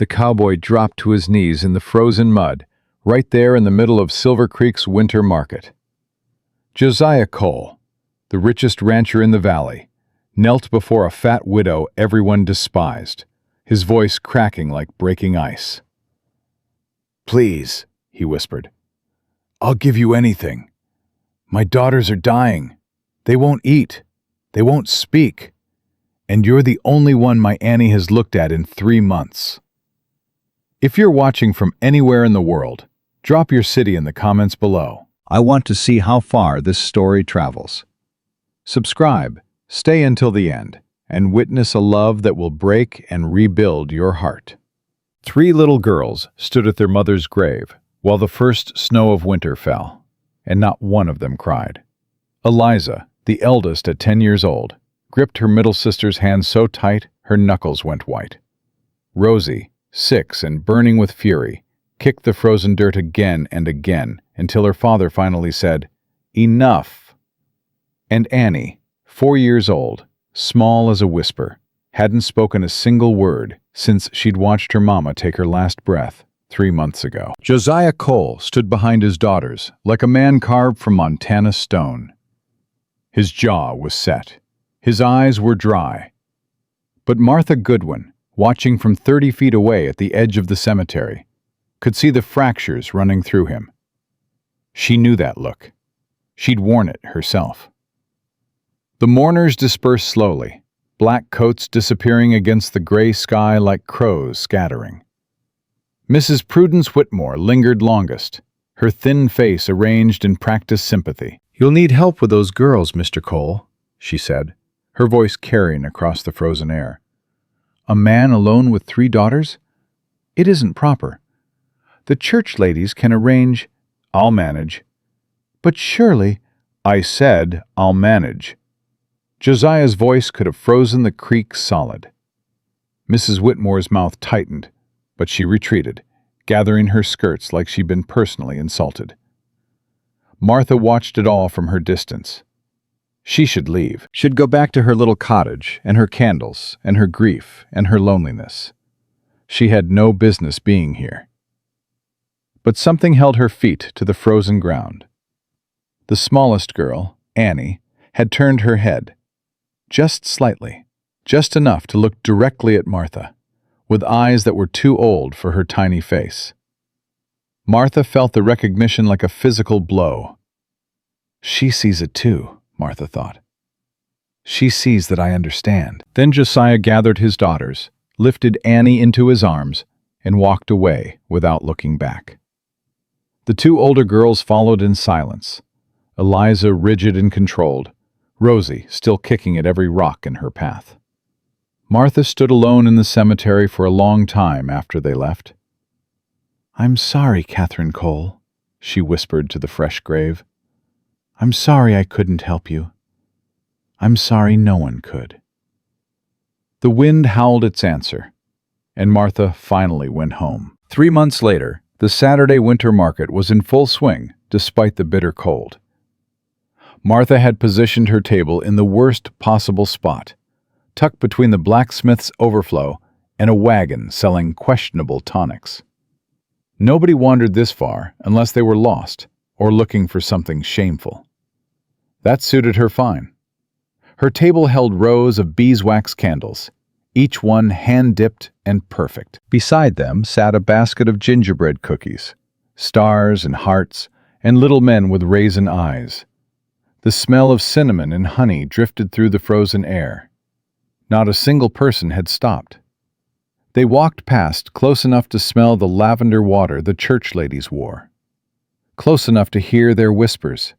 The cowboy dropped to his knees in the frozen mud, right there in the middle of Silver Creek's winter market. Josiah Cole, the richest rancher in the valley, knelt before a fat widow everyone despised, his voice cracking like breaking ice. "Please," he whispered, "I'll give you anything. My daughters are dying. They won't eat. They won't speak. And you're the only one my Annie has looked at in 3 months." If you're watching from anywhere in the world, drop your city in the comments below. I want to see how far this story travels. Subscribe, stay until the end, and witness a love that will break and rebuild your heart. 3 little girls stood at their mother's grave while the first snow of winter fell, and not one of them cried. Eliza, the eldest at 10 years old, gripped her middle sister's hand so tight her knuckles went white. Rosie, 6 and burning with fury, kicked the frozen dirt again and again until her father finally said, "Enough." And Annie, 4 years old, small as a whisper, hadn't spoken a single word since she'd watched her mama take her last breath 3 months ago. Josiah Cole stood behind his daughters like a man carved from Montana stone. His jaw was set. His eyes were dry. But Martha Goodwin, watching from 30 feet away at the edge of the cemetery, could see the fractures running through him. She knew that look. She'd worn it herself. The mourners dispersed slowly, black coats disappearing against the gray sky like crows scattering. Mrs. Prudence Whitmore lingered longest, her thin face arranged in practiced sympathy. "You'll need help with those girls, Mr. Cole," she said, her voice carrying across the frozen air. "A man alone with 3 daughters? It isn't proper. The church ladies can arrange—" "I'll manage." "But surely—" "I said I'll manage." Josiah's voice could have frozen the creek solid. Mrs. Whitmore's mouth tightened, but she retreated, gathering her skirts like she'd been personally insulted. Martha watched it all from her distance. She should leave. She'd go back to her little cottage and her candles and her grief and her loneliness. She had no business being here. But something held her feet to the frozen ground. The smallest girl, Annie, had turned her head, just slightly, just enough to look directly at Martha, with eyes that were too old for her tiny face. Martha felt the recognition like a physical blow. She sees it too, Martha thought. She sees that I understand. Then Josiah gathered his daughters, lifted Annie into his arms, and walked away without looking back. The 2 older girls followed in silence, Eliza rigid and controlled, Rosie still kicking at every rock in her path. Martha stood alone in the cemetery for a long time after they left. "I'm sorry, Catherine Cole," she whispered to the fresh grave. "I'm sorry I couldn't help you. I'm sorry no one could." The wind howled its answer, and Martha finally went home. 3 months later, the Saturday winter market was in full swing despite the bitter cold. Martha had positioned her table in the worst possible spot, tucked between the blacksmith's overflow and a wagon selling questionable tonics. Nobody wandered this far unless they were lost or looking for something shameful. That suited her fine. Her table held rows of beeswax candles, each one hand-dipped and perfect. Beside them sat a basket of gingerbread cookies, stars and hearts, and little men with raisin eyes. The smell of cinnamon and honey drifted through the frozen air. Not a single person had stopped. They walked past close enough to smell the lavender water the church ladies wore, close enough to hear their whispers.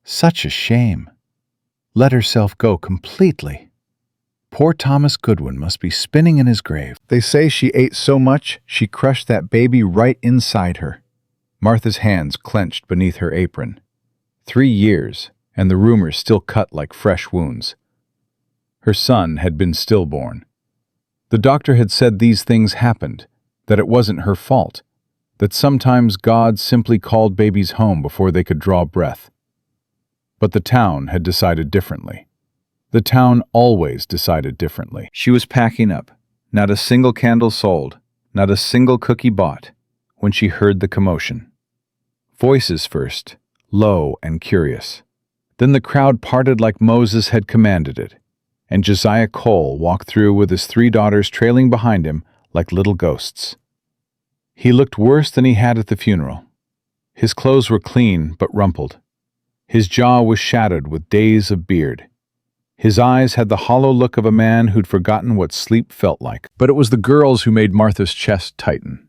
Such a shame. Let herself go completely. Poor Thomas Goodwin must be spinning in his grave. They say she ate so much she crushed that baby right inside her. Martha's hands clenched beneath her apron. 3 years, and the rumors still cut like fresh wounds. Her son had been stillborn. The doctor had said these things happened, that it wasn't her fault, that sometimes God simply called babies home before they could draw breath. But the town had decided differently. The town always decided differently. She was packing up. Not a single candle sold, not a single cookie bought, when she heard the commotion. Voices first, low and curious. Then the crowd parted like Moses had commanded it, and Josiah Cole walked through with his 3 daughters trailing behind him like little ghosts. He looked worse than he had at the funeral. His clothes were clean but rumpled. His jaw was shattered with days of beard. His eyes had the hollow look of a man who'd forgotten what sleep felt like. But it was the girls who made Martha's chest tighten.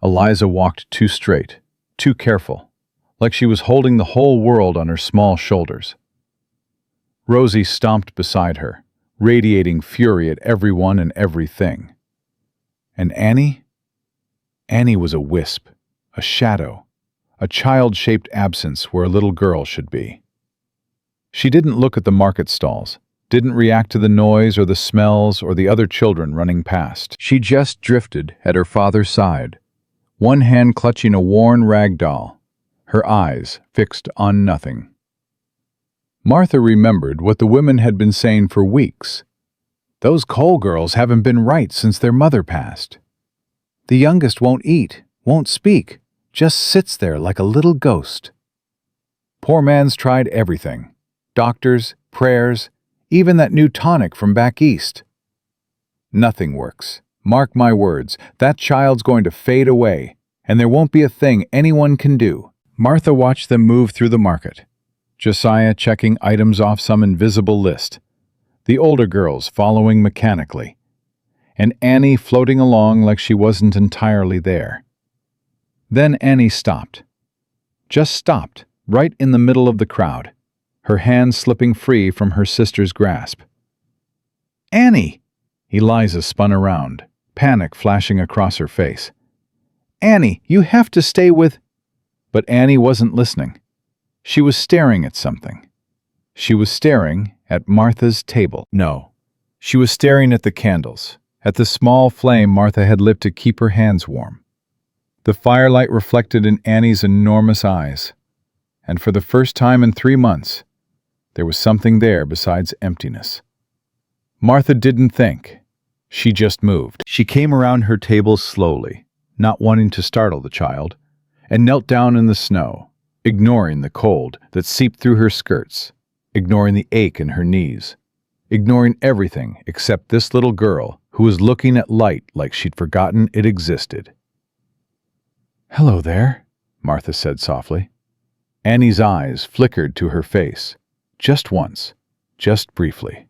Eliza walked too straight, too careful, like she was holding the whole world on her small shoulders. Rosie stomped beside her, radiating fury at everyone and everything. And Annie? Annie was a wisp, a shadow, a child-shaped absence where a little girl should be. She didn't look at the market stalls, didn't react to the noise or the smells or the other children running past. She just drifted at her father's side, one hand clutching a worn rag doll, her eyes fixed on nothing. Martha remembered what the women had been saying for weeks. Those Cole girls haven't been right since their mother passed. The youngest won't eat, won't speak, just sits there like a little ghost. Poor man's tried everything. Doctors, prayers, even that new tonic from back east. Nothing works. Mark my words, that child's going to fade away, and there won't be a thing anyone can do. Martha watched them move through the market, Josiah checking items off some invisible list, the older girls following mechanically, and Annie floating along like she wasn't entirely there. Then Annie stopped. Just stopped, right in the middle of the crowd, her hand slipping free from her sister's grasp. "Annie!" Eliza spun around, panic flashing across her face. "Annie, you have to stay with—" But Annie wasn't listening. She was staring at something. She was staring at Martha's table. No, she was staring at the candles, at the small flame Martha had lit to keep her hands warm. The firelight reflected in Annie's enormous eyes, and for the first time in 3 months, there was something there besides emptiness. Martha didn't think. She just moved. She came around her table slowly, not wanting to startle the child, and knelt down in the snow, ignoring the cold that seeped through her skirts, ignoring the ache in her knees, ignoring everything except this little girl who was looking at light like she'd forgotten it existed. "Hello there," Martha said softly. Annie's eyes flickered to her face, just once, just briefly.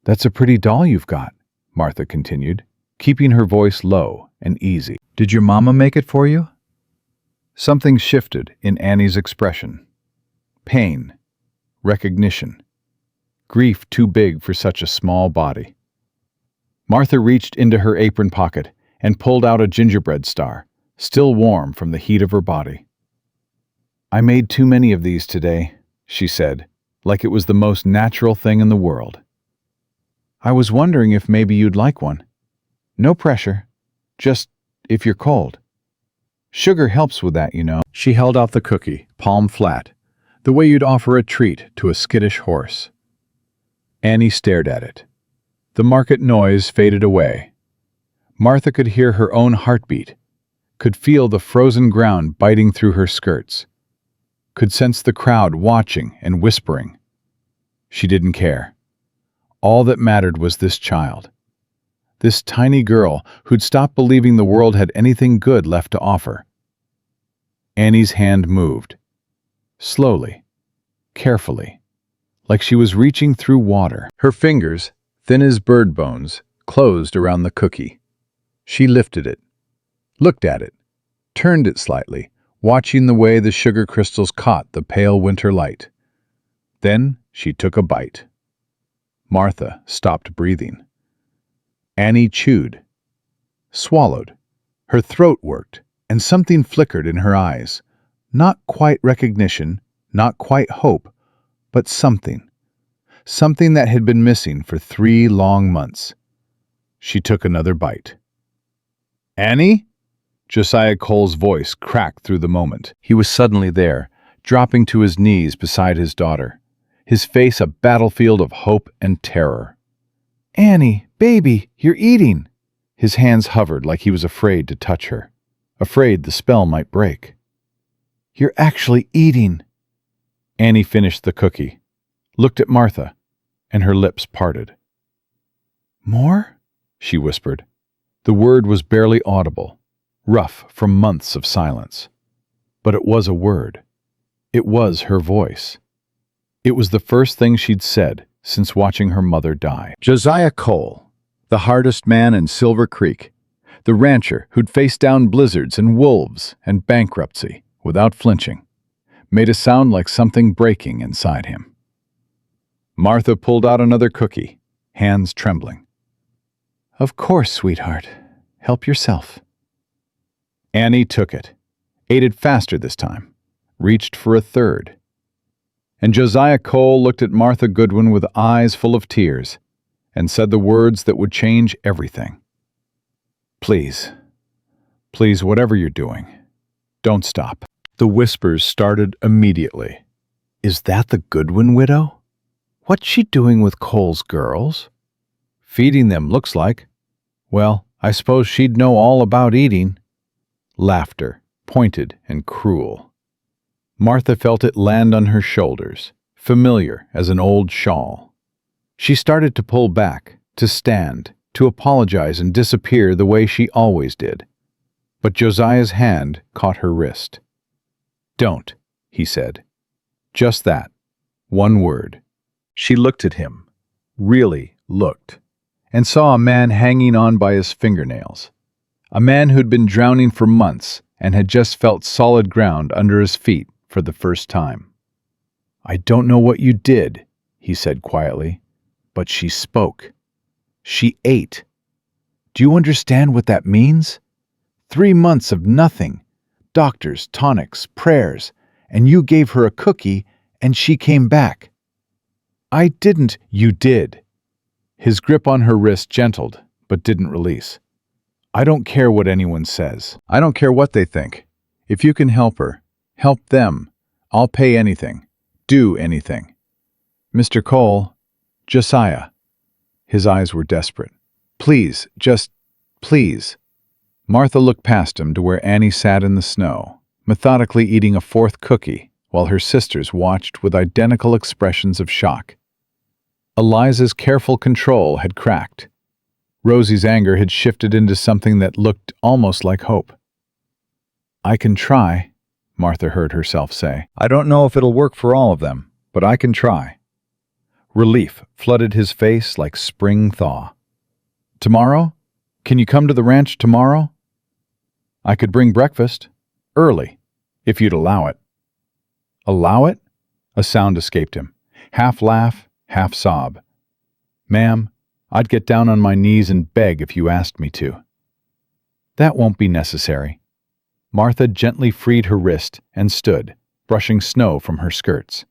"That's a pretty doll you've got," Martha continued, keeping her voice low and easy. "Did your mama make it for you?" Something shifted in Annie's expression. Pain, recognition, grief too big for such a small body. Martha reached into her apron pocket and pulled out a gingerbread star, still warm from the heat of her body. "I made too many of these today," she said, like it was the most natural thing in the world. "I was wondering if maybe you'd like one. No pressure, just if you're cold. Sugar helps with that, you know." She held out the cookie, palm flat, the way you'd offer a treat to a skittish horse. Annie stared at it. The market noise faded away. Martha could hear her own heartbeat, could feel the frozen ground biting through her skirts, could sense the crowd watching and whispering. She didn't care. All that mattered was this child. This tiny girl who'd stopped believing the world had anything good left to offer. Annie's hand moved. Slowly, carefully, like she was reaching through water. Her fingers, thin as bird bones, closed around the cookie. She lifted it, looked at it, turned it slightly, watching the way the sugar crystals caught the pale winter light. Then she took a bite. Martha stopped breathing. Annie chewed, swallowed. Her throat worked, and something flickered in her eyes. Not quite recognition, not quite hope, but something. Something that had been missing for 3 long months. She took another bite. "Annie?" Josiah Cole's voice cracked through the moment. He was suddenly there, dropping to his knees beside his daughter, his face a battlefield of hope and terror. "Annie, baby, you're eating." His hands hovered like he was afraid to touch her, afraid the spell might break. "You're actually eating." Annie finished the cookie, looked at Martha, and her lips parted. "More?" she whispered. The word was barely audible, rough from months of silence. But it was a word. It was her voice. It was the first thing she'd said since watching her mother die. Josiah Cole, the hardest man in Silver Creek, the rancher who'd faced down blizzards and wolves and bankruptcy without flinching, made a sound like something breaking inside him. Martha pulled out another cookie, hands trembling. "Of course, sweetheart. Help yourself." Annie took it, ate it faster this time, reached for a third. And Josiah Cole looked at Martha Goodwin with eyes full of tears and said the words that would change everything. "Please, please, whatever you're doing, don't stop." The whispers started immediately. "Is that the Goodwin widow? What's she doing with Cole's girls?" "Feeding them, looks like." "Well, I suppose she'd know all about eating." Laughter, pointed and cruel. Martha felt it land on her shoulders, familiar as an old shawl. She started to pull back, to stand, to apologize and disappear the way she always did. But Josiah's hand caught her wrist. "Don't," he said. Just that. One word. She looked at him, really looked, and saw a man hanging on by his fingernails. A man who'd been drowning for months and had just felt solid ground under his feet for the first time. "I don't know what you did," he said quietly, "but she spoke. She ate. Do you understand what that means? 3 months of nothing. Doctors, tonics, prayers, and you gave her a cookie and she came back." "I didn't." "You did." His grip on her wrist gentled, but didn't release. "I don't care what anyone says. I don't care what they think. If you can help her, help them. I'll pay anything. Do anything. Mr. Cole, Josiah." His eyes were desperate. "Please, just, please." Martha looked past him to where Annie sat in the snow, methodically eating a fourth cookie, while her sisters watched with identical expressions of shock. Eliza's careful control had cracked. Rosie's anger had shifted into something that looked almost like hope. "I can try," Martha heard herself say. "I don't know if it'll work for all of them, but I can try." Relief flooded his face like spring thaw. "Tomorrow? Can you come to the ranch tomorrow?" "I could bring breakfast. Early, if you'd allow it." "Allow it?" A sound escaped him, half laugh, half sob. "Ma'am, I'd get down on my knees and beg if you asked me to." "That won't be necessary." Martha gently freed her wrist and stood, brushing snow from her skirts.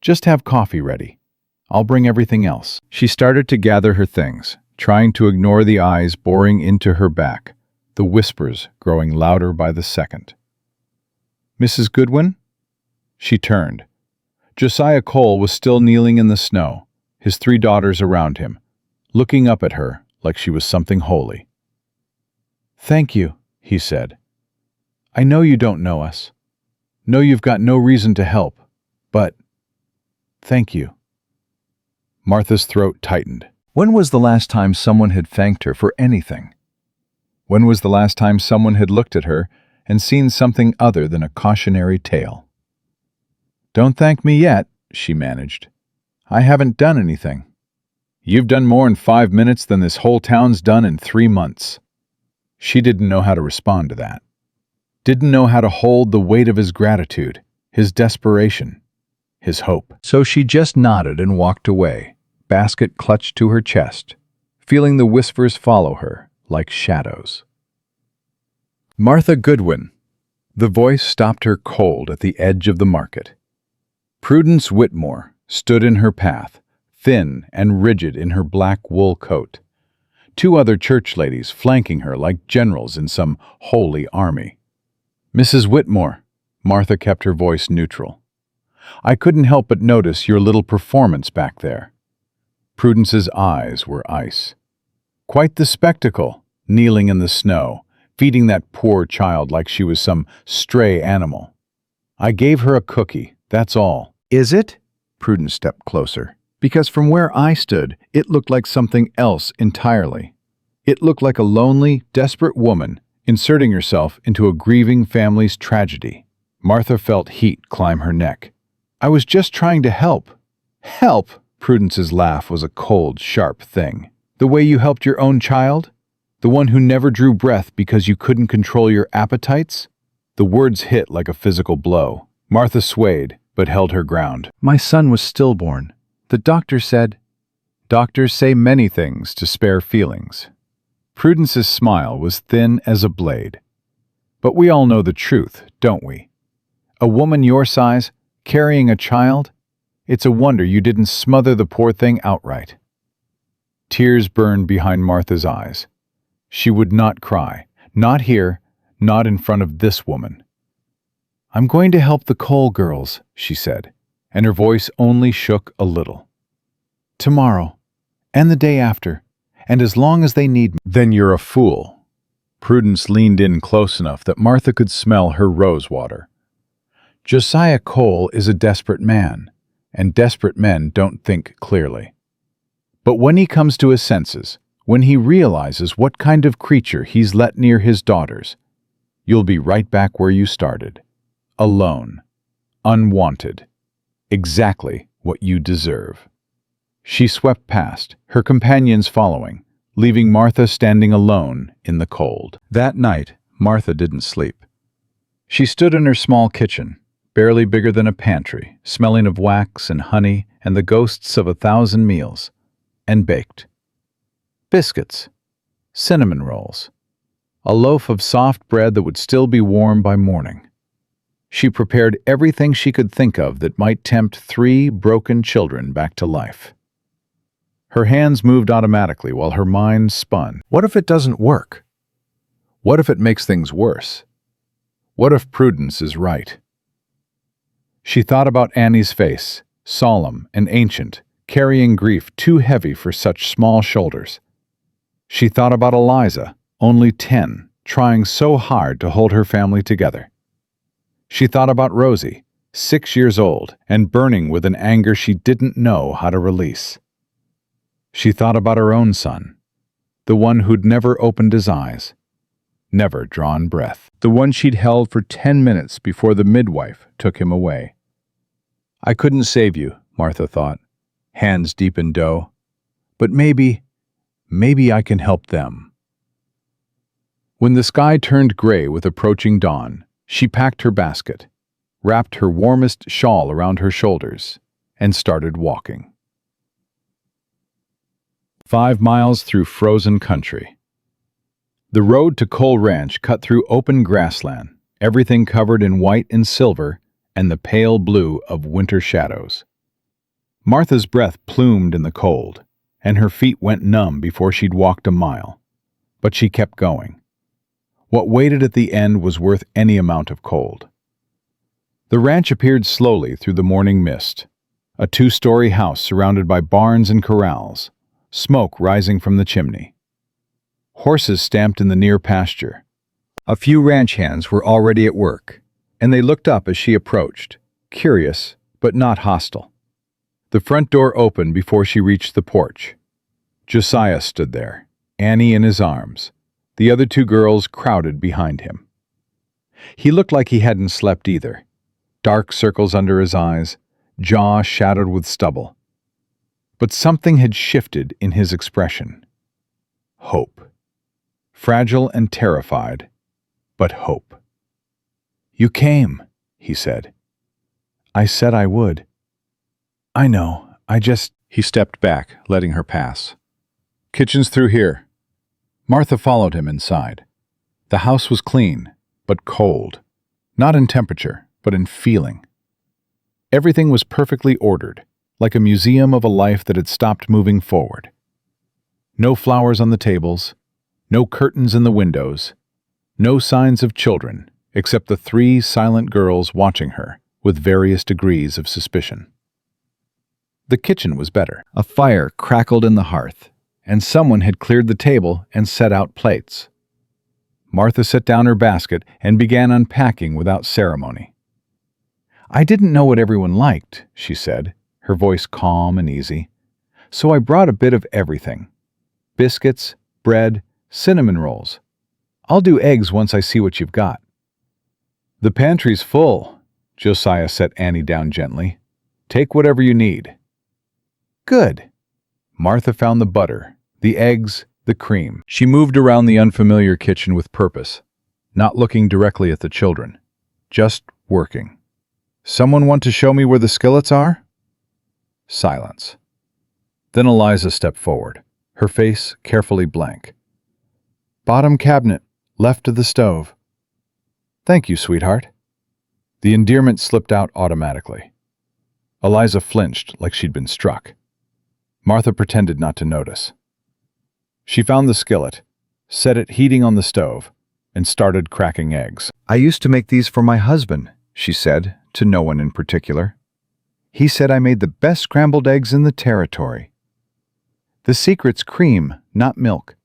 "Just have coffee ready. I'll bring everything else." She started to gather her things, trying to ignore the eyes boring into her back, the whispers growing louder by the second. "Mrs. Goodwin?" She turned. Josiah Cole was still kneeling in the snow, his 3 daughters around him, looking up at her like she was something holy. "Thank you," he said. "I know you don't know us. Know you've got no reason to help, but thank you." Martha's throat tightened. When was the last time someone had thanked her for anything? When was the last time someone had looked at her and seen something other than a cautionary tale? "Don't thank me yet," she managed. "I haven't done anything." "You've done more in 5 minutes than this whole town's done in 3 months. She didn't know how to respond to that. Didn't know how to hold the weight of his gratitude, his desperation, his hope. So she just nodded and walked away, basket clutched to her chest, feeling the whispers follow her like shadows. Martha Goodwin. The voice stopped her cold at the edge of the market. Prudence Whitmore stood in her path, thin and rigid in her black wool coat. 2 other church ladies flanking her like generals in some holy army. "Mrs. Whitmore," Martha kept her voice neutral. "I couldn't help but notice your little performance back there." Prudence's eyes were ice. "Quite the spectacle," kneeling in the snow, feeding that poor child like she was some stray animal. I gave her a cookie, that's all. Is it? Prudence stepped closer, because from where I stood, it looked like something else entirely. It looked like a lonely, desperate woman inserting herself into a grieving family's tragedy. Martha felt heat climb her neck. I was just trying to help. Help? Prudence's laugh was a cold, sharp thing. The way you helped your own child? The one who never drew breath because you couldn't control your appetites? The words hit like a physical blow. Martha swayed, but held her ground. My son was stillborn. The doctor said... Doctors say many things to spare feelings. Prudence's smile was thin as a blade. But we all know the truth, don't we? A woman your size, carrying a child? It's a wonder you didn't smother the poor thing outright. Tears burned behind Martha's eyes. She would not cry, not here, not in front of this woman. I'm going to help the Cole girls, she said, and her voice only shook a little. Tomorrow, and the day after, and as long as they need me. Then you're a fool. Prudence leaned in close enough that Martha could smell her rose water. Josiah Cole is a desperate man, and desperate men don't think clearly. But when he comes to his senses, when he realizes what kind of creature he's let near his daughters, you'll be right back where you started. Alone. Unwanted. Exactly what you deserve. She swept past, her companions following, leaving Martha standing alone in the cold. That night, Martha didn't sleep. She stood in her small kitchen, barely bigger than a pantry, smelling of wax and honey and the ghosts of 1,000 meals, and baked. Biscuits, cinnamon rolls, a loaf of soft bread that would still be warm by morning. She prepared everything she could think of that might tempt 3 broken children back to life. Her hands moved automatically while her mind spun. What if it doesn't work? What if it makes things worse? What if Prudence is right? She thought about Annie's face, solemn and ancient, carrying grief too heavy for such small shoulders. She thought about Eliza, only 10, trying so hard to hold her family together. She thought about Rosie, 6 years old, and burning with an anger she didn't know how to release. She thought about her own son, the one who'd never opened his eyes, never drawn breath, the one she'd held for 10 minutes before the midwife took him away. I couldn't save you, Martha thought, hands deep in dough, but maybe I can help them. When the sky turned gray with approaching dawn, she packed her basket, wrapped her warmest shawl around her shoulders, and started walking. 5 miles through frozen country. The road to Cole Ranch cut through open grassland, everything covered in white and silver and the pale blue of winter shadows. Martha's breath plumed in the cold, and her feet went numb before she'd walked a mile. But she kept going. What waited at the end was worth any amount of cold. The ranch appeared slowly through the morning mist, a 2-story house surrounded by barns and corrals, smoke rising from the chimney. Horses stamped in the near pasture. A few ranch hands were already at work, and they looked up as she approached, curious but not hostile. The front door opened before she reached the porch. Josiah stood there, Annie in his arms, the other 2 girls crowded behind him. He looked like he hadn't slept either, dark circles under his eyes, jaw shadowed with stubble. But something had shifted in his expression. Hope. Fragile and terrified, but hope. You came, he said. I said I would. I know, He stepped back, letting her pass. Kitchen's through here. Martha followed him inside. The house was clean, but cold. Not in temperature, but in feeling. Everything was perfectly ordered, like a museum of a life that had stopped moving forward. No flowers on the tables, no curtains in the windows, no signs of children, except the 3 silent girls watching her with various degrees of suspicion. The kitchen was better. A fire crackled in the hearth, and someone had cleared the table and set out plates. Martha set down her basket and began unpacking without ceremony. "I didn't know what everyone liked," she said, her voice calm and easy. "So I brought a bit of everything. Biscuits, bread, cinnamon rolls. I'll do eggs once I see what you've got." "The pantry's full," Josiah set Annie down gently. "Take whatever you need." "Good." Martha found the butter, the eggs, the cream. She moved around the unfamiliar kitchen with purpose, not looking directly at the children, just working. "Someone want to show me where the skillets are?" Silence. Then Eliza stepped forward, her face carefully blank. "Bottom cabinet, left of the stove." "Thank you, sweetheart." The endearment slipped out automatically. Eliza flinched like she'd been struck. Martha pretended not to notice. She found the skillet, set it heating on the stove, and started cracking eggs. "I used to make these for my husband," she said, to no one in particular. "He said I made the best scrambled eggs in the territory. The secret's cream, not milk,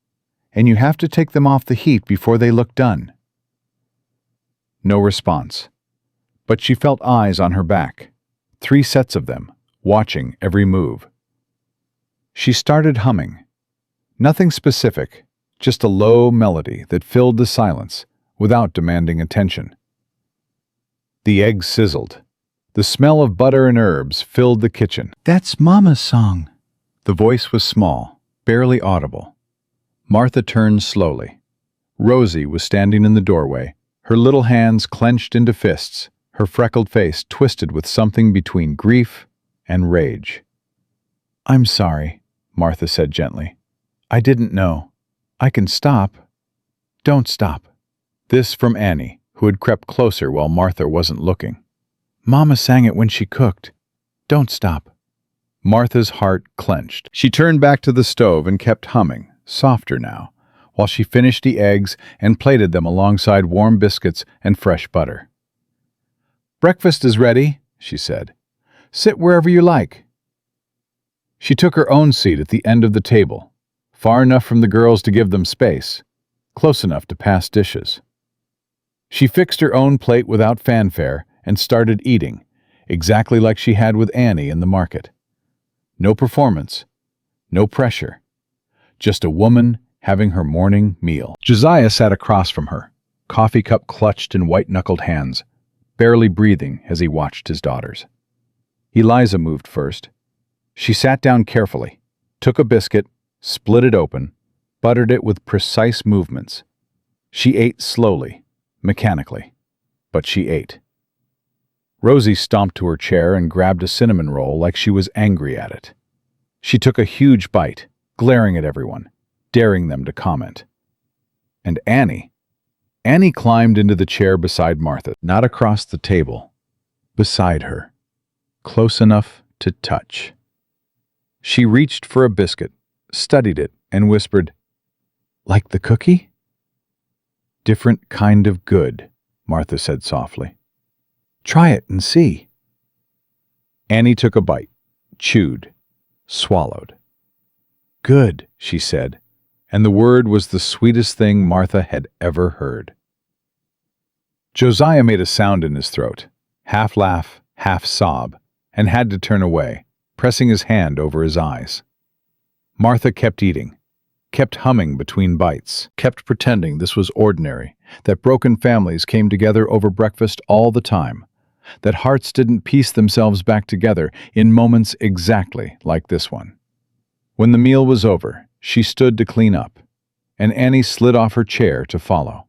and you have to take them off the heat before they look done." No response, but she felt eyes on her back, 3 sets of them, watching every move. She started humming. Nothing specific, just a low melody that filled the silence without demanding attention. The eggs sizzled. The smell of butter and herbs filled the kitchen. "That's Mama's song." The voice was small, barely audible. Martha turned slowly. Rosie was standing in the doorway, her little hands clenched into fists, her freckled face twisted with something between grief and rage. "I'm sorry," Martha said gently. "I didn't know. I can stop." "Don't stop." This from Annie, who had crept closer while Martha wasn't looking. "Mama sang it when she cooked. Don't stop." Martha's heart clenched. She turned back to the stove and kept humming, softer now, while she finished the eggs and plated them alongside warm biscuits and fresh butter. "Breakfast is ready," she said. "Sit wherever you like." She took her own seat at the end of the table, far enough from the girls to give them space, close enough to pass dishes. She fixed her own plate without fanfare and started eating, exactly like she had with Annie in the market. No performance, no pressure, just a woman having her morning meal. Josiah sat across from her, coffee cup clutched in white-knuckled hands, barely breathing as he watched his daughters. Eliza moved first. She sat down carefully, took a biscuit, split it open, buttered it with precise movements. She ate slowly, mechanically, but she ate. Rosie stomped to her chair and grabbed a cinnamon roll like she was angry at it. She took a huge bite, glaring at everyone, daring them to comment. And Annie climbed into the chair beside Martha, not across the table, beside her, close enough to touch. She reached for a biscuit, studied it, and whispered, "Like the cookie?" "Different kind of good," Martha said softly. "Try it and see." Annie took a bite, chewed, swallowed. "Good," she said, and the word was the sweetest thing Martha had ever heard. Josiah made a sound in his throat, half laugh, half sob, and had to turn away, pressing his hand over his eyes. Martha kept eating, kept humming between bites, kept pretending this was ordinary, that broken families came together over breakfast all the time, that hearts didn't piece themselves back together in moments exactly like this one. When the meal was over, she stood to clean up, and Annie slid off her chair to follow.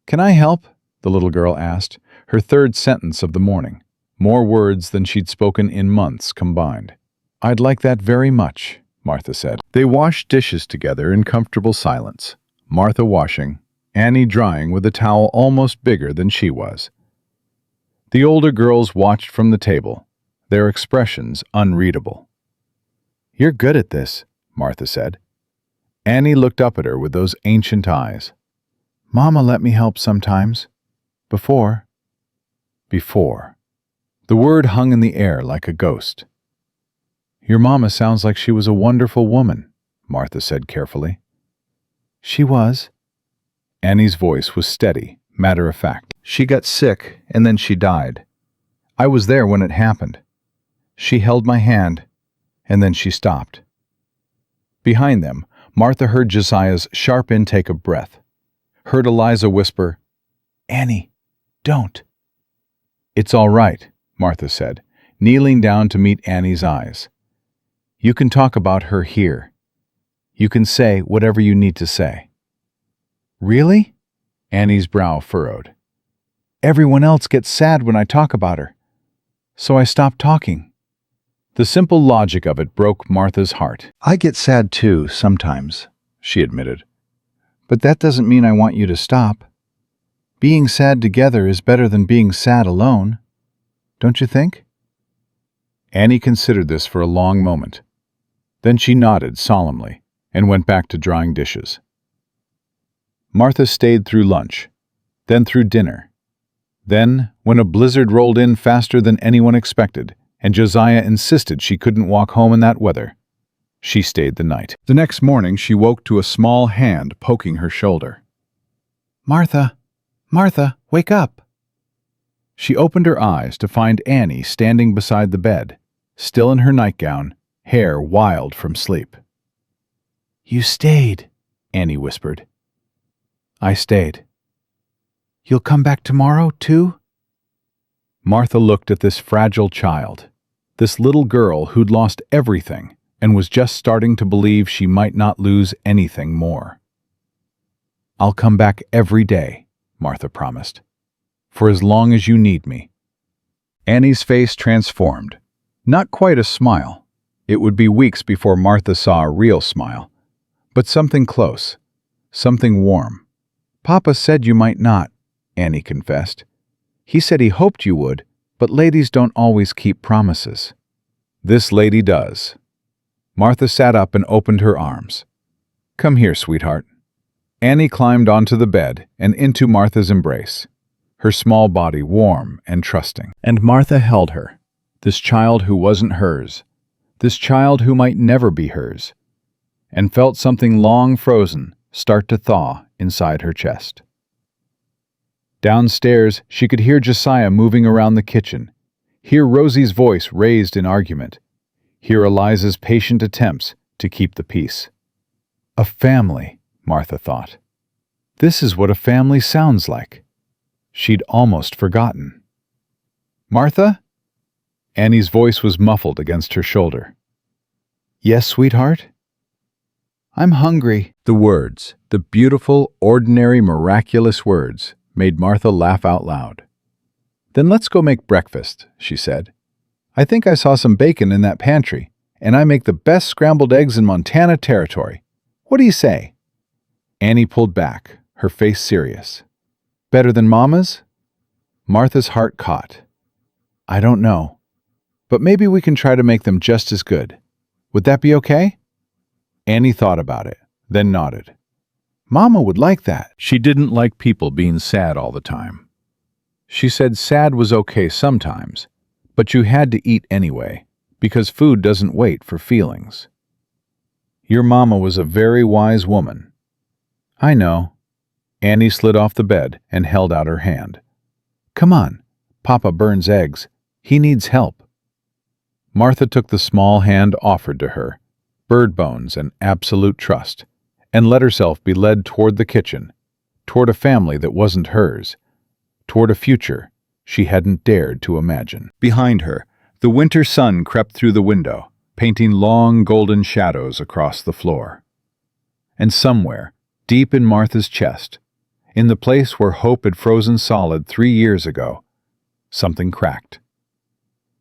"Can I help?" the little girl asked, her third sentence of the morning, more words than she'd spoken in months combined. "I'd like that very much," Martha said. They washed dishes together in comfortable silence, Martha washing, Annie drying with a towel almost bigger than she was. The older girls watched from the table, their expressions unreadable. "You're good at this," Martha said. Annie looked up at her with those ancient eyes. "Mama let me help sometimes. Before." Before. The word hung in the air like a ghost. "Your mama sounds like she was a wonderful woman," Martha said carefully. She was. Annie's voice was steady, matter-of-fact. She got sick, and then she died. I was there when it happened. She held my hand, and then she stopped. Behind them, Martha heard Josiah's sharp intake of breath, heard Eliza whisper, "Annie, don't." "It's all right," Martha said, kneeling down to meet Annie's eyes. "You can talk about her here. You can say whatever you need to say." "Really?" Annie's brow furrowed. "Everyone else gets sad when I talk about her. So I stopped talking." The simple logic of it broke Martha's heart. "I get sad too, sometimes," she admitted. "But that doesn't mean I want you to stop. Being sad together is better than being sad alone. Don't you think?" Annie considered this for a long moment. Then she nodded solemnly and went back to drying dishes. Martha stayed through lunch, then through dinner. Then, when a blizzard rolled in faster than anyone expected, and Josiah insisted she couldn't walk home in that weather, she stayed the night. The next morning she woke to a small hand poking her shoulder. "Martha, Martha, wake up!" She opened her eyes to find Annie standing beside the bed, still in her nightgown, hair wild from sleep. "You stayed," Annie whispered. "I stayed." "You'll come back tomorrow, too?" Martha looked at this fragile child, this little girl who'd lost everything and was just starting to believe she might not lose anything more. "I'll come back every day," Martha promised, "for as long as you need me." Annie's face transformed. Not quite a smile. It would be weeks before Martha saw a real smile, but something close, something warm. "Papa said you might not," Annie confessed. "He said he hoped you would, but ladies don't always keep promises." "This lady does." Martha sat up and opened her arms. "Come here, sweetheart." Annie climbed onto the bed and into Martha's embrace, her small body warm and trusting. And Martha held her, this child who wasn't hers, this child who might never be hers, and felt something long frozen start to thaw inside her chest. Downstairs, she could hear Josiah moving around the kitchen, hear Rosie's voice raised in argument, hear Eliza's patient attempts to keep the peace. A family, Martha thought. This is what a family sounds like. She'd almost forgotten. "Martha?" Annie's voice was muffled against her shoulder. "Yes, sweetheart?" "I'm hungry." The words, the beautiful, ordinary, miraculous words, made Martha laugh out loud. "Then let's go make breakfast," she said. "I think I saw some bacon in that pantry, and I make the best scrambled eggs in Montana Territory. What do you say?" Annie pulled back, her face serious. "Better than Mama's?" Martha's heart caught. "I don't know, but maybe we can try to make them just as good. Would that be okay?" Annie thought about it, then nodded. Mama would like that. She didn't like people being sad all the time. She said sad was okay sometimes, but you had to eat anyway, because food doesn't wait for feelings. "Your mama was a very wise woman." "I know." Annie slid off the bed and held out her hand. "Come on, Papa burns eggs. He needs help." Martha took the small hand offered to her, bird bones and absolute trust, and let herself be led toward the kitchen, toward a family that wasn't hers, toward a future she hadn't dared to imagine. Behind her, the winter sun crept through the window, painting long golden shadows across the floor. And somewhere, deep in Martha's chest, in the place where hope had frozen solid 3 years ago, something cracked.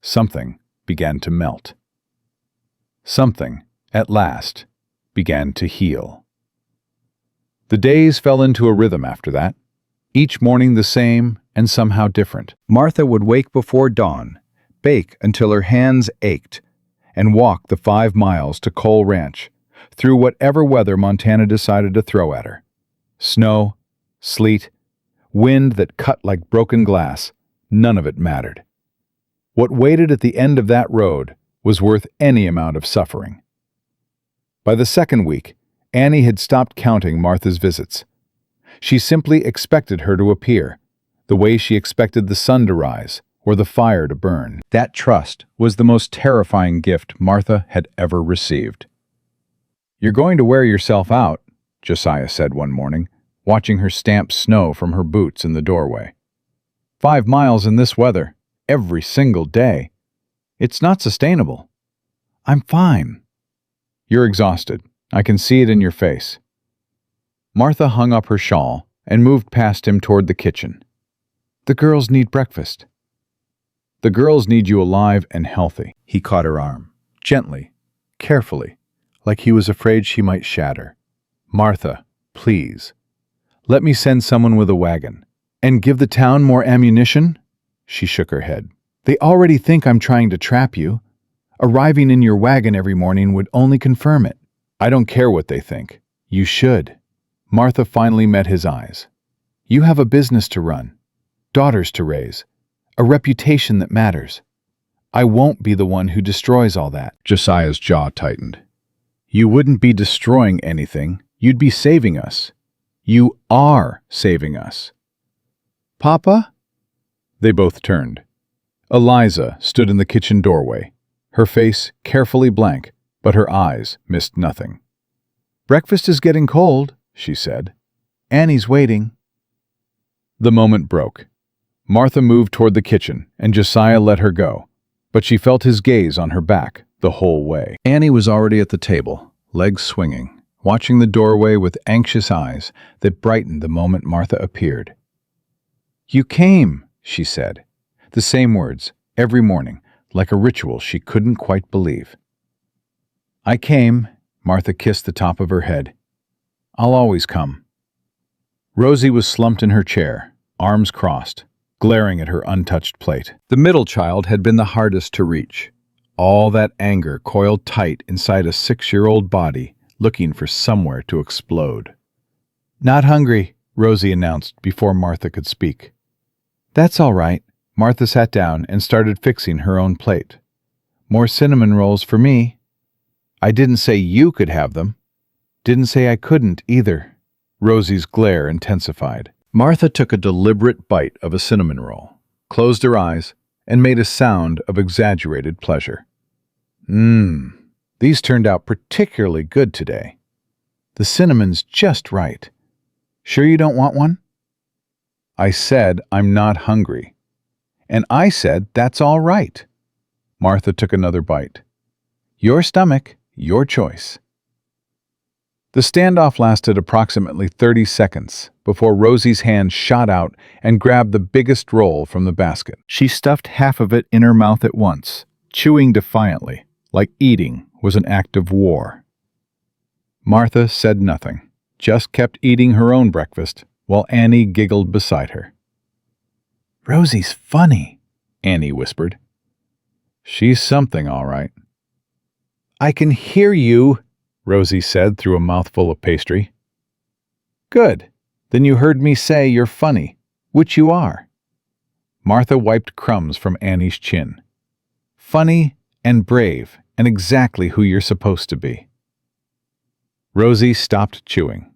Something began to melt. Something, at last, began to heal. The days fell into a rhythm after that, each morning the same and somehow different. Martha would wake before dawn, bake until her hands ached, and walk the 5 miles to Cole Ranch, through whatever weather Montana decided to throw at her. Snow, sleet, wind that cut like broken glass, none of it mattered. What waited at the end of that road was worth any amount of suffering. By the second week, Annie had stopped counting Martha's visits. She simply expected her to appear, the way she expected the sun to rise or the fire to burn. That trust was the most terrifying gift Martha had ever received. "You're going to wear yourself out," Josiah said one morning, watching her stamp snow from her boots in the doorway. 5 miles in this weather, every single day. It's not sustainable." "I'm fine." "You're exhausted. I can see it in your face." Martha hung up her shawl and moved past him toward the kitchen. "The girls need breakfast." "The girls need you alive and healthy." He caught her arm, gently, carefully, like he was afraid she might shatter. "Martha, please. Let me send someone with a wagon. And give the town more ammunition?" She shook her head. "They already think I'm trying to trap you. Arriving in your wagon every morning would only confirm it." "I don't care what they think. You should." Martha finally met his eyes. "You have a business to run, daughters to raise, a reputation that matters. I won't be the one who destroys all that." Josiah's jaw tightened. "You wouldn't be destroying anything. You'd be saving us. You are saving us." "Papa?" They both turned. Eliza stood in the kitchen doorway, her face carefully blank, but her eyes missed nothing. "Breakfast is getting cold," she said. "Annie's waiting." The moment broke. Martha moved toward the kitchen, and Josiah let her go, but she felt his gaze on her back the whole way. Annie was already at the table, legs swinging, watching the doorway with anxious eyes that brightened the moment Martha appeared. "You came," she said, the same words, every morning, like a ritual she couldn't quite believe. "I came," Martha kissed the top of her head. "I'll always come." Rosie was slumped in her chair, arms crossed, glaring at her untouched plate. The middle child had been the hardest to reach. All that anger coiled tight inside a 6-year-old body, looking for somewhere to explode. "Not hungry," Rosie announced before Martha could speak. "That's all right." Martha sat down and started fixing her own plate. "More cinnamon rolls for me." "I didn't say you could have them." "Didn't say I couldn't either." Rosie's glare intensified. Martha took a deliberate bite of a cinnamon roll, closed her eyes, and made a sound of exaggerated pleasure. These turned out particularly good today. The cinnamon's just right. Sure you don't want one?" "I said I'm not hungry." "And I said that's all right." Martha took another bite. "Your stomach, your choice." The standoff lasted approximately 30 seconds before Rosie's hand shot out and grabbed the biggest roll from the basket. She stuffed half of it in her mouth at once, chewing defiantly, like eating was an act of war. Martha said nothing, just kept eating her own breakfast while Annie giggled beside her. "Rosie's funny," Annie whispered. "She's something, all right." "I can hear you," Rosie said through a mouthful of pastry. "Good. Then you heard me say you're funny, which you are." Martha wiped crumbs from Annie's chin. "Funny and brave and exactly who you're supposed to be." Rosie stopped chewing.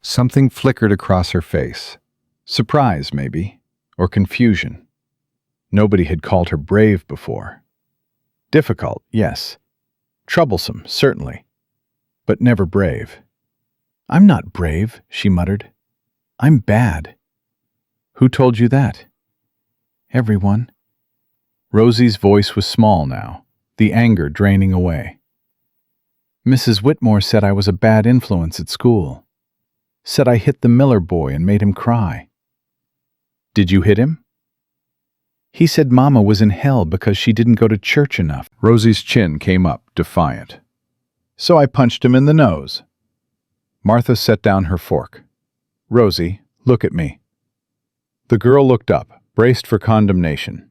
Something flickered across her face. Surprise, maybe, or confusion. Nobody had called her brave before. Difficult, yes. Troublesome, certainly. But never brave. "I'm not brave," she muttered. "I'm bad." "Who told you that?" "Everyone." Rosie's voice was small now, the anger draining away. "Mrs. Whitmore said I was a bad influence at school. Said I hit the Miller boy and made him cry." "Did you hit him?" "He said Mama was in hell because she didn't go to church enough." Rosie's chin came up, defiant. "So I punched him in the nose." Martha set down her fork. "Rosie, look at me." The girl looked up, braced for condemnation.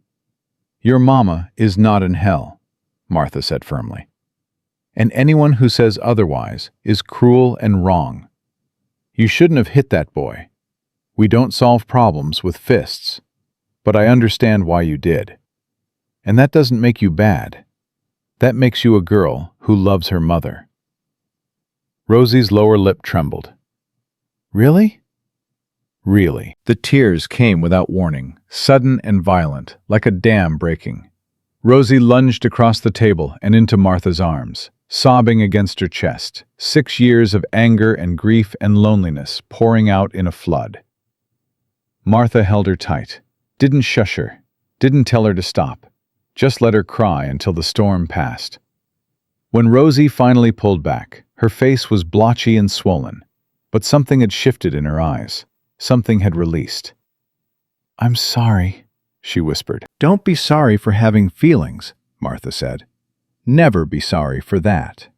"Your mama is not in hell," Martha said firmly. "And anyone who says otherwise is cruel and wrong. You shouldn't have hit that boy. We don't solve problems with fists, but I understand why you did. And that doesn't make you bad. That makes you a girl who loves her mother." Rosie's lower lip trembled. Really? Really. The tears came without warning, sudden and violent, like a dam breaking. Rosie lunged across the table and into Martha's arms, sobbing against her chest, 6 years of anger and grief and loneliness pouring out in a flood. Martha held her tight, didn't shush her, didn't tell her to stop, just let her cry until the storm passed. When Rosie finally pulled back, her face was blotchy and swollen, but something had shifted in her eyes. Something had released. "I'm sorry," she whispered. "Don't be sorry for having feelings," Martha said. "Never be sorry for that."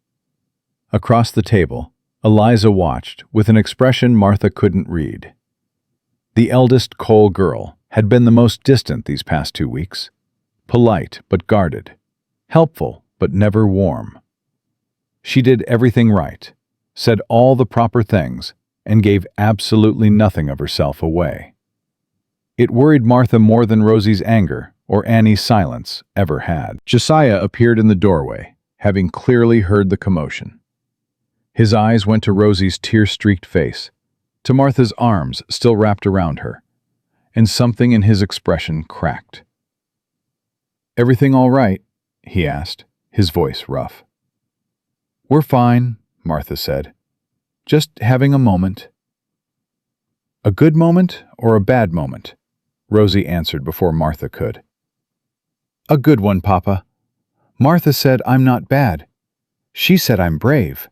Across the table, Eliza watched with an expression Martha couldn't read. The eldest Cole girl had been the most distant these past 2 weeks, polite but guarded, helpful but never warm. She did everything right, said all the proper things, and gave absolutely nothing of herself away. It worried Martha more than Rosie's anger or Annie's silence ever had. Josiah appeared in the doorway, having clearly heard the commotion. His eyes went to Rosie's tear-streaked face, to Martha's arms still wrapped around her, and something in his expression cracked. "Everything all right?" he asked, his voice rough. "We're fine," Martha said. "Just having a moment." "A good moment or a bad moment?" Rosie answered before Martha could. "A good one, Papa. Martha said I'm not bad. She said I'm brave."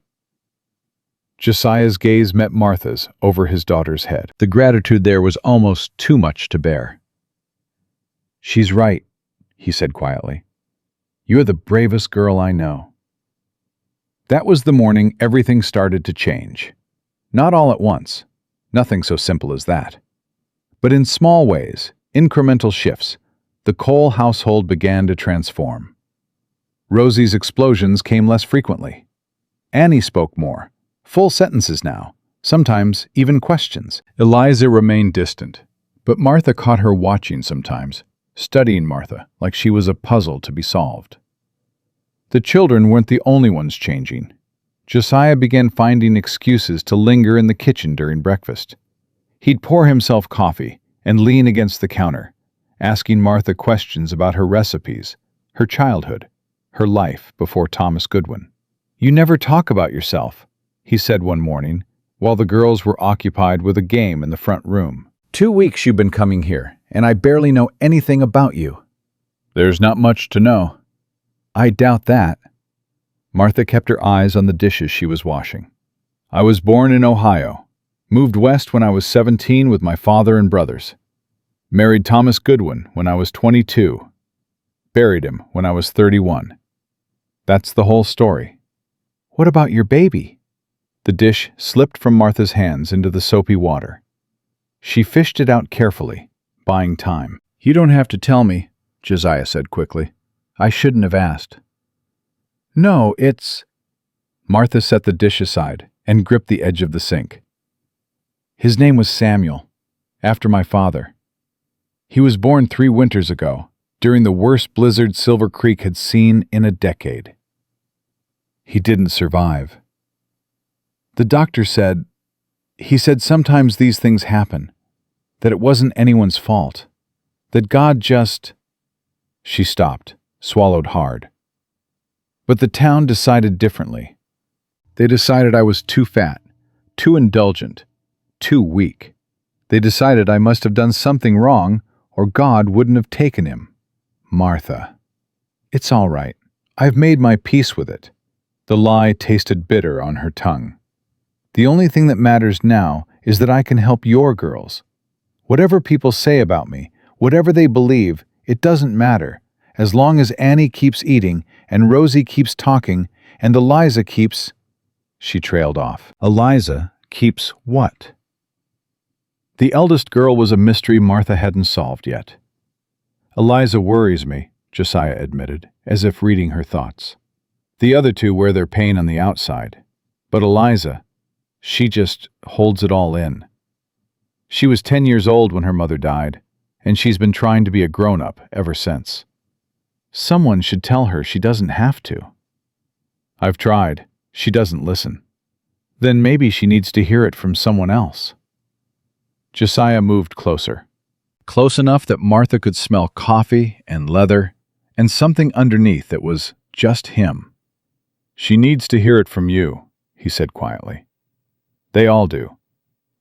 Josiah's gaze met Martha's over his daughter's head. The gratitude there was almost too much to bear. "She's right," he said quietly. "You're the bravest girl I know." That was the morning everything started to change. Not all at once. Nothing so simple as that. But in small ways, incremental shifts, the Cole household began to transform. Rosie's explosions came less frequently. Annie spoke more, full sentences now, sometimes even questions. Eliza remained distant, but Martha caught her watching sometimes, studying Martha like she was a puzzle to be solved. The children weren't the only ones changing. Josiah began finding excuses to linger in the kitchen during breakfast. He'd pour himself coffee and lean against the counter, asking Martha questions about her recipes, her childhood, her life before Thomas Goodwin. "You never talk about yourself," he said one morning, while the girls were occupied with a game in the front room. "2 weeks you've been coming here, and I barely know anything about you." "There's not much to know." "I doubt that." Martha kept her eyes on the dishes she was washing. "I was born in Ohio, moved west when I was 17 with my father and brothers. Married Thomas Goodwin when I was 22. Buried him when I was 31. That's the whole story." "What about your baby?" The dish slipped from Martha's hands into the soapy water. She fished it out carefully, buying time. "You don't have to tell me," Josiah said quickly. "I shouldn't have asked." "No, it's—" Martha set the dish aside and gripped the edge of the sink. "His name was Samuel, after my father. He was born 3 winters ago, during the worst blizzard Silver Creek had seen in a decade. He didn't survive. The doctor said, he said sometimes these things happen, that it wasn't anyone's fault, that God just—" She stopped, swallowed hard. "But the town decided differently. They decided I was too fat, too indulgent, too weak. They decided I must have done something wrong, or God wouldn't have taken him." "Martha, it's all right. I've made my peace with it." The lie tasted bitter on her tongue. "The only thing that matters now is that I can help your girls. Whatever people say about me, whatever they believe, it doesn't matter, as long as Annie keeps eating, and Rosie keeps talking, and Eliza keeps—" She trailed off. "Eliza keeps what?" The eldest girl was a mystery Martha hadn't solved yet. "Eliza worries me," Josiah admitted, as if reading her thoughts. "The other 2 wear their pain on the outside. But Eliza, she just holds it all in. She was 10 years old when her mother died, and she's been trying to be a grown-up ever since. Someone should tell her she doesn't have to." "I've tried. She doesn't listen." Then maybe she needs to hear it from someone else. Josiah moved closer. Close enough that Martha could smell coffee and leather and something underneath that was just him. She needs to hear it from you, he said quietly. They all do.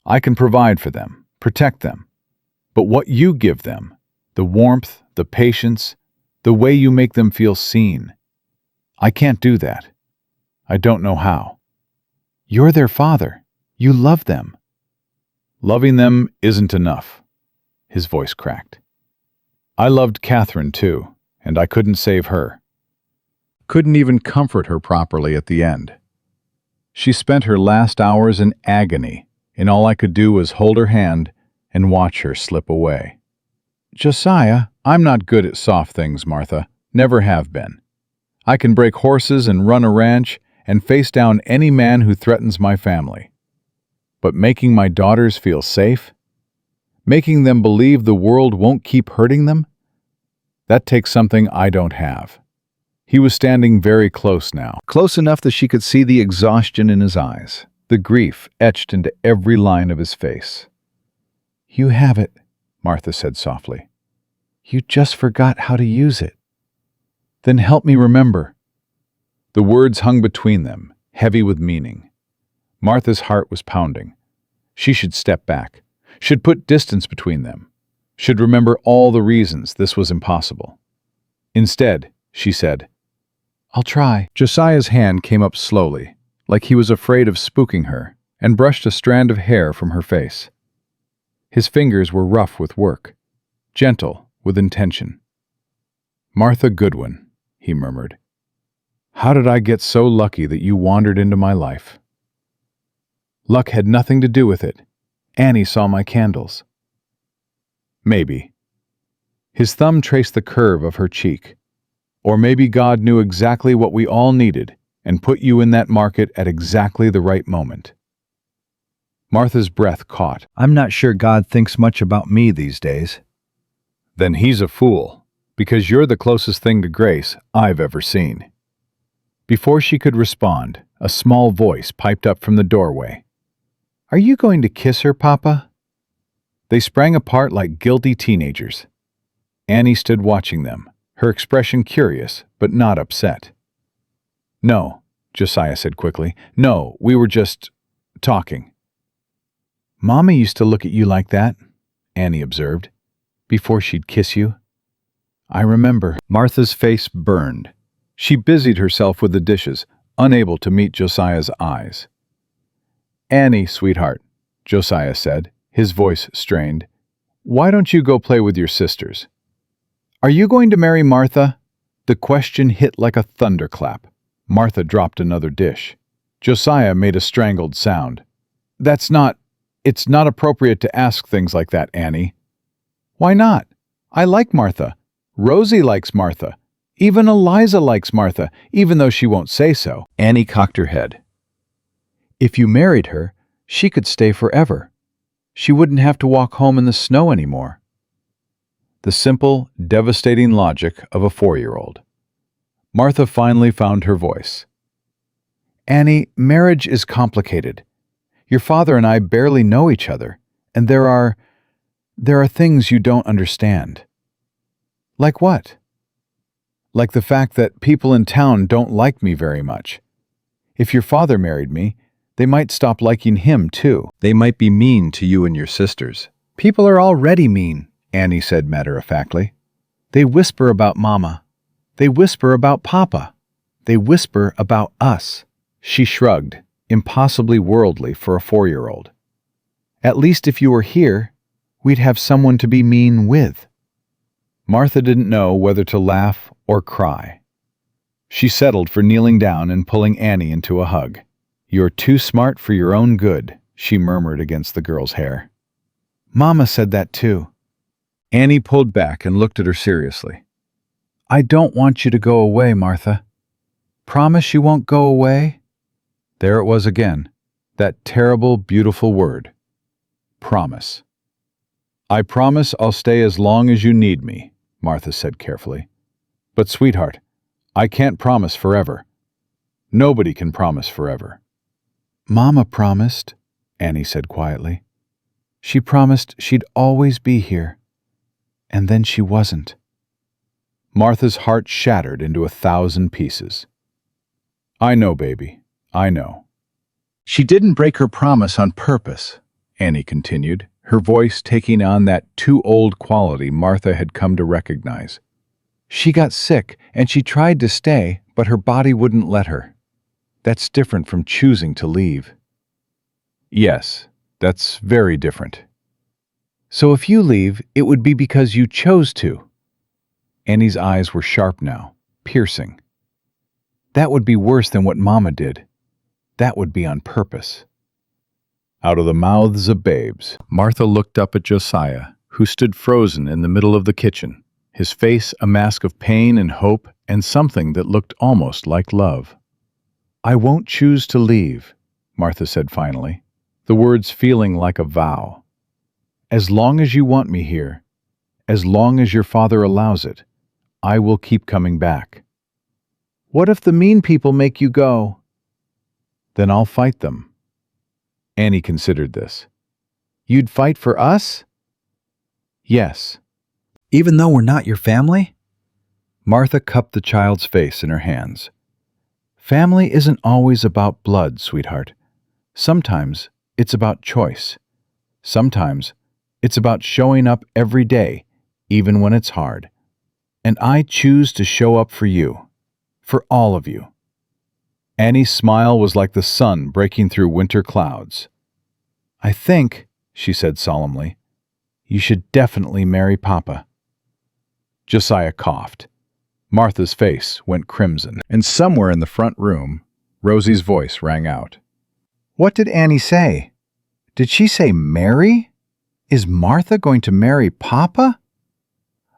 I can provide for them, protect them. But what you give them, the warmth, the patience, the way you make them feel seen, I can't do that. I don't know how. You're their father. You love them. Loving them isn't enough. His voice cracked. I loved Catherine too, and I couldn't save her. Couldn't even comfort her properly at the end. She spent her last hours in agony, and all I could do was hold her hand and watch her slip away. Josiah, I'm not good at soft things, Martha. Never have been. I can break horses and run a ranch and face down any man who threatens my family. But making my daughters feel safe? Making them believe the world won't keep hurting them? That takes something I don't have. He was standing very close now, close enough that she could see the exhaustion in his eyes, the grief etched into every line of his face. You have it, Martha said softly. You just forgot how to use it. Then help me remember. The words hung between them, heavy with meaning. Martha's heart was pounding. She should step back, should put distance between them, should remember all the reasons this was impossible. Instead, she said, I'll try. Josiah's hand came up slowly, like he was afraid of spooking her, and brushed a strand of hair from her face. His fingers were rough with work, gentle with intention. Martha Goodwin, he murmured. How did I get so lucky that you wandered into my life? Luck had nothing to do with it. Annie saw my candles. Maybe. His thumb traced the curve of her cheek. Or maybe God knew exactly what we all needed and put you in that market at exactly the right moment. Martha's breath caught. I'm not sure God thinks much about me these days. Then he's a fool, because you're the closest thing to grace I've ever seen. Before she could respond, a small voice piped up from the doorway. Are you going to kiss her, Papa? They sprang apart like guilty teenagers. Annie stood watching them, her expression curious but not upset. No, Josiah said quickly. No, we were just talking. Mama used to look at you like that, Annie observed, before she'd kiss you. I remember. Martha's face burned. She busied herself with the dishes, unable to meet Josiah's eyes. Annie, sweetheart, Josiah said, his voice strained, why don't you go play with your sisters? Are you going to marry Martha? The question hit like a thunderclap. Martha dropped another dish. Josiah made a strangled sound. It's not appropriate to ask things like that, Annie. Why not? I like Martha. Rosie likes Martha. Even Eliza likes Martha, even though she won't say so. Annie cocked her head. If you married her, she could stay forever. She wouldn't have to walk home in the snow anymore. The simple, devastating logic of a 4-year-old. Martha finally found her voice. Annie, marriage is complicated. Your father and I barely know each other, and there are things you don't understand. Like what? Like the fact that people in town don't like me very much. If your father married me, they might stop liking him too. They might be mean to you and your sisters. People are already mean, Annie said matter-of-factly. They whisper about Mama. They whisper about Papa. They whisper about us. She shrugged, impossibly worldly for a 4-year-old. At least if you were here, we'd have someone to be mean with. Martha didn't know whether to laugh or cry. She settled for kneeling down and pulling Annie into a hug. You're too smart for your own good, she murmured against the girl's hair. Mama said that too. Annie pulled back and looked at her seriously. I don't want you to go away, Martha. Promise you won't go away? There it was again, that terrible, beautiful word. Promise. I promise I'll stay as long as you need me, Martha said carefully. But sweetheart, I can't promise forever. Nobody can promise forever. Mama promised, Annie said quietly. She promised she'd always be here. And then she wasn't. Martha's heart shattered into 1,000 pieces. I know, baby. I know. She didn't break her promise on purpose, Annie continued, her voice taking on that too-old quality Martha had come to recognize. She got sick, and she tried to stay, but her body wouldn't let her. That's different from choosing to leave. Yes, that's very different. So if you leave, it would be because you chose to. Annie's eyes were sharp now, piercing. That would be worse than what Mama did. That would be on purpose. Out of the mouths of babes, Martha looked up at Josiah, who stood frozen in the middle of the kitchen, his face a mask of pain and hope and something that looked almost like love. I won't choose to leave, Martha said finally, the words feeling like a vow. As long as you want me here, as long as your father allows it, I will keep coming back. What if the mean people make you go? Then I'll fight them. Annie considered this. You'd fight for us? Yes. Even though we're not your family? Martha cupped the child's face in her hands. Family isn't always about blood, sweetheart. Sometimes it's about choice. Sometimes it's about showing up every day, even when it's hard. And I choose to show up for you, for all of you. Annie's smile was like the sun breaking through winter clouds. I think, she said solemnly, you should definitely marry Papa. Josiah coughed. Martha's face went crimson, and somewhere in the front room, Rosie's voice rang out. What did Annie say? Did she say marry? Is Martha going to marry Papa?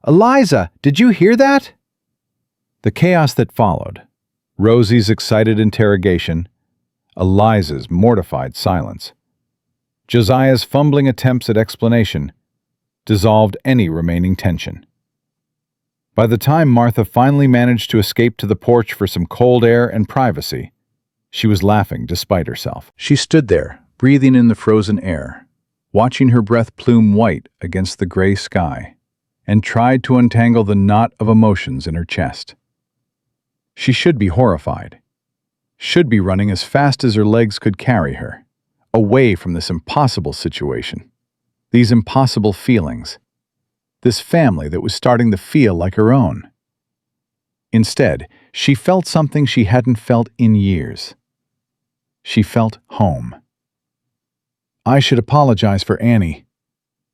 Eliza, did you hear that? The chaos that followed, Rosie's excited interrogation, Eliza's mortified silence, Josiah's fumbling attempts at explanation, dissolved any remaining tension. By the time Martha finally managed to escape to the porch for some cold air and privacy, she was laughing despite herself. She stood there, breathing in the frozen air, watching her breath plume white against the gray sky, and tried to untangle the knot of emotions in her chest. She should be horrified, should be running as fast as her legs could carry her, away from this impossible situation, these impossible feelings, this family that was starting to feel like her own. Instead, she felt something she hadn't felt in years. She felt home. I should apologize for Annie.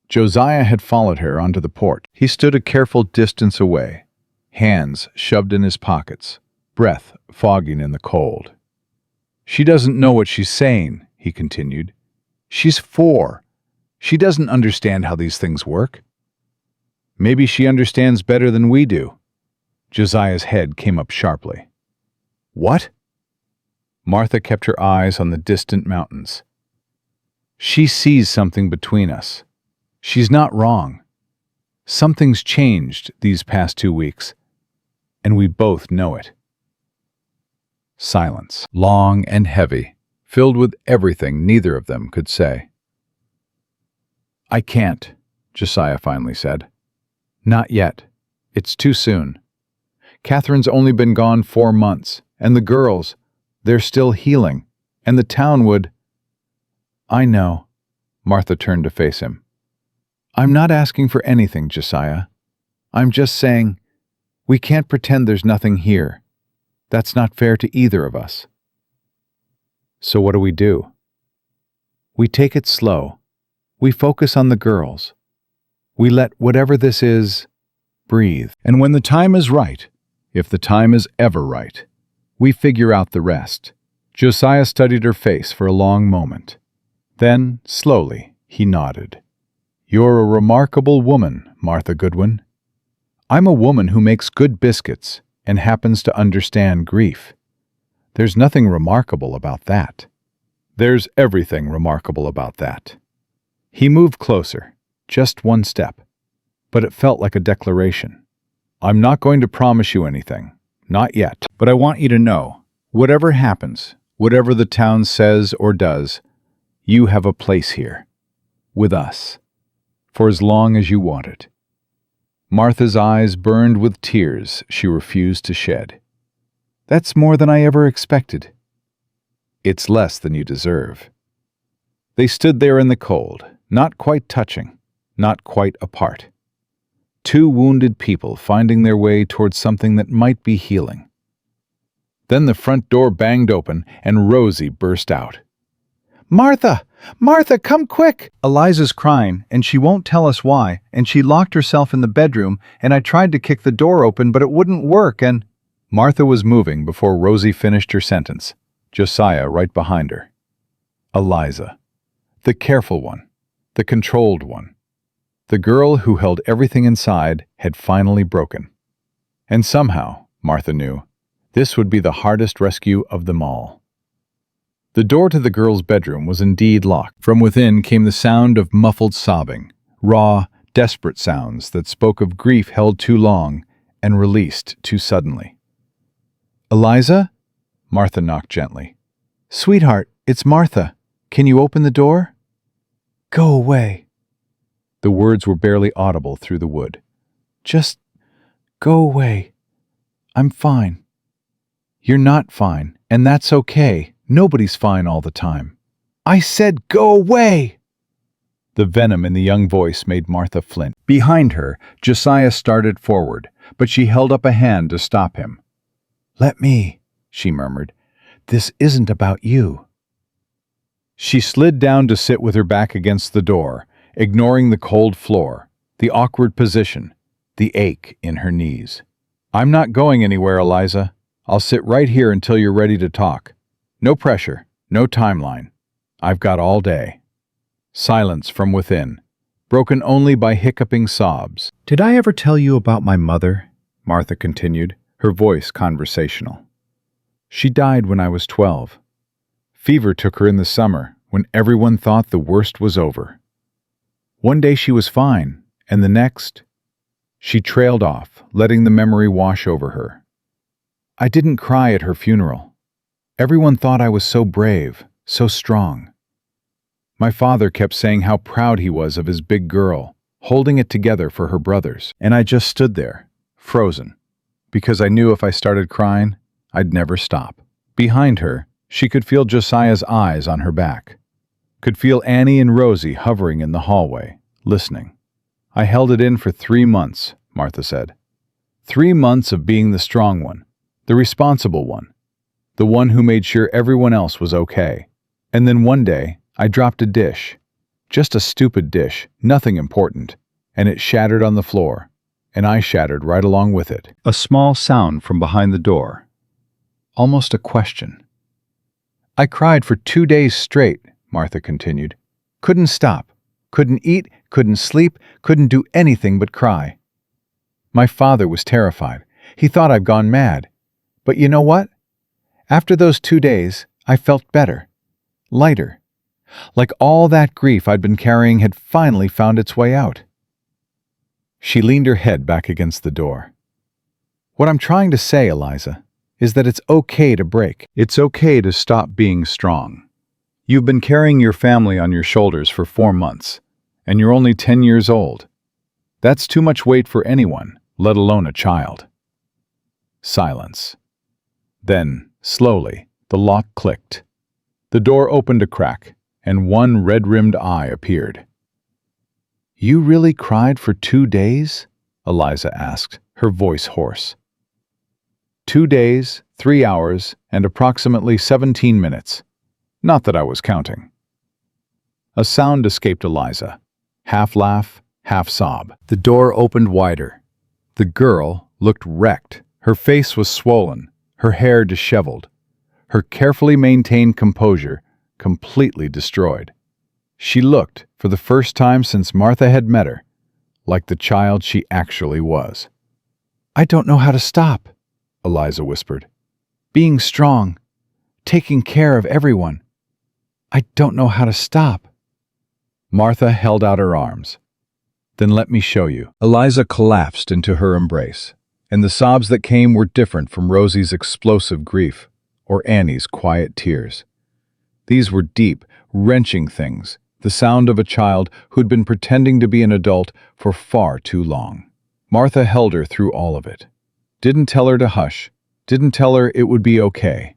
Josiah had followed her onto the porch. He stood a careful distance away, hands shoved in his pockets, breath fogging in the cold. She doesn't know what she's saying, he continued. She's 4. She doesn't understand how these things work. Maybe she understands better than we do. Josiah's head came up sharply. What? Martha kept her eyes on the distant mountains. She sees something between us. She's not wrong. Something's changed these past 2 weeks, and we both know it. Silence, long and heavy, filled with everything neither of them could say. I can't, Josiah finally said. Not yet. It's too soon. Catherine's only been gone 4 months, and the girls, they're still healing, and the town would... I know. Martha turned to face him. I'm not asking for anything, Josiah. I'm just saying, we can't pretend there's nothing here. That's not fair to either of us. So what do? We take it slow. We focus on the girls. We let whatever this is, breathe. And when the time is right, if the time is ever right, we figure out the rest. Josiah studied her face for a long moment. Then, slowly, he nodded. You're a remarkable woman, Martha Goodwin. I'm a woman who makes good biscuits and happens to understand grief. There's nothing remarkable about that. There's everything remarkable about that. He moved closer, just 1 step, but it felt like a declaration. I'm not going to promise you anything, not yet, but I want you to know, whatever happens, Whatever the town says or does, you have a place here, with us, for as long as you want it." Martha's eyes burned with tears she refused to shed. "That's more than I ever expected." "It's less than you deserve." They stood there in the cold, not quite touching, not quite apart. Two wounded people finding their way towards something that might be healing. Then the front door banged open and Rosie burst out. "Martha! Martha, come quick!" "Eliza's crying, and she won't tell us why, and she locked herself in the bedroom, and I tried to kick the door open, but it wouldn't work, and—" Martha was moving before Rosie finished her sentence, Josiah right behind her. Eliza. The careful one. The controlled one. The girl who held everything inside had finally broken. And somehow, Martha knew, this would be the hardest rescue of them all. The door to the girl's bedroom was indeed locked. From within came the sound of muffled sobbing, raw, desperate sounds that spoke of grief held too long and released too suddenly. "Eliza?" Martha knocked gently. "Sweetheart, it's Martha. Can you open the door?" "Go away." The words were barely audible through the wood. "Just go away. I'm fine." "You're not fine, and that's okay. Nobody's fine all the time." "I said go away!" The venom in the young voice made Martha flint. Behind her, Josiah started forward, but she held up a hand to stop him. "Let me," she murmured. "This isn't about you." She slid down to sit with her back against the door, ignoring the cold floor, the awkward position, the ache in her knees. "I'm not going anywhere, Eliza. I'll sit right here until you're ready to talk. No pressure, no timeline. I've got all day." Silence from within, broken only by hiccuping sobs. "Did I ever tell you about my mother?" Martha continued, her voice conversational. "She died when I was 12. Fever took her in the summer, when everyone thought the worst was over. One day she was fine, and the next—" She trailed off, letting the memory wash over her. "I didn't cry at her funeral. Everyone thought I was so brave, so strong. My father kept saying how proud he was of his big girl, holding it together for her brothers, and I just stood there, frozen, because I knew if I started crying, I'd never stop." Behind her, she could feel Josiah's eyes on her back, could feel Annie and Rosie hovering in the hallway, listening. "I held it in for 3 months, Martha said. 3 months of being the strong one, the responsible one, the one who made sure everyone else was okay. And then one day, I dropped a dish, just a stupid dish, nothing important, and it shattered on the floor, and I shattered right along with it." A small sound from behind the door, almost a question. "I cried for 2 days straight," Martha continued. "Couldn't stop, couldn't eat, couldn't sleep, couldn't do anything but cry. My father was terrified. He thought I'd gone mad. But you know what? After those 2 days, I felt better, lighter, like all that grief I'd been carrying had finally found its way out." She leaned her head back against the door. "What I'm trying to say, Eliza, is that it's okay to break. It's okay to stop being strong. You've been carrying your family on your shoulders for 4 months, and you're only 10 years old. That's too much weight for anyone, let alone a child." Silence. Then, slowly, the lock clicked. The door opened a crack, and one red-rimmed eye appeared. "You really cried for 2 days?" Eliza asked, her voice hoarse. 2 days, 3 hours, and approximately 17 minutes. Not that I was counting. A sound escaped Eliza, half laugh, half sob. The door opened wider. The girl looked wrecked. Her face was swollen, her hair disheveled, her carefully maintained composure completely destroyed. She looked, for the first time since Martha had met her, like the child she actually was. "I don't know how to stop," Eliza whispered. "Being strong, taking care of everyone. I don't know how to stop." Martha held out her arms. "Then let me show you." Eliza collapsed into her embrace, and the sobs that came were different from Rosie's explosive grief, or Annie's quiet tears. These were deep, wrenching things, the sound of a child who'd been pretending to be an adult for far too long. Martha held her through all of it. Didn't tell her to hush, didn't tell her it would be okay.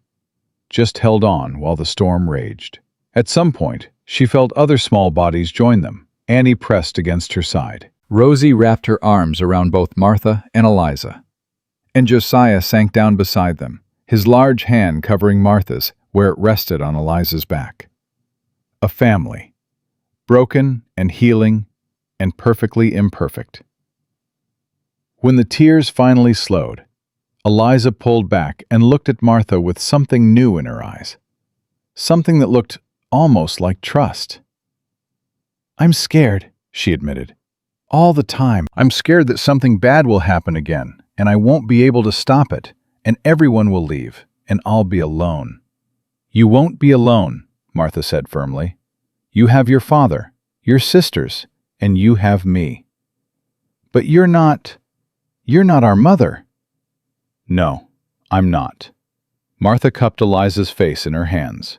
Just held on while the storm raged. At some point, she felt other small bodies join them. Annie pressed against her side. Rosie wrapped her arms around both Martha and Eliza, and Josiah sank down beside them, his large hand covering Martha's where it rested on Eliza's back. A family, broken and healing and perfectly imperfect. When the tears finally slowed, Eliza pulled back and looked at Martha with something new in her eyes, something that looked almost like trust. "I'm scared," she admitted. "All the time. I'm scared that something bad will happen again, and I won't be able to stop it, and everyone will leave, and I'll be alone." "You won't be alone," Martha said firmly. "You have your father, your sisters, and you have me." "But you're not our mother." "No, I'm not." Martha cupped Eliza's face in her hands.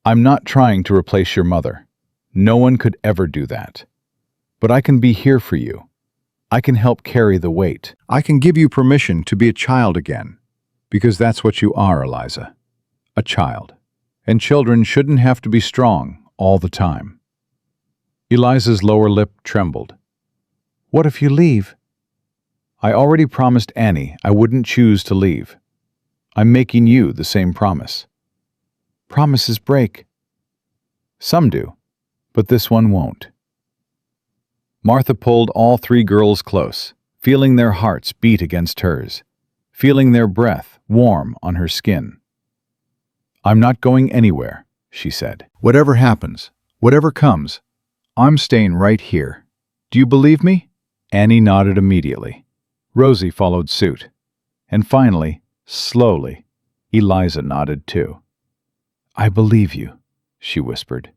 "I'm not trying to replace your mother. No one could ever do that. But I can be here for you. I can help carry the weight. I can give you permission to be a child again. Because that's what you are, Eliza. A child. And children shouldn't have to be strong all the time." Eliza's lower lip trembled. "What if you leave?" "I already promised Annie I wouldn't choose to leave. I'm making you the same promise." "Promises break." "Some do, but this one won't." Martha pulled all three girls close, feeling their hearts beat against hers, feeling their breath warm on her skin. "I'm not going anywhere," she said. "Whatever happens, whatever comes, I'm staying right here. Do you believe me?" Annie nodded immediately. Rosie followed suit. And finally, slowly, Eliza nodded too. "I believe you," she whispered.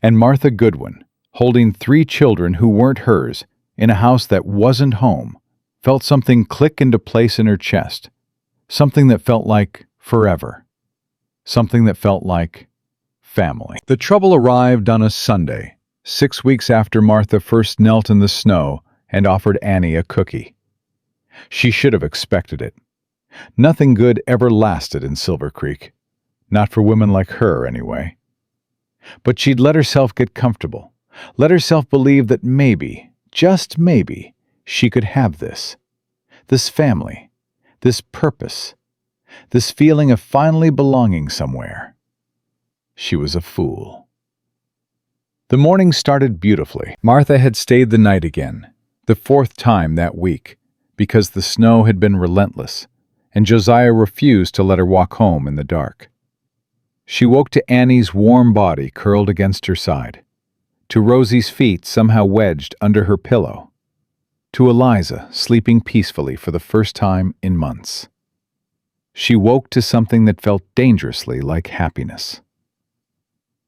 And Martha Goodwin, holding three children who weren't hers, in a house that wasn't home, felt something click into place in her chest, something that felt like forever, something that felt like family. The trouble arrived on a Sunday, 6 weeks after Martha first knelt in the snow and offered Annie a cookie. She should have expected it. Nothing good ever lasted in Silver Creek. Not for women like her, anyway. But she'd let herself get comfortable, let herself believe that maybe, just maybe, she could have this family, this purpose, this feeling of finally belonging somewhere. She was a fool. The morning started beautifully. Martha had stayed the night again, the fourth time that week, because the snow had been relentless, and Josiah refused to let her walk home in the dark. She woke to Annie's warm body curled against her side, to Rosie's feet somehow wedged under her pillow, to Eliza sleeping peacefully for the first time in months. She woke to something that felt dangerously like happiness.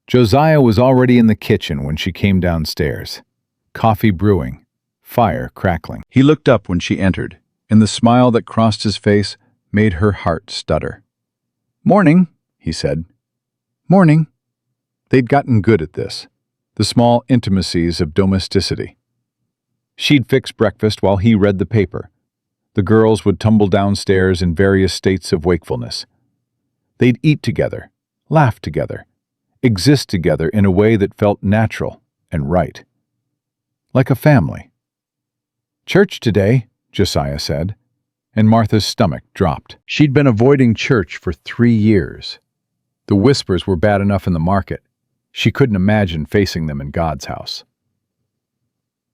Josiah was already in the kitchen when she came downstairs, coffee brewing, fire crackling. He looked up when she entered, and the smile that crossed his face made her heart stutter. "Morning," he said. "Morning." They'd gotten good at this, the small intimacies of domesticity. She'd fix breakfast while he read the paper. The girls would tumble downstairs in various states of wakefulness. They'd eat together, laugh together, exist together in a way that felt natural and right. Like a family. "Church today," Josiah said, and Martha's stomach dropped. She'd been avoiding church for 3 years. The whispers were bad enough in the market. She couldn't imagine facing them in God's house.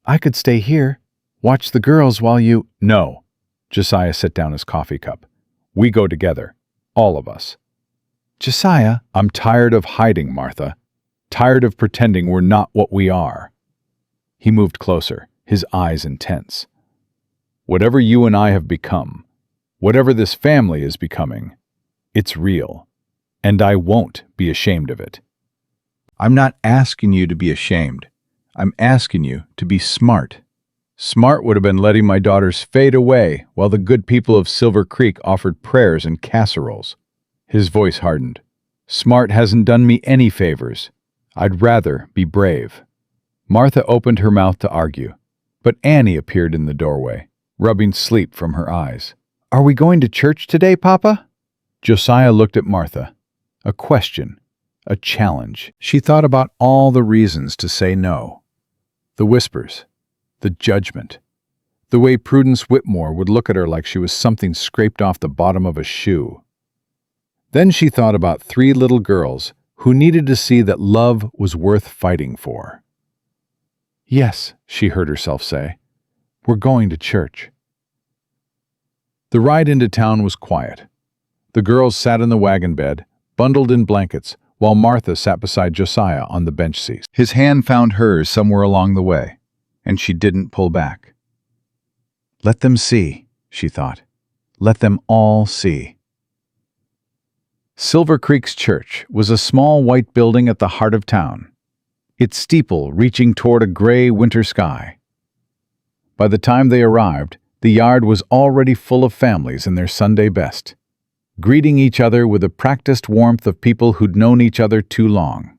"I could stay here, watch the girls while you—" "No." Josiah set down his coffee cup. "We go together. All of us." "Josiah." "I'm tired of hiding, Martha. Tired of pretending we're not what we are." He moved closer, his eyes intense. "Whatever you and I have become, whatever this family is becoming, it's real. And I won't be ashamed of it." "I'm not asking you to be ashamed. I'm asking you to be smart." Smart would have been letting my daughters fade away while the good people of Silver Creek offered prayers and casseroles. His voice hardened. Smart hasn't done me any favors. I'd rather be brave. Martha opened her mouth to argue, but Annie appeared in the doorway, rubbing sleep from her eyes. Are we going to church today, Papa? Josiah looked at Martha. A question, a challenge. She thought about all the reasons to say no. The whispers, the judgment, the way Prudence Whitmore would look at her like she was something scraped off the bottom of a shoe. Then she thought about 3 little girls who needed to see that love was worth fighting for. Yes, she heard herself say, we're going to church. The ride into town was quiet. The girls sat in the wagon bed, bundled in blankets, while Martha sat beside Josiah on the bench seat. His hand found hers somewhere along the way, and she didn't pull back. Let them see, she thought. Let them all see. Silver Creek's church was a small white building at the heart of town, its steeple reaching toward a gray winter sky. By the time they arrived, the yard was already full of families in their Sunday best, greeting each other with the practiced warmth of people who'd known each other too long.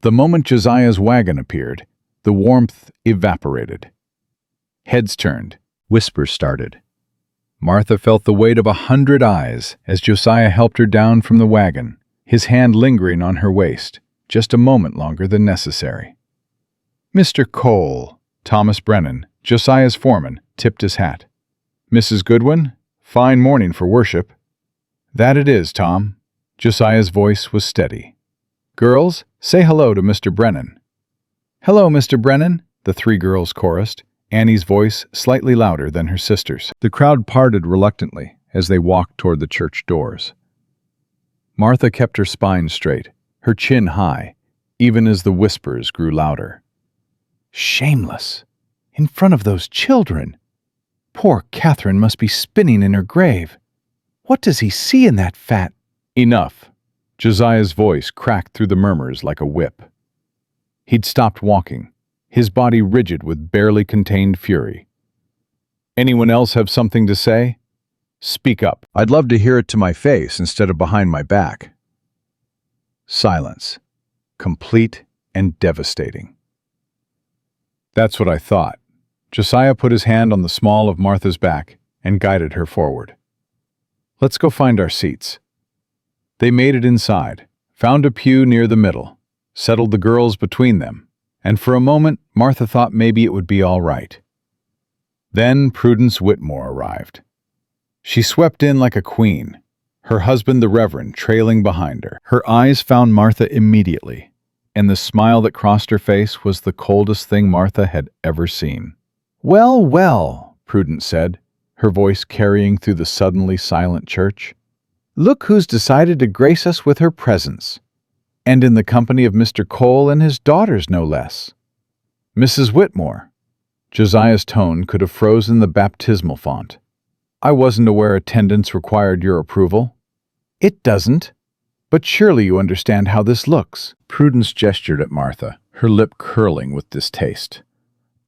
The moment Josiah's wagon appeared, the warmth evaporated. Heads turned, whispers started. Martha felt the weight of 100 eyes as Josiah helped her down from the wagon, his hand lingering on her waist, just a moment longer than necessary. Mr. Cole, Thomas Brennan, Josiah's foreman, tipped his hat. Mrs. Goodwin, fine morning for worship. That it is, Tom. Josiah's voice was steady. Girls, say hello to Mr. Brennan. Hello, Mr. Brennan, the 3 girls chorused, Annie's voice slightly louder than her sister's. The crowd parted reluctantly as they walked toward the church doors. Martha kept her spine straight, her chin high, even as the whispers grew louder. Shameless! In front of those children! Poor Catherine must be spinning in her grave. What does he see in that fat? Enough. Josiah's voice cracked through the murmurs like a whip. He'd stopped walking, his body rigid with barely contained fury. Anyone else have something to say? Speak up. I'd love to hear it to my face instead of behind my back. Silence. Complete and devastating. That's what I thought. Josiah put his hand on the small of Martha's back and guided her forward. Let's go find our seats. They made it inside, found a pew near the middle, settled the girls between them, and for a moment Martha thought maybe it would be all right. Then Prudence Whitmore arrived. She swept in like a queen, her husband the Reverend trailing behind her. Her eyes found Martha immediately, and the smile that crossed her face was the coldest thing Martha had ever seen. Well, well, Prudence said, her voice carrying through the suddenly silent church. Look who's decided to grace us with her presence, and in the company of Mr. Cole and his daughters, no less. Mrs. Whitmore. Josiah's tone could have frozen the baptismal font. I wasn't aware attendance required your approval. It doesn't. But surely you understand how this looks. Prudence gestured at Martha, her lip curling with distaste.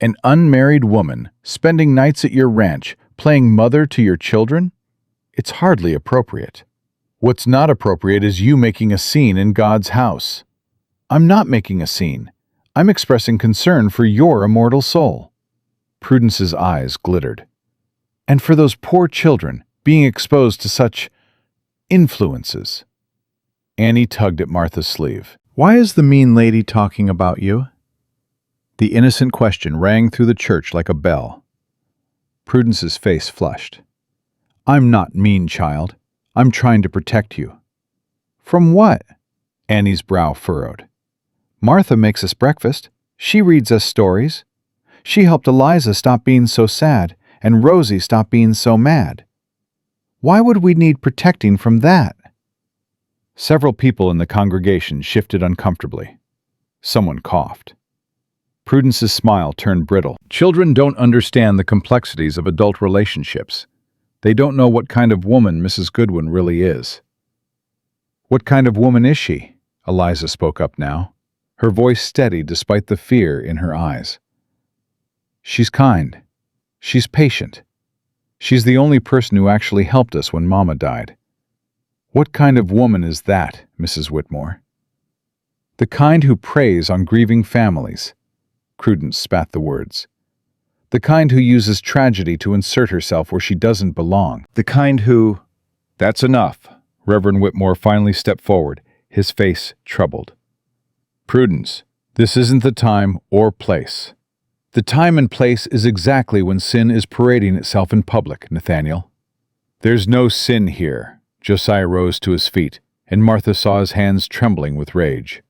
An unmarried woman spending nights at your ranch, playing mother to your children? It's hardly appropriate. What's not appropriate is you making a scene in God's house. I'm not making a scene. I'm expressing concern for your immortal soul. Prudence's eyes glittered. And for those poor children being exposed to such influences. Annie tugged at Martha's sleeve. Why is the mean lady talking about you? The innocent question rang through the church like a bell. Prudence's face flushed. I'm not mean, child. I'm trying to protect you. From what? Annie's brow furrowed. Martha makes us breakfast. She reads us stories. She helped Eliza stop being so sad, and Rosie stop being so mad. Why would we need protecting from that? Several people in the congregation shifted uncomfortably. Someone coughed. Prudence's smile turned brittle. Children don't understand the complexities of adult relationships. They don't know what kind of woman Mrs. Goodwin really is. What kind of woman is she? Eliza spoke up now, her voice steady despite the fear in her eyes. She's kind. She's patient. She's the only person who actually helped us when Mama died. What kind of woman is that, Mrs. Whitmore? The kind who preys on grieving families. Prudence spat the words. The kind who uses tragedy to insert herself where she doesn't belong. The kind who... That's enough. Reverend Whitmore finally stepped forward, his face troubled. Prudence, this isn't the time or place. The time and place is exactly when sin is parading itself in public, Nathaniel. There's no sin here. Josiah rose to his feet, and Martha saw his hands trembling with rage.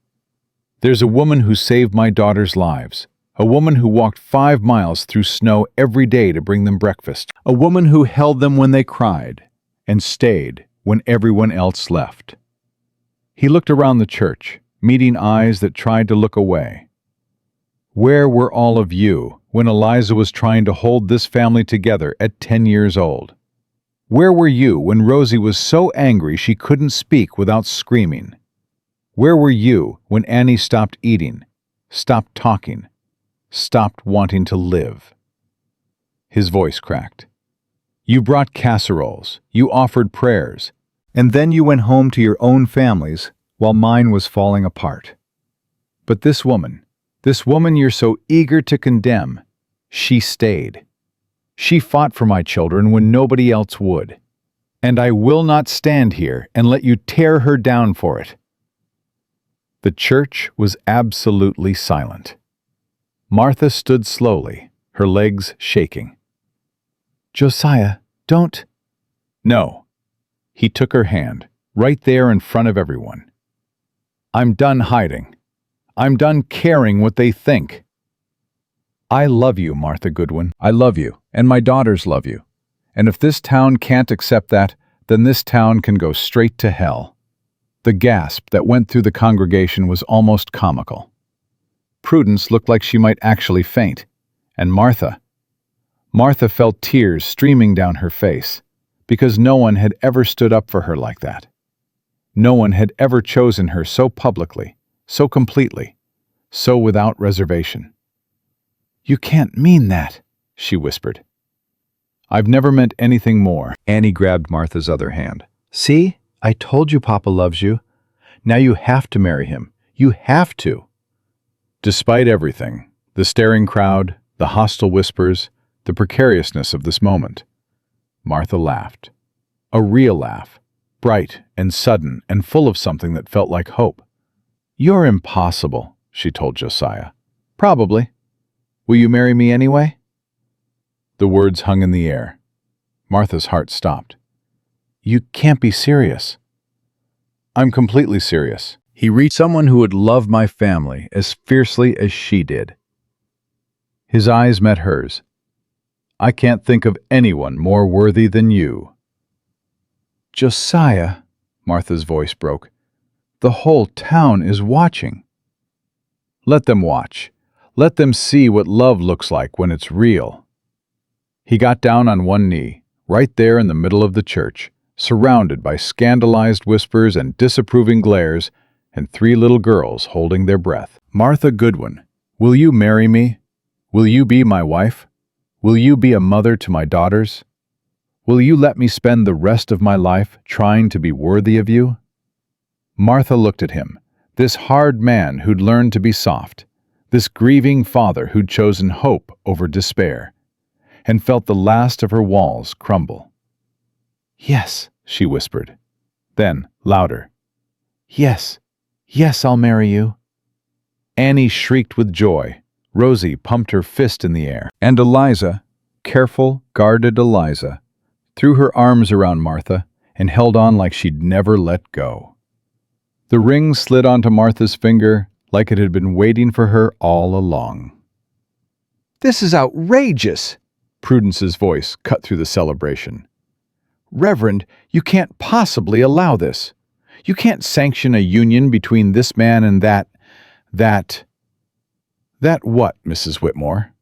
There's a woman who saved my daughter's lives. A woman who walked 5 miles through snow every day to bring them breakfast. A woman who held them when they cried, and stayed when everyone else left. He looked around the church, meeting eyes that tried to look away. Where were all of you when Eliza was trying to hold this family together at 10 years old? Where were you when Rosie was so angry she couldn't speak without screaming? Where were you when Annie stopped eating, stopped talking, stopped wanting to live? His voice cracked. You brought casseroles, you offered prayers, and then you went home to your own families while mine was falling apart. But this woman you're so eager to condemn, she stayed. She fought for my children when nobody else would. And I will not stand here and let you tear her down for it. The church was absolutely silent. Martha stood slowly, her legs shaking. Josiah, don't... No. He took her hand, right there in front of everyone. I'm done hiding. I'm done caring what they think. I love you, Martha Goodwin. I love you, and my daughters love you. And if this town can't accept that, then this town can go straight to hell. The gasp that went through the congregation was almost comical. Prudence looked like she might actually faint, and Martha felt tears streaming down her face, because no one had ever stood up for her like that. No one had ever chosen her so publicly, so completely, so without reservation. You can't mean that, she whispered. I've never meant anything more. Annie grabbed Martha's other hand. See, I told you Papa loves you. Now you have to marry him. You have to. Despite everything, the staring crowd, the hostile whispers, the precariousness of this moment, Martha laughed. A real laugh, bright and sudden and full of something that felt like hope. You're impossible, she told Josiah. Probably. Will you marry me anyway? The words hung in the air. Martha's heart stopped. You can't be serious. I'm completely serious. He reached someone who would love my family as fiercely as she did. His eyes met hers. I can't think of anyone more worthy than you. Josiah, Martha's voice broke. The whole town is watching. Let them watch. Let them see what love looks like when it's real. He got down on one knee, right there in the middle of the church, surrounded by scandalized whispers and disapproving glares, and 3 little girls holding their breath. Martha Goodwin, will you marry me? Will you be my wife? Will you be a mother to my daughters? Will you let me spend the rest of my life trying to be worthy of you? Martha looked at him, this hard man who'd learned to be soft, this grieving father who'd chosen hope over despair, and felt the last of her walls crumble. Yes, she whispered. Then, louder. Yes, yes, I'll marry you. Annie shrieked with joy. Rosie pumped her fist in the air. And Eliza, careful, guarded Eliza, threw her arms around Martha and held on like she'd never let go. The ring slid onto Martha's finger like it had been waiting for her all along. This is outrageous, Prudence's voice cut through the celebration. Reverend, you can't possibly allow this. You can't sanction a union between this man and that what, Mrs. Whitmore?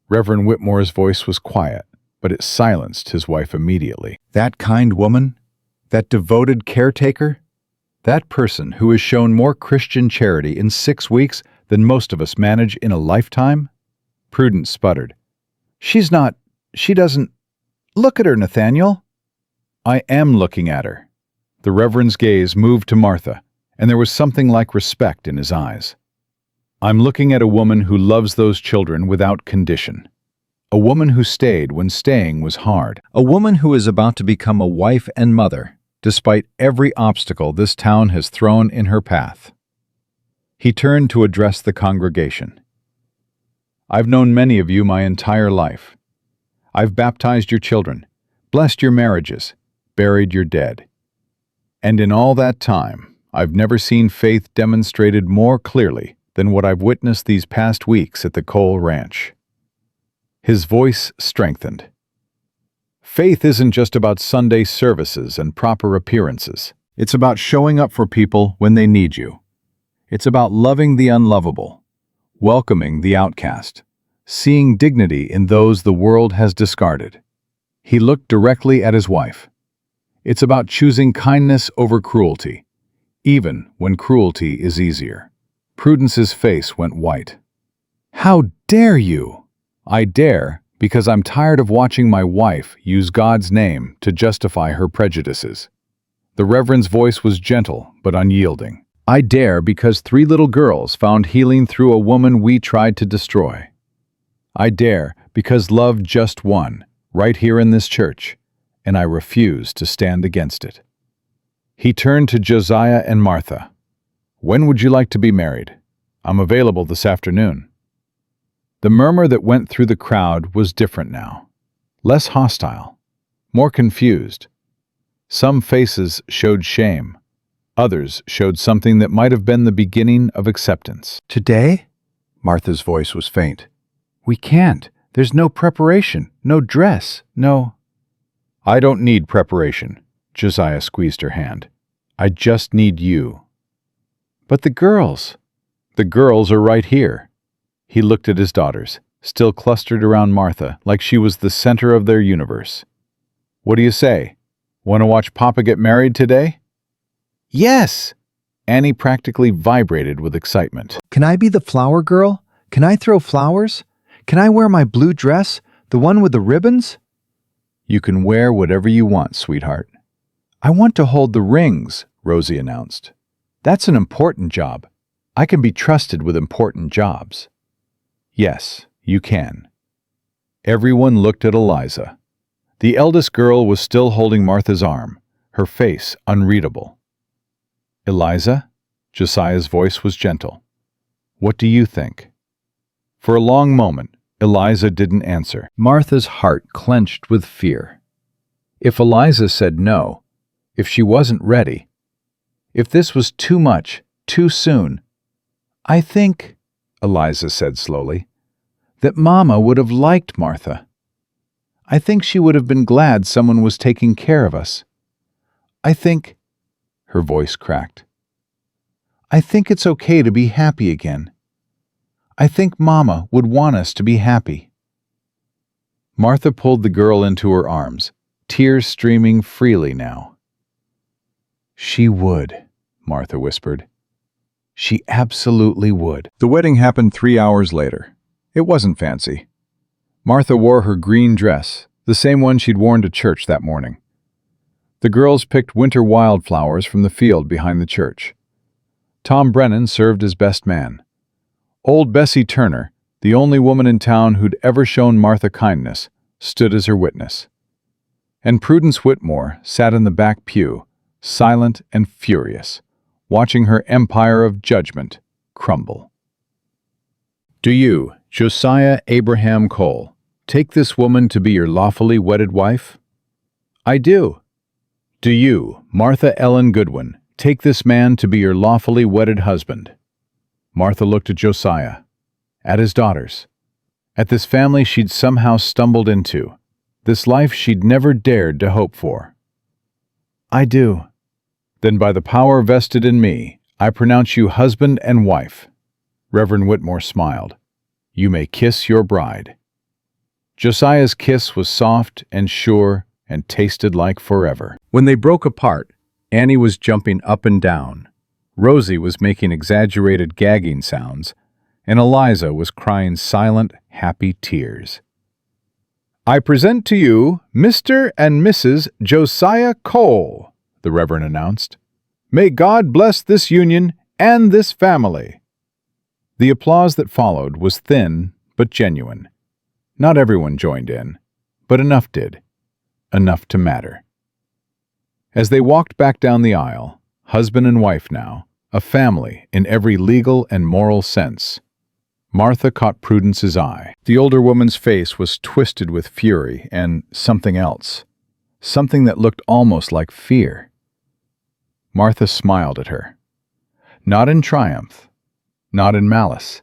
Reverend Whitmore's voice was quiet, but it silenced his wife immediately. That kind woman? That devoted caretaker? That person who has shown more Christian charity in 6 weeks than most of us manage in a lifetime? Prudence sputtered. She doesn't... Look at her, Nathaniel. I am looking at her. The Reverend's gaze moved to Martha, and there was something like respect in his eyes. I'm looking at a woman who loves those children without condition. A woman who stayed when staying was hard. A woman who is about to become a wife and mother, despite every obstacle this town has thrown in her path. He turned to address the congregation. I've known many of you my entire life. I've baptized your children, blessed your marriages, buried your dead. And in all that time, I've never seen faith demonstrated more clearly than what I've witnessed these past weeks at the Cole Ranch. His voice strengthened. Faith isn't just about Sunday services and proper appearances. It's about showing up for people when they need you. It's about loving the unlovable, welcoming the outcast, seeing dignity in those the world has discarded. He looked directly at his wife. It's about choosing kindness over cruelty, even when cruelty is easier. Prudence's face went white. How dare you? I dare because I'm tired of watching my wife use God's name to justify her prejudices. The Reverend's voice was gentle but unyielding. I dare because 3 little girls found healing through a woman we tried to destroy. I dare because love just won, right here in this church, and I refuse to stand against it. He turned to Josiah and Martha. When would you like to be married? I'm available this afternoon. The murmur that went through the crowd was different now. Less hostile, more confused. Some faces showed shame. Others showed something that might have been the beginning of acceptance. Today? Martha's voice was faint. We can't. There's no preparation, no dress, no... I don't need preparation. Josiah squeezed her hand. I just need you. But the girls... The girls are right here. He looked at his daughters, still clustered around Martha like she was the center of their universe. What do you say? Want to watch Papa get married today? Yes! Annie practically vibrated with excitement. Can I be the flower girl? Can I throw flowers? Can I wear my blue dress, the one with the ribbons? You can wear whatever you want, sweetheart. I want to hold the rings, Rosie announced. That's an important job. I can be trusted with important jobs. Yes, you can. Everyone looked at Eliza. The eldest girl was still holding Martha's arm, her face unreadable. Eliza? Josiah's voice was gentle. What do you think? For a long moment, Eliza didn't answer. Martha's heart clenched with fear. If Eliza said no, if she wasn't ready, if this was too much, too soon, I think, Eliza said slowly, that Mama would have liked Martha. I think she would have been glad someone was taking care of us. I think, her voice cracked, I think it's okay to be happy again. I think Mama would want us to be happy. Martha pulled the girl into her arms, tears streaming freely now. She would, Martha whispered. She absolutely would. The wedding happened 3 hours later. It wasn't fancy. Martha wore her green dress, the same one she'd worn to church that morning. The girls picked winter wildflowers from the field behind the church. Tom Brennan served as best man. Old Bessie Turner, the only woman in town who'd ever shown Martha kindness, stood as her witness. And Prudence Whitmore sat in the back pew, silent and furious, watching her empire of judgment crumble. Do you, Josiah Abraham Cole, take this woman to be your lawfully wedded wife? I do. Do you, Martha Ellen Goodwin, take this man to be your lawfully wedded husband? Martha looked at Josiah, at his daughters, at this family she'd somehow stumbled into, this life she'd never dared to hope for. I do. Then by the power vested in me, I pronounce you husband and wife. Reverend Whitmore smiled. You may kiss your bride. Josiah's kiss was soft and sure and tasted like forever. When they broke apart, Annie was jumping up and down. Rosie was making exaggerated gagging sounds, and Eliza was crying silent, happy tears. I present to you Mr. and Mrs. Josiah Cole, the Reverend announced. "May God bless this union and this family." The applause that followed was thin but genuine. Not everyone joined in, but enough did. Enough to matter. As they walked back down the aisle, husband and wife now, a family in every legal and moral sense, Martha caught Prudence's eye. The older woman's face was twisted with fury and something else, something that looked almost like fear. Martha smiled at her. Not in triumph, not in malice,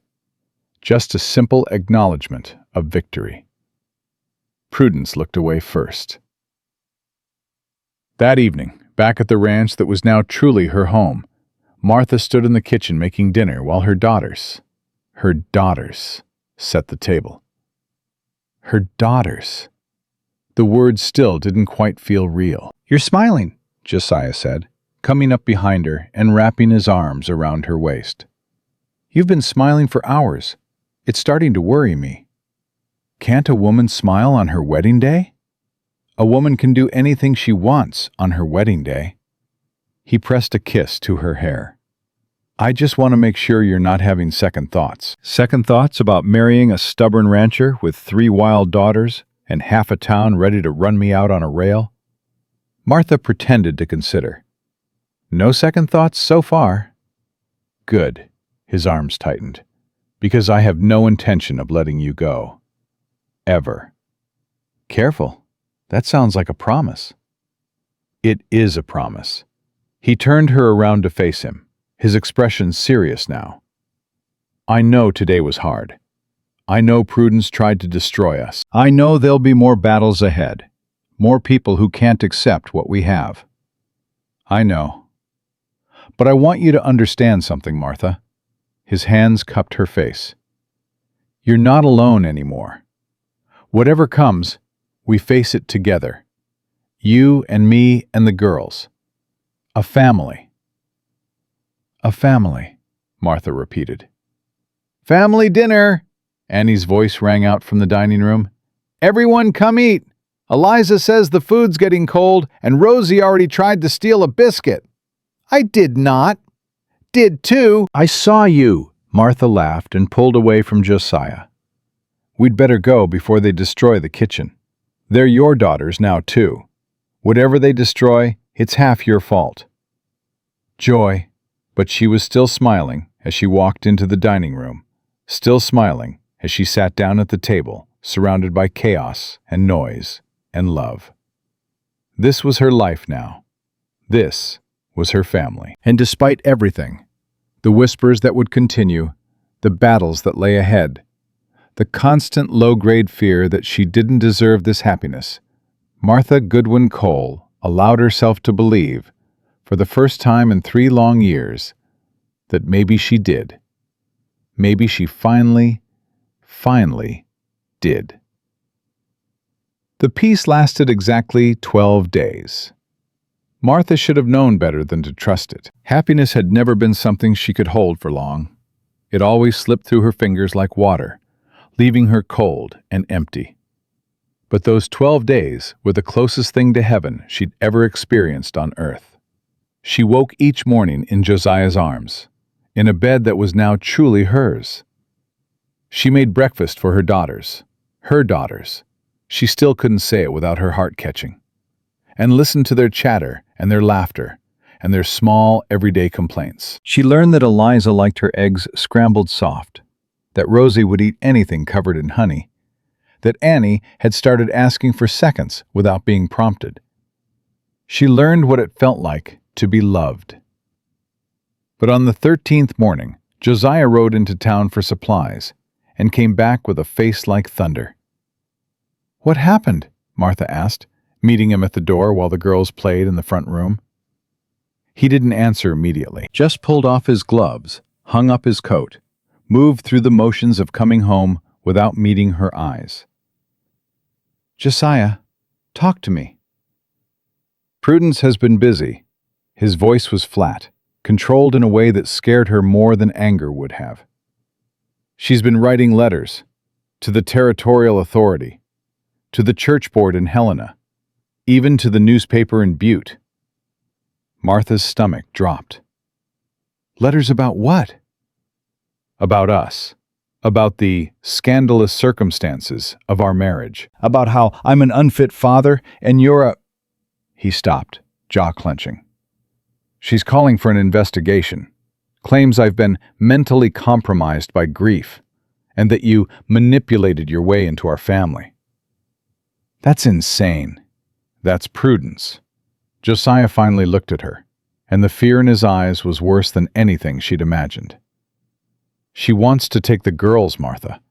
just a simple acknowledgement of victory. Prudence looked away first. That evening, back at the ranch that was now truly her home, Martha stood in the kitchen making dinner while her daughters, set the table. Her daughters. The words still didn't quite feel real. "You're smiling," Josiah said, coming up behind her and wrapping his arms around her waist. "You've been smiling for hours. It's starting to worry me. Can't a woman smile on her wedding day? A woman can do anything she wants on her wedding day." He pressed a kiss to her hair. "I just want to make sure you're not having second thoughts." Second thoughts about marrying a stubborn rancher with 3 wild daughters and half a town ready to run me out on a rail? Martha pretended to consider. "No second thoughts so far." "Good." His arms tightened. "Because I have no intention of letting you go. Ever." "Careful. That sounds like a promise." "It is a promise." He turned her around to face him, his expression serious now. "I know today was hard. I know Prudence tried to destroy us. I know there'll be more battles ahead, more people who can't accept what we have. I know. But I want you to understand something, Martha." His hands cupped her face. "You're not alone anymore. Whatever comes, we face it together. You and me and the girls. A family." "A family," Martha repeated. "Family dinner," Annie's voice rang out from the dining room. "Everyone come eat. Eliza says the food's getting cold, and Rosie already tried to steal a biscuit." "I did not." "Did too." "I saw you," Martha laughed and pulled away from Josiah. "We'd better go before they destroy the kitchen. They're your daughters now, too. Whatever they destroy, it's half your fault." Joy, but she was still smiling as she walked into the dining room, still smiling as she sat down at the table, surrounded by chaos and noise and love. This was her life now. This was her family. And despite everything, the whispers that would continue, the battles that lay ahead, the constant low-grade fear that she didn't deserve this happiness, Martha Goodwin Cole allowed herself to believe, for the first time in 3 long years, that maybe she did. Maybe she finally did. The peace lasted exactly 12 days. Martha should have known better than to trust it. Happiness had never been something she could hold for long. It always slipped through her fingers like water, leaving her cold and empty. But those 12 days were the closest thing to heaven she'd ever experienced on earth. She woke each morning in Josiah's arms, in a bed that was now truly hers. She made breakfast for her daughters. She still couldn't say it without her heart catching. And listened to their chatter and their laughter and their small, everyday complaints. She learned that Eliza liked her eggs scrambled soft, that Rosie would eat anything covered in honey, that Annie had started asking for seconds without being prompted. She learned what it felt like to be loved. But on the 13th morning, Josiah rode into town for supplies and came back with a face like thunder. "What happened?" Martha asked, meeting him at the door while the girls played in the front room. He didn't answer immediately, just pulled off his gloves, hung up his coat, moved through the motions of coming home without meeting her eyes. "Josiah, talk to me." Prudence has been busy. His voice was flat, controlled in a way that scared her more than anger would have. "She's been writing letters to the territorial authority, to the church board in Helena, even to the newspaper in Butte." Martha's stomach dropped. Letters about what? About us. About the scandalous circumstances of our marriage. About how I'm an unfit father and you're a... He stopped, jaw clenching. She's calling for an investigation. Claims I've been mentally compromised by grief and that you manipulated your way into our family. That's insane. That's Prudence. Josiah finally looked at her, and the fear in his eyes was worse than anything she'd imagined. She wants to take the girls, Martha.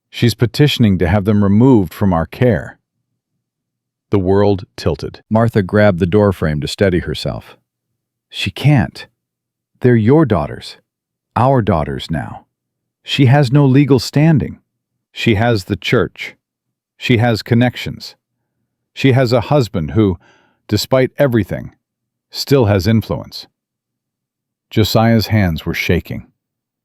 She's petitioning to have them removed from our care. The world tilted. Martha grabbed the doorframe to steady herself. She can't. They're your daughters. Our daughters now. She has no legal standing. She has the church. She has connections. She has a husband who, despite everything, still has influence. Josiah's hands were shaking,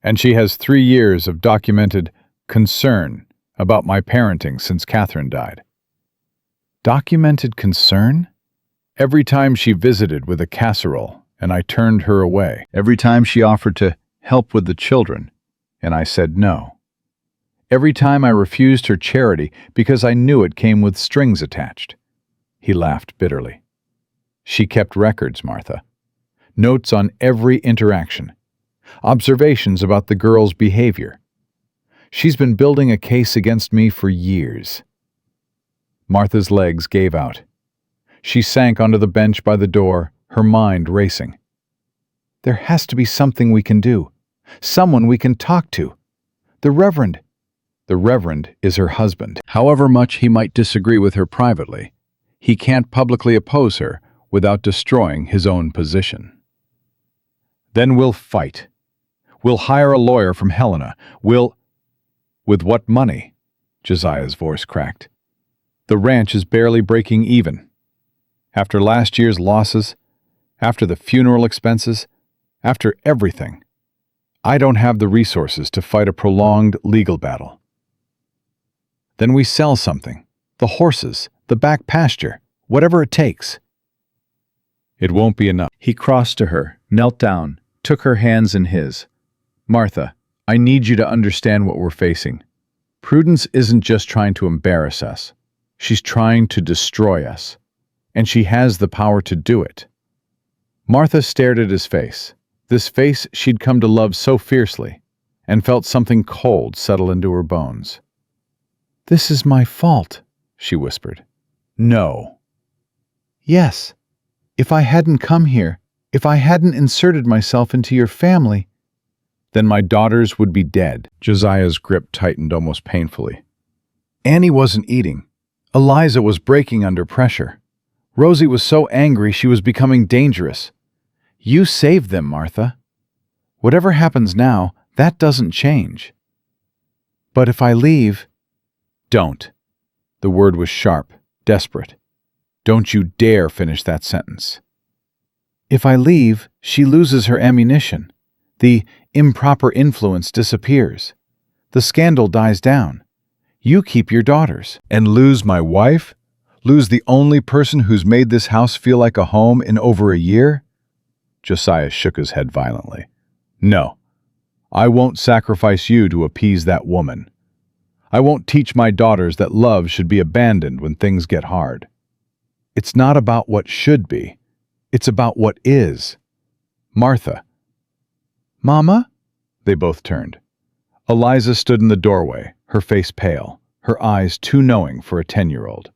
and she has 3 years of documented concern about my parenting since Catherine died. Documented concern? Every time she visited with a casserole and I turned her away. Every time she offered to help with the children and I said no. Every time I refused her charity because I knew it came with strings attached. He laughed bitterly. She kept records, Martha. Notes on every interaction. Observations about the girl's behavior. She's been building a case against me for years. Martha's legs gave out. She sank onto the bench by the door, her mind racing. There has to be something we can do. Someone we can talk to. The Reverend. The Reverend is her husband. However much he might disagree with her privately, he can't publicly oppose her without destroying his own position. Then we'll fight. We'll hire a lawyer from Helena. With what money? Josiah's voice cracked. The ranch is barely breaking even. After last year's losses, after the funeral expenses, after everything, I don't have the resources to fight a prolonged legal battle. Then we sell something. The horses, the back pasture, whatever it takes. It won't be enough. He crossed to her, knelt down, took her hands in his. Martha, I need you to understand what we're facing. Prudence isn't just trying to embarrass us. She's trying to destroy us. And she has the power to do it. Martha stared at his face, this face she'd come to love so fiercely, and felt something cold settle into her bones. This is my fault, she whispered. No. Yes. If I hadn't come here, if I hadn't inserted myself into your family, then my daughters would be dead. Josiah's grip tightened almost painfully. Annie wasn't eating. Eliza was breaking under pressure. Rosie was so angry she was becoming dangerous. You saved them, Martha. Whatever happens now, that doesn't change. But if I leave... Don't. The word was sharp, desperate. Don't you dare finish that sentence. If I leave, she loses her ammunition. The improper influence disappears. The scandal dies down. You keep your daughters. And lose my wife? Lose the only person who's made this house feel like a home in over a year? Josiah shook his head violently. No, I won't sacrifice you to appease that woman. I won't teach my daughters that love should be abandoned when things get hard. It's not about what should be. It's about what is. Martha. Mama? They both turned. Eliza stood in the doorway, her face pale, her eyes too knowing for a 10-year-old.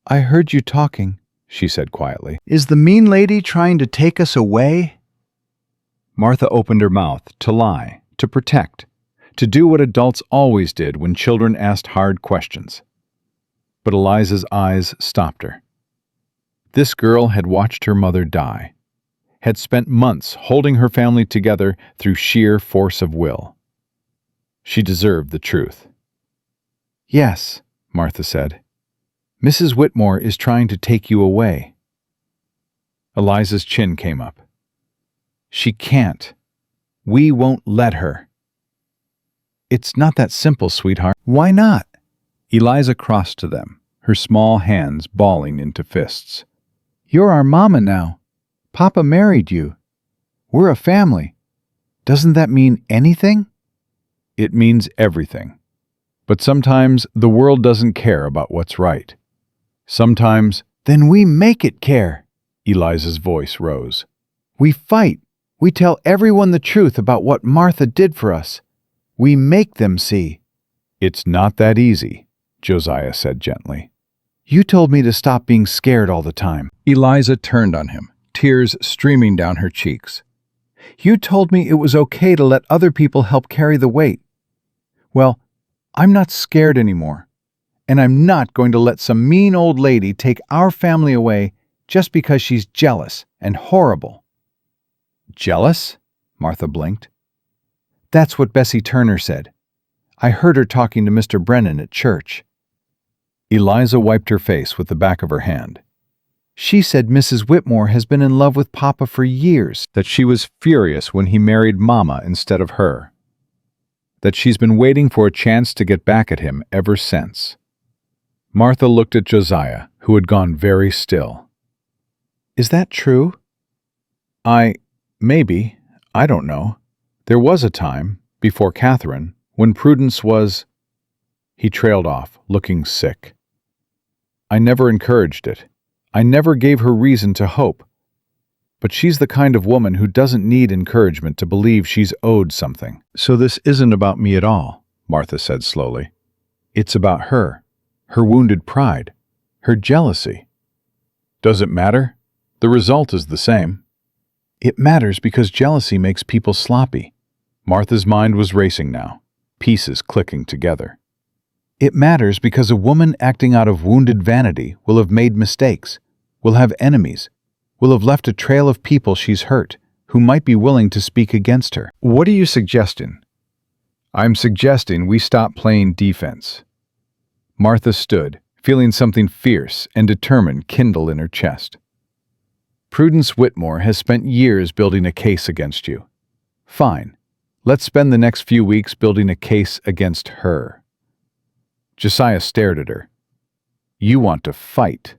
I heard you talking, she said quietly. Is the mean lady trying to take us away? Martha opened her mouth to lie, to protect, to do what adults always did when children asked hard questions. But Eliza's eyes stopped her. This girl had watched her mother die, had spent months holding her family together through sheer force of will. She deserved the truth. Yes, Martha said. Mrs. Whitmore is trying to take you away. Eliza's chin came up. She can't. We won't let her. It's not that simple, sweetheart. Why not? Eliza crossed to them, her small hands balling into fists. You're our mama now. Papa married you. We're a family. Doesn't that mean anything? It means everything. But sometimes the world doesn't care about what's right. Sometimes, Then we make it care. Eliza's voice rose. We fight. We tell everyone the truth about what Martha did for us. We make them see. It's not that easy, Josiah said gently. You told me to stop being scared all the time. Eliza turned on him, tears streaming down her cheeks. You told me it was okay to let other people help carry the weight. Well, I'm not scared anymore. And I'm not going to let some mean old lady take our family away just because she's jealous and horrible. Jealous? Martha blinked. That's what Bessie Turner said. I heard her talking to Mr. Brennan at church. Eliza wiped her face with the back of her hand. She said Mrs. Whitmore has been in love with Papa for years. That she was furious when he married Mama instead of her. That she's been waiting for a chance to get back at him ever since. Martha looked at Josiah, who had gone very still. Is that true? Maybe, I don't know. There was a time, before Catherine, when Prudence was... He trailed off, looking sick. I never encouraged it. I never gave her reason to hope. But she's the kind of woman who doesn't need encouragement to believe she's owed something. So this isn't about me at all, Martha said slowly. It's about her wounded pride, her jealousy. Does it matter? The result is the same. It matters because jealousy makes people sloppy. Martha's mind was racing now, pieces clicking together. It matters because a woman acting out of wounded vanity will have made mistakes, will have enemies, will have left a trail of people she's hurt, who might be willing to speak against her. What are you suggesting? I'm suggesting we stop playing defense. Martha stood, feeling something fierce and determined kindle in her chest. Prudence Whitmore has spent years building a case against you. Fine. Let's spend the next few weeks building a case against her. Josiah stared at her. You want to fight.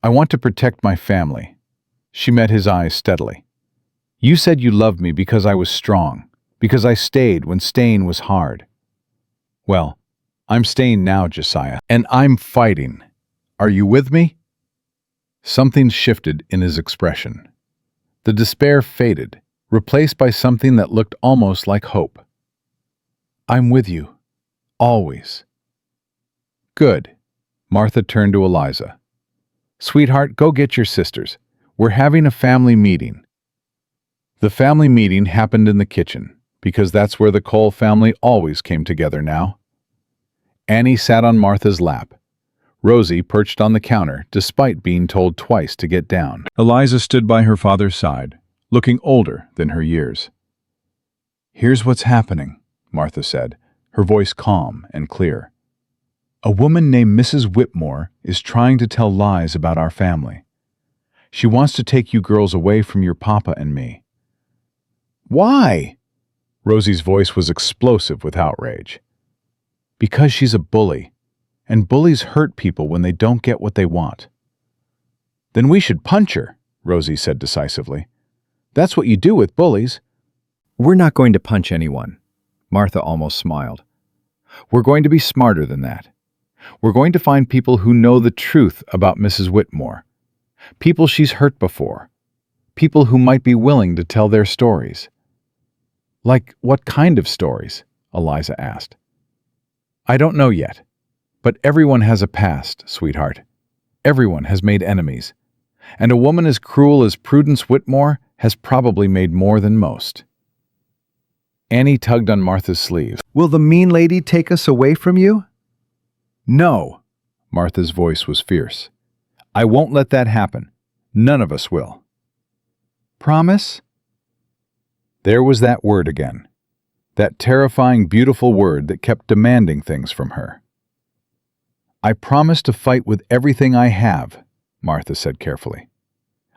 I want to protect my family. She met his eyes steadily. You said you loved me because I was strong, because I stayed when staying was hard. Well, I'm staying now, Josiah, and I'm fighting. Are you with me? Something shifted in his expression. The despair faded, replaced by something that looked almost like hope. I'm with you. Always. Good. Martha turned to Eliza. Sweetheart, go get your sisters. We're having a family meeting. The family meeting happened in the kitchen, because that's where the Cole family always came together now. Annie sat on Martha's lap. Rosie perched on the counter, despite being told twice to get down. Eliza stood by her father's side, looking older than her years. Here's what's happening, Martha said, her voice calm and clear. A woman named Mrs. Whitmore is trying to tell lies about our family. She wants to take you girls away from your papa and me. Why? Rosie's voice was explosive with outrage. Because she's a bully, and bullies hurt people when they don't get what they want. Then we should punch her, Rosie said decisively. That's what you do with bullies. We're not going to punch anyone. Martha almost smiled. We're going to be smarter than that. We're going to find people who know the truth about Mrs. Whitmore. People she's hurt before. People who might be willing to tell their stories. Like what kind of stories? Eliza asked. I don't know yet. But everyone has a past, sweetheart. Everyone has made enemies. And a woman as cruel as Prudence Whitmore has probably made more than most. Annie tugged on Martha's sleeve. Will the mean lady take us away from you? No. Martha's voice was fierce. I won't let that happen. None of us will. Promise? There was that word again. That terrifying, beautiful word that kept demanding things from her. I promise to fight with everything I have, Martha said carefully.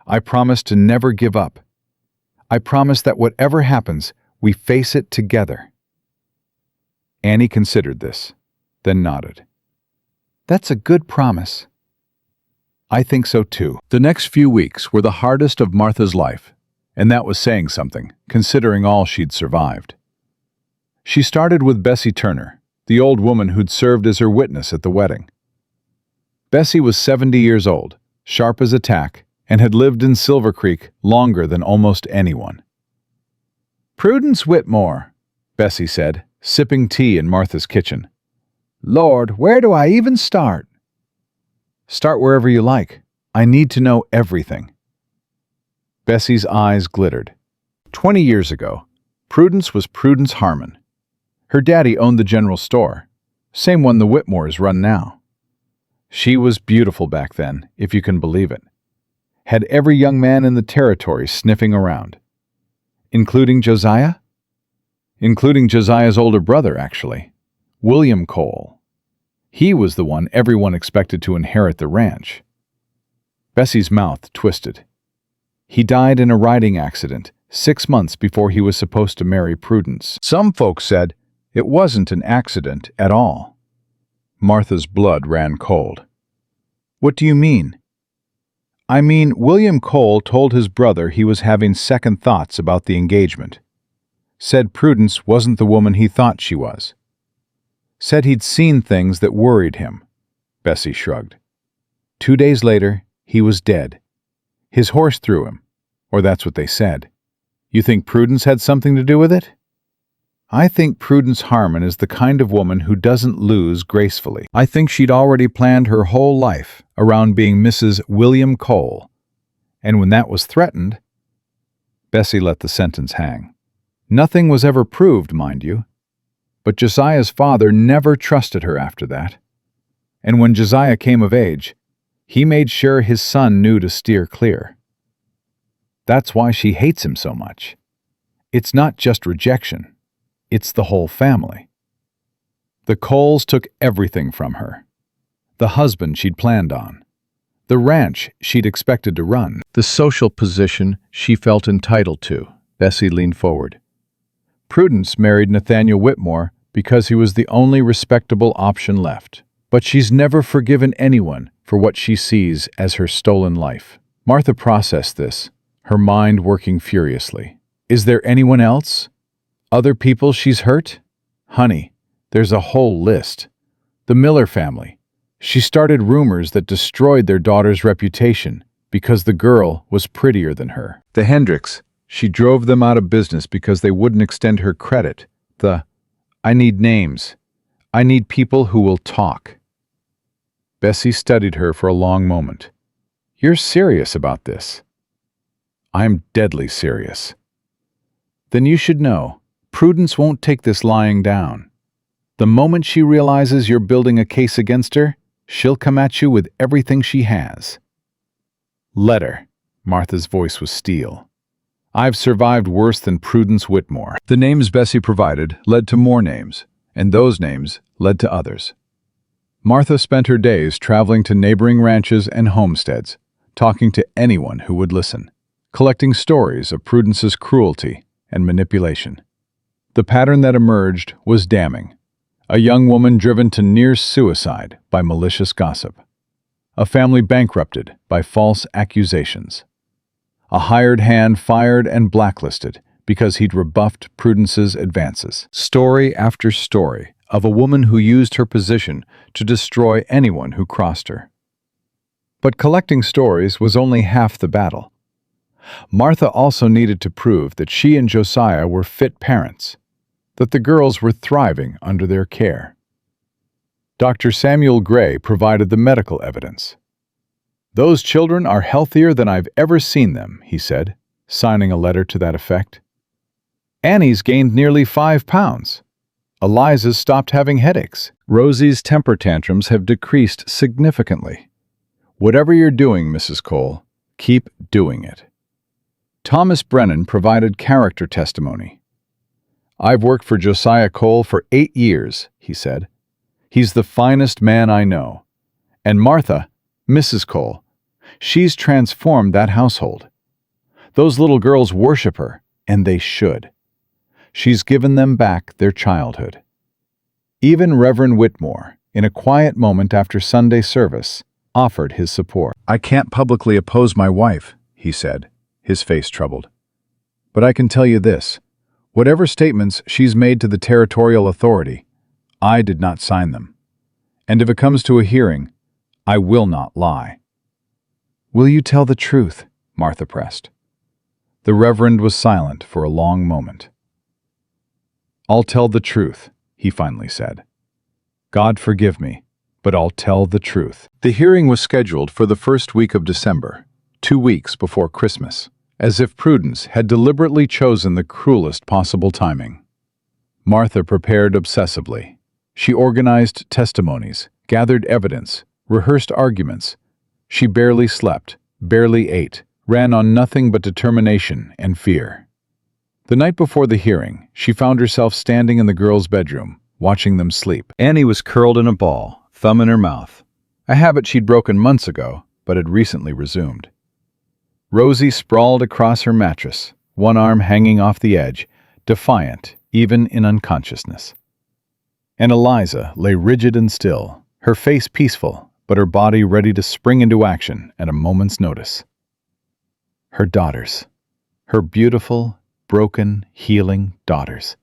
I promise to never give up. I promise that whatever happens, we face it together. Annie considered this, then nodded. That's a good promise. I think so too. The next few weeks were the hardest of Martha's life, and that was saying something, considering all she'd survived. She started with Bessie Turner, the old woman who'd served as her witness at the wedding. Bessie was 70 years old, sharp as a tack, and had lived in Silver Creek longer than almost anyone. "Prudence Whitmore," Bessie said, sipping tea in Martha's kitchen. "Lord, where do I even start?" "Start wherever you like. I need to know everything." Bessie's eyes glittered. 20 years ago, Prudence was Prudence Harmon. Her daddy owned the general store, same one the Whitmores run now. She was beautiful back then, if you can believe it. Had every young man in the territory sniffing around. Including Josiah? Including Josiah's older brother, actually, William Cole. He was the one everyone expected to inherit the ranch. Bessie's mouth twisted. He died in a riding accident 6 months before he was supposed to marry Prudence. Some folks said it wasn't an accident at all. Martha's blood ran cold. "What do you mean?" "I mean, William Cole told his brother he was having second thoughts about the engagement. Said Prudence wasn't the woman he thought she was. Said he'd seen things that worried him." Bessie shrugged. 2 days later, he was dead. His horse threw him, or that's what they said. You think Prudence had something to do with it? I think Prudence Harmon is the kind of woman who doesn't lose gracefully. I think she'd already planned her whole life around being Mrs. William Cole. And when that was threatened... Bessie let the sentence hang. Nothing was ever proved, mind you. But Josiah's father never trusted her after that. And when Josiah came of age, he made sure his son knew to steer clear. That's why she hates him so much. It's not just rejection. It's the whole family. The Coles took everything from her. The husband she'd planned on. The ranch she'd expected to run. The social position she felt entitled to. Bessie leaned forward. Prudence married Nathaniel Whitmore because he was the only respectable option left. But she's never forgiven anyone for what she sees as her stolen life. Martha processed this, her mind working furiously. Is there anyone else? Other people she's hurt? Honey, there's a whole list. The Miller family. She started rumors that destroyed their daughter's reputation because the girl was prettier than her. The Hendricks. She drove them out of business because they wouldn't extend her credit. I need names. I need people who will talk. Bessie studied her for a long moment. You're serious about this? I'm deadly serious. Then you should know, Prudence won't take this lying down. The moment she realizes you're building a case against her, she'll come at you with everything she has. Let her. Martha's voice was steel. I've survived worse than Prudence Whitmore. The names Bessie provided led to more names, and those names led to others. Martha spent her days traveling to neighboring ranches and homesteads, talking to anyone who would listen, collecting stories of Prudence's cruelty and manipulation. The pattern that emerged was damning. A young woman driven to near suicide by malicious gossip. A family bankrupted by false accusations. A hired hand fired and blacklisted because he'd rebuffed Prudence's advances. Story after story of a woman who used her position to destroy anyone who crossed her. But collecting stories was only half the battle. Martha also needed to prove that she and Josiah were fit parents, that the girls were thriving under their care. Dr. Samuel Gray provided the medical evidence. Those children are healthier than I've ever seen them, he said, signing a letter to that effect. Annie's gained nearly 5 pounds. Eliza's stopped having headaches. Rosie's temper tantrums have decreased significantly. Whatever you're doing, Mrs. Cole, keep doing it. Thomas Brennan provided character testimony. I've worked for Josiah Cole for 8 years, he said. He's the finest man I know. And Martha, Mrs. Cole, she's transformed that household. Those little girls worship her, and they should. She's given them back their childhood. Even Reverend Whitmore, in a quiet moment after Sunday service, offered his support. "I can't publicly oppose my wife," he said, his face troubled. "But I can tell you this. Whatever statements she's made to the territorial authority, I did not sign them. And if it comes to a hearing, I will not lie." "Will you tell the truth?" Martha pressed. The Reverend was silent for a long moment. "I'll tell the truth," he finally said. "God forgive me, but I'll tell the truth." The hearing was scheduled for the first week of December, 2 weeks before Christmas, as if Prudence had deliberately chosen the cruelest possible timing. Martha prepared obsessively. She organized testimonies, gathered evidence, rehearsed arguments. She barely slept, barely ate, ran on nothing but determination and fear. The night before the hearing, she found herself standing in the girls' bedroom, watching them sleep. Annie was curled in a ball, thumb in her mouth, a habit she'd broken months ago, but had recently resumed. Rosie sprawled across her mattress, one arm hanging off the edge, defiant even in unconsciousness. And Eliza lay rigid and still, her face peaceful, but her body ready to spring into action at a moment's notice. Her daughters. Her beautiful, broken, healing daughters.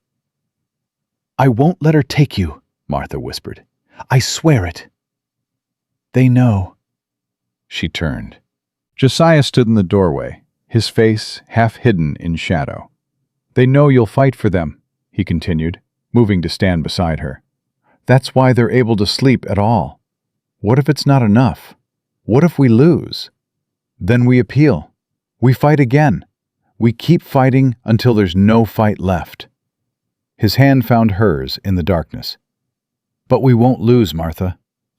"I won't let her take you," Martha whispered. "I swear it." "They know." She turned. Josiah stood in the doorway, his face half hidden in shadow. "They know you'll fight for them," he continued, moving to stand beside her. "That's why they're able to sleep at all. What if it's not enough? What if we lose? Then we appeal. We fight again. We keep fighting until there's no fight left." His hand found hers in the darkness. "But we won't lose, Martha.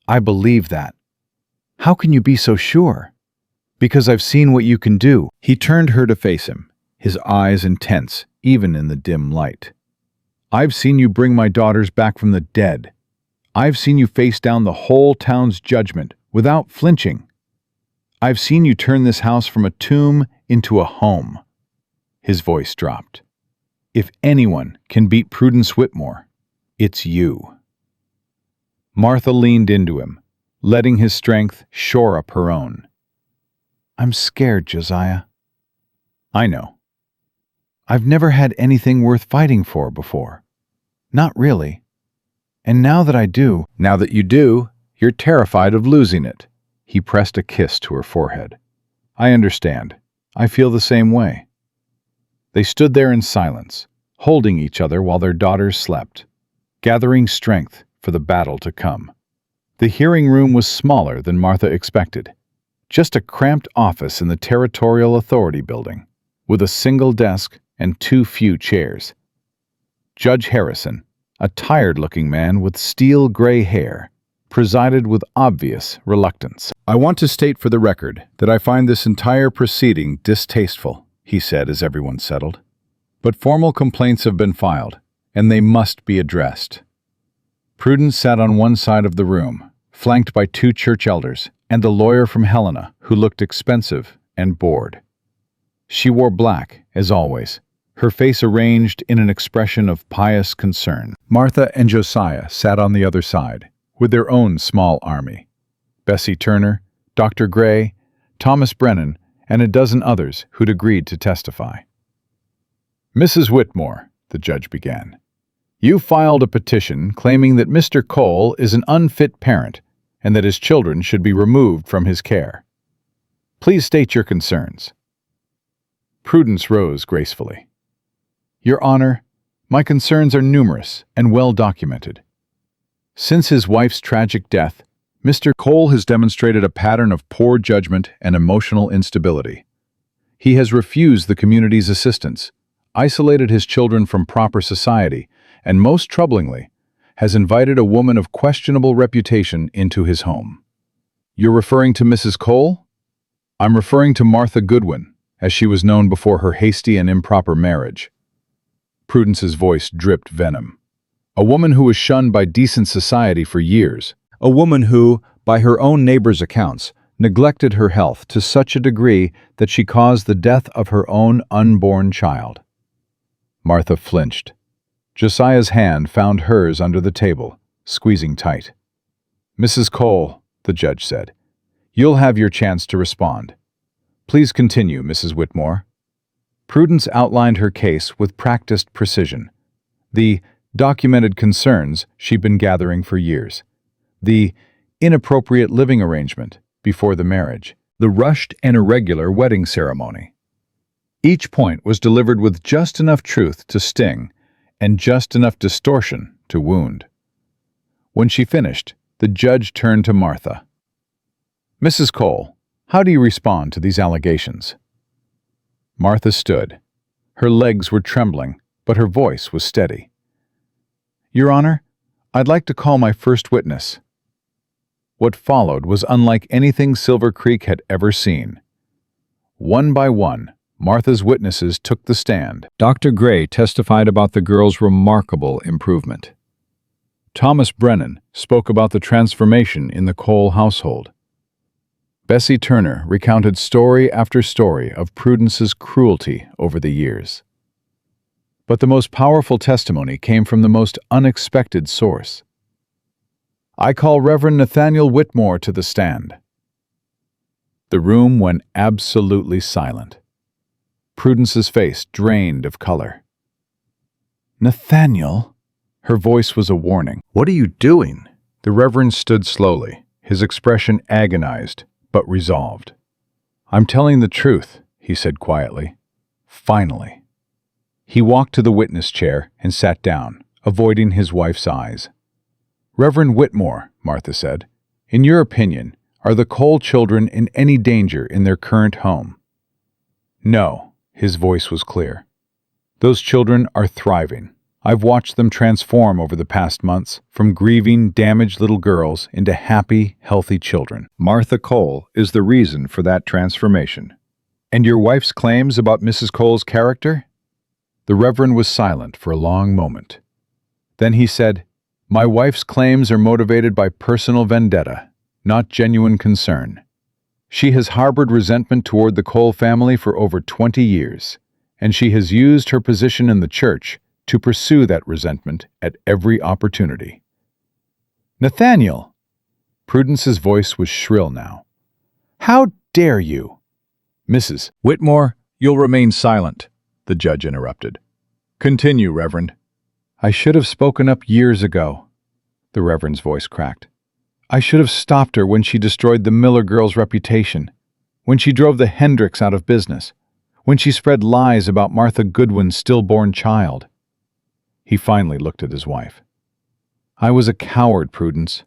I believe that." "How can you be so sure?" "Because I've seen what you can do." He turned her to face him, his eyes intense, even in the dim light. "I've seen you bring my daughters back from the dead. I've seen you face down the whole town's judgment without flinching. I've seen you turn this house from a tomb into a home." His voice dropped. "If anyone can beat Prudence Whitmore, it's you." Martha leaned into him, letting his strength shore up her own. "I'm scared, Josiah." "I know. I've never had anything worth fighting for before. Not really. And now that I do—" "Now that you do, you're terrified of losing it." He pressed a kiss to her forehead. "I understand. I feel the same way." They stood there in silence, holding each other while their daughters slept, gathering strength for the battle to come. The hearing room was smaller than Martha expected. Just a cramped office in the Territorial Authority building, with a single desk and too few chairs. Judge Harrison, a tired-looking man with steel gray hair, presided with obvious reluctance. "I want to state for the record that I find this entire proceeding distasteful," he said as everyone settled. "But formal complaints have been filed, and they must be addressed." Prudence sat on one side of the room, flanked by 2 church elders and the lawyer from Helena, who looked expensive and bored. She wore black, as always, her face arranged in an expression of pious concern. Martha and Josiah sat on the other side, with their own small army. Bessie Turner, Dr. Gray, Thomas Brennan, and a dozen others who'd agreed to testify. "Mrs. Whitmore," the judge began, "you filed a petition claiming that Mr. Cole is an unfit parent and that his children should be removed from his care. Please state your concerns." Prudence rose gracefully. "Your Honor, my concerns are numerous and well documented. Since his wife's tragic death, Mr. Cole has demonstrated a pattern of poor judgment and emotional instability. He has refused the community's assistance, isolated his children from proper society, and most troublingly, has invited a woman of questionable reputation into his home." "You're referring to Mrs. Cole?" "I'm referring to Martha Goodwin, as she was known before her hasty and improper marriage." Prudence's voice dripped venom. "A woman who was shunned by decent society for years. A woman who, by her own neighbors' accounts, neglected her health to such a degree that she caused the death of her own unborn child." Martha flinched. Josiah's hand found hers under the table, squeezing tight. "Mrs. Cole," the judge said, You'll have your chance to respond. Please continue, Mrs. Whitmore. Prudence outlined her case with practiced precision. The documented concerns she'd been gathering for years. The inappropriate living arrangement before the marriage. The rushed and irregular wedding ceremony. Each point was delivered with just enough truth to sting and just enough distortion to wound. When she finished, the judge turned to Martha. Mrs. Cole, how do you respond to these allegations? Martha stood. Her legs were trembling, but her voice was steady. Your Honor, I'd like to call my first witness. What followed was unlike anything Silver Creek had ever seen. One by one, Martha's witnesses took the stand. Dr. Gray testified about the girl's remarkable improvement. Thomas Brennan spoke about the transformation in the Cole household. Bessie Turner recounted story after story of Prudence's cruelty over the years. But the most powerful testimony came from the most unexpected source. I call Reverend Nathaniel Whitmore to the stand. The room went absolutely silent. Prudence's face drained of color. Nathaniel? Her voice was a warning. What are you doing? The Reverend stood slowly, his expression agonized, but resolved. I'm telling the truth, he said quietly. Finally. He walked to the witness chair and sat down, avoiding his wife's eyes. Reverend Whitmore, Martha said, in your opinion, are the Cole children in any danger in their current home? No, his voice was clear. Those children are thriving. I've watched them transform over the past months, from grieving, damaged little girls into happy, healthy children. Martha Cole is the reason for that transformation. And your wife's claims about Mrs. Cole's character? The Reverend was silent for a long moment. Then he said, my wife's claims are motivated by personal vendetta, not genuine concern. She has harbored resentment toward the Cole family for over 20 years, and she has used her position in the church to pursue that resentment at every opportunity. Nathaniel! Prudence's voice was shrill now. How dare you? Mrs. Whitmore, you'll remain silent, the judge interrupted. Continue, Reverend. I should have spoken up years ago, the Reverend's voice cracked. I should have stopped her when she destroyed the Miller girl's reputation, when she drove the Hendricks out of business, when she spread lies about Martha Goodwin's stillborn child. He finally looked at his wife. I was a coward, Prudence.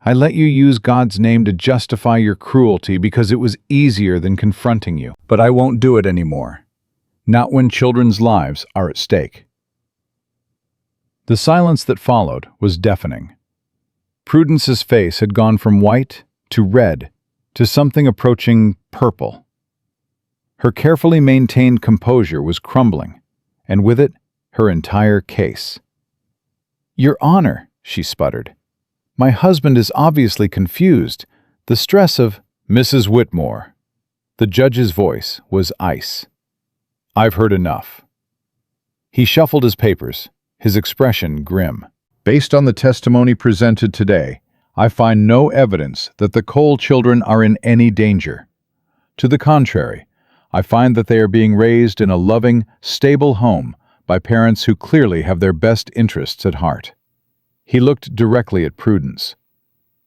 I let you use God's name to justify your cruelty because it was easier than confronting you. But I won't do it anymore. Not when children's lives are at stake. The silence that followed was deafening. Prudence's face had gone from white to red to something approaching purple. Her carefully maintained composure was crumbling, and with it, her entire case. Your Honor, she sputtered. My husband is obviously confused. The stress of Mrs. Whitmore. The judge's voice was ice. I've heard enough. He shuffled his papers, his expression grim. Based on the testimony presented today, I find no evidence that the Cole children are in any danger. To the contrary, I find that they are being raised in a loving, stable home by parents who clearly have their best interests at heart. He looked directly at Prudence.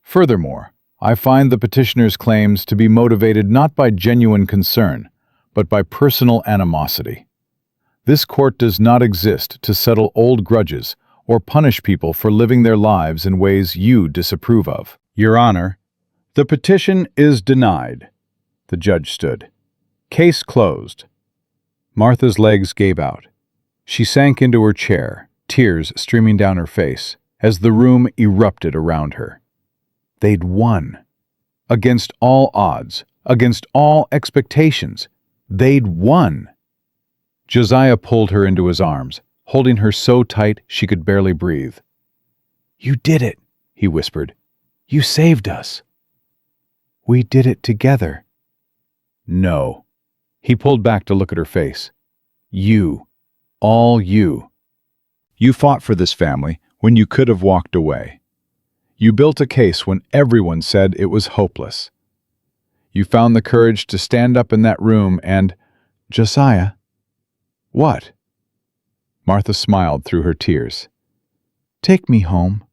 Furthermore, I find the petitioner's claims to be motivated not by genuine concern, but by personal animosity. This court does not exist to settle old grudges or punish people for living their lives in ways you disapprove of. Your Honor, the petition is denied. The judge stood. Case closed. Martha's legs gave out. She sank into her chair, tears streaming down her face, as the room erupted around her. They'd won. Against all odds, against all expectations, they'd won. Josiah pulled her into his arms, holding her so tight she could barely breathe. You did it, he whispered. You saved us. We did it together. No. He pulled back to look at her face. You. All you. You fought for this family when you could have walked away. You built a case when everyone said it was hopeless. You found the courage to stand up in that room and— Josiah, What? Martha smiled through her tears. Take me home.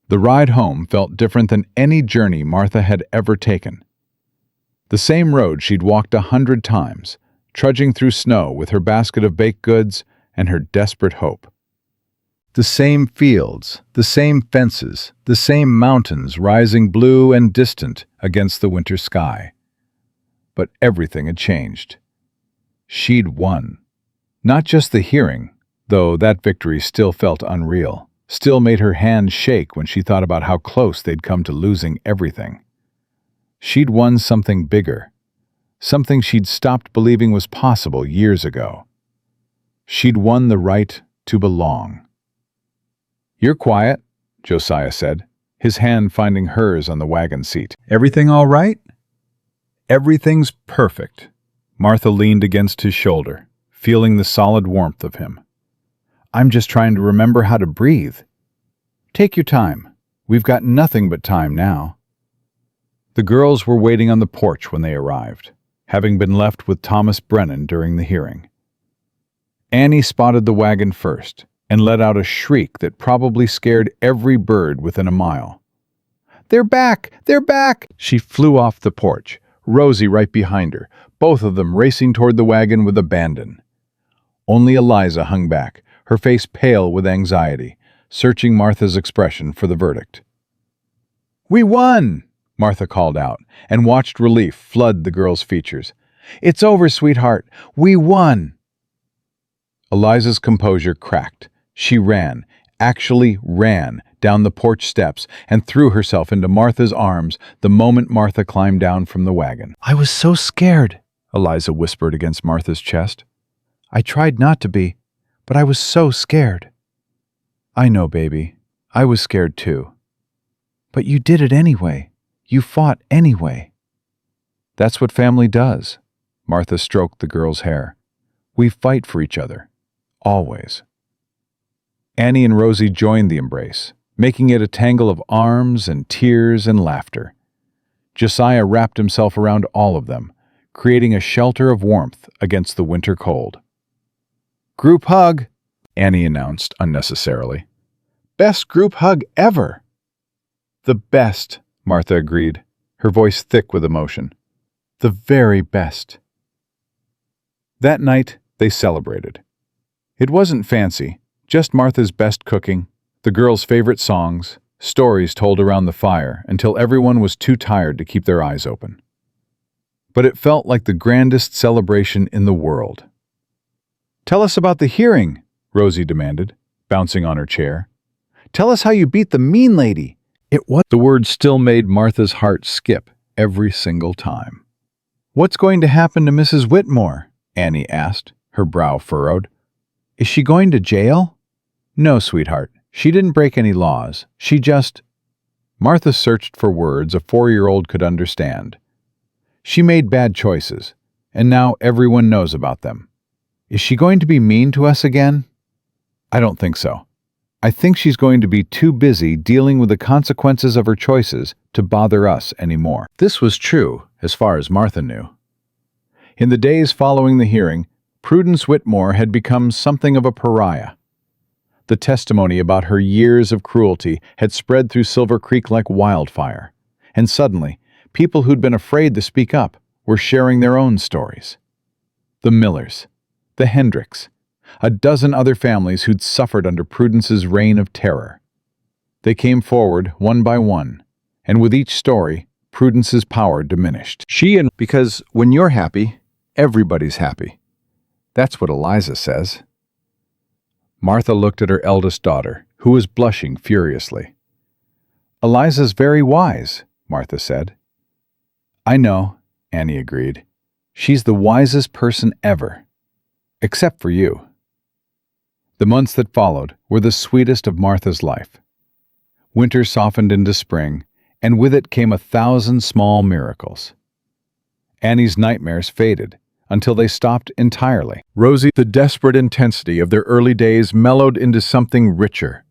The ride home felt different than any journey Martha had ever taken. The same road she'd walked 100 times, trudging through snow with her basket of baked goods and her desperate hope. The same fields, the same fences, the same mountains rising blue and distant against the winter sky. But everything had changed. She'd won. Not just the hearing, though that victory still felt unreal, still made her hands shake when she thought about how close they'd come to losing everything. She'd won something bigger, something she'd stopped believing was possible years ago. She'd won the right to belong. "You're quiet," Josiah said, his hand finding hers on the wagon seat. Everything all right? Everything's perfect. Martha leaned against his shoulder, feeling the solid warmth of him. I'm just trying to remember how to breathe. Take your time. We've got nothing but time now. The girls were waiting on the porch when they arrived, having been left with Thomas Brennan during the hearing. Annie spotted the wagon first and let out a shriek that probably scared every bird within a mile. They're back! They're back! She flew off the porch, Rosie right behind her, both of them racing toward the wagon with abandon. Only Eliza hung back, her face pale with anxiety, searching Martha's expression for the verdict. "We won!" Martha called out, and watched relief flood the girl's features. "It's over, sweetheart. We won!" Eliza's composure cracked. She ran, actually ran, down the porch steps and threw herself into Martha's arms the moment Martha climbed down from the wagon. "I was so scared," Eliza whispered against Martha's chest. "I tried not to be, but I was so scared." "I know, baby. I was scared too." "But you did it anyway. You fought anyway." "That's what family does." Martha stroked the girl's hair. "We fight for each other. Always." Annie and Rosie joined the embrace, making it a tangle of arms and tears and laughter. Josiah wrapped himself around all of them, creating a shelter of warmth against the winter cold. "Group hug," Annie announced unnecessarily. "Best group hug ever." "The best," Martha agreed, her voice thick with emotion. "The very best." That night, they celebrated. It wasn't fancy, just Martha's best cooking, the girls' favorite songs, stories told around the fire until everyone was too tired to keep their eyes open. But it felt like the grandest celebration in the world. "Tell us about the hearing," Rosie demanded, bouncing on her chair. "Tell us how you beat the mean lady." The word still made Martha's heart skip every single time. "What's going to happen to Mrs. Whitmore?" Annie asked, her brow furrowed. "Is she going to jail?" "No, sweetheart. She didn't break any laws. She just—" Martha searched for words a 4-year-old could understand. "She made bad choices, and now everyone knows about them. Is she going to be mean to us again?" "I don't think so. I think she's going to be too busy dealing with the consequences of her choices to bother us anymore." This was true, as far as Martha knew. In the days following the hearing, Prudence Whitmore had become something of a pariah. The testimony about her years of cruelty had spread through Silver Creek like wildfire, and suddenly, people who'd been afraid to speak up were sharing their own stories. The Millers, the Hendricks, a dozen other families who'd suffered under Prudence's reign of terror. They came forward one by one, and with each story, Prudence's power diminished. Because when you're happy, everybody's happy. That's what Eliza says. Martha looked at her eldest daughter, who was blushing furiously. "Eliza's very wise," Martha said. "I know," Annie agreed. "She's the wisest person ever. Except for you." The months that followed were the sweetest of Martha's life. Winter softened into spring, and with it came 1,000 small miracles. Annie's nightmares faded until they stopped entirely. Rosie, the desperate intensity of their early days mellowed into something richer,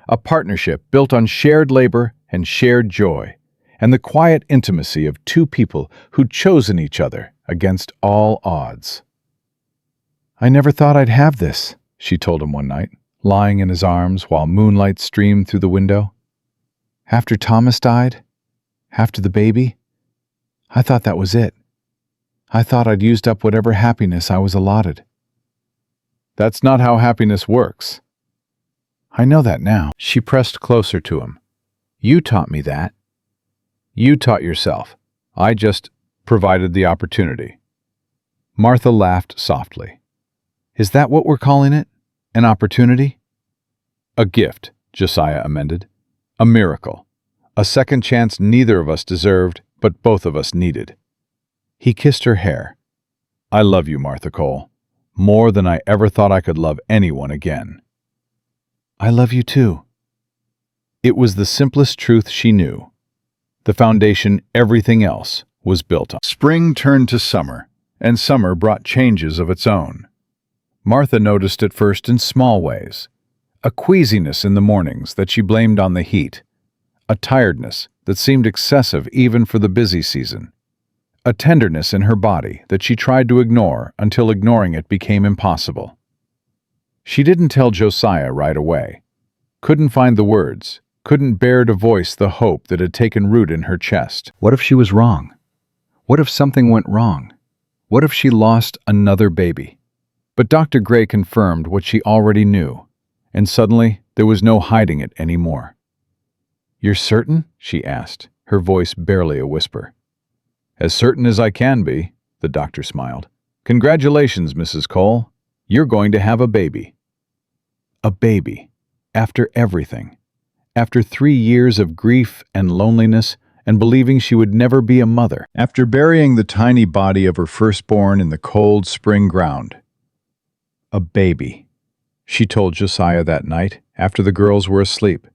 a partnership built on shared labor and shared joy, and the quiet intimacy of two people who'd chosen each other against all odds. "I never thought I'd have this," she told him one night, lying in his arms while moonlight streamed through the window. "After Thomas died, after the baby, I thought that was it. I thought I'd used up whatever happiness I was allotted." That's not how happiness works. "I know that now." She pressed closer to him. You taught me that. You taught yourself. I just provided the opportunity. Martha laughed softly. "Is that what we're calling it? An opportunity?" A gift, Josiah amended. A miracle. A second chance neither of us deserved, but both of us needed. He kissed her hair. I love you, Martha Cole, more than I ever thought I could love anyone again. "I love you too." It was the simplest truth she knew. The foundation everything else was built on. Spring turned to summer, and summer brought changes of its own. Martha noticed at first in small ways. A queasiness in the mornings that she blamed on the heat. A tiredness that seemed excessive even for the busy season. A tenderness in her body that she tried to ignore until ignoring it became impossible. She didn't tell Josiah right away. Couldn't find the words, couldn't bear to voice the hope that had taken root in her chest. What if she was wrong? What if something went wrong? What if she lost another baby? But Dr. Gray confirmed what she already knew, and suddenly there was no hiding it anymore. "You're certain?" she asked, her voice barely a whisper. As certain as I can be, the doctor smiled. Congratulations, Mrs. Cole. You're going to have a baby. A baby. After everything. After 3 years of grief and loneliness and believing she would never be a mother. After burying the tiny body of her firstborn in the cold spring ground. A baby, she told Josiah that night after the girls were asleep.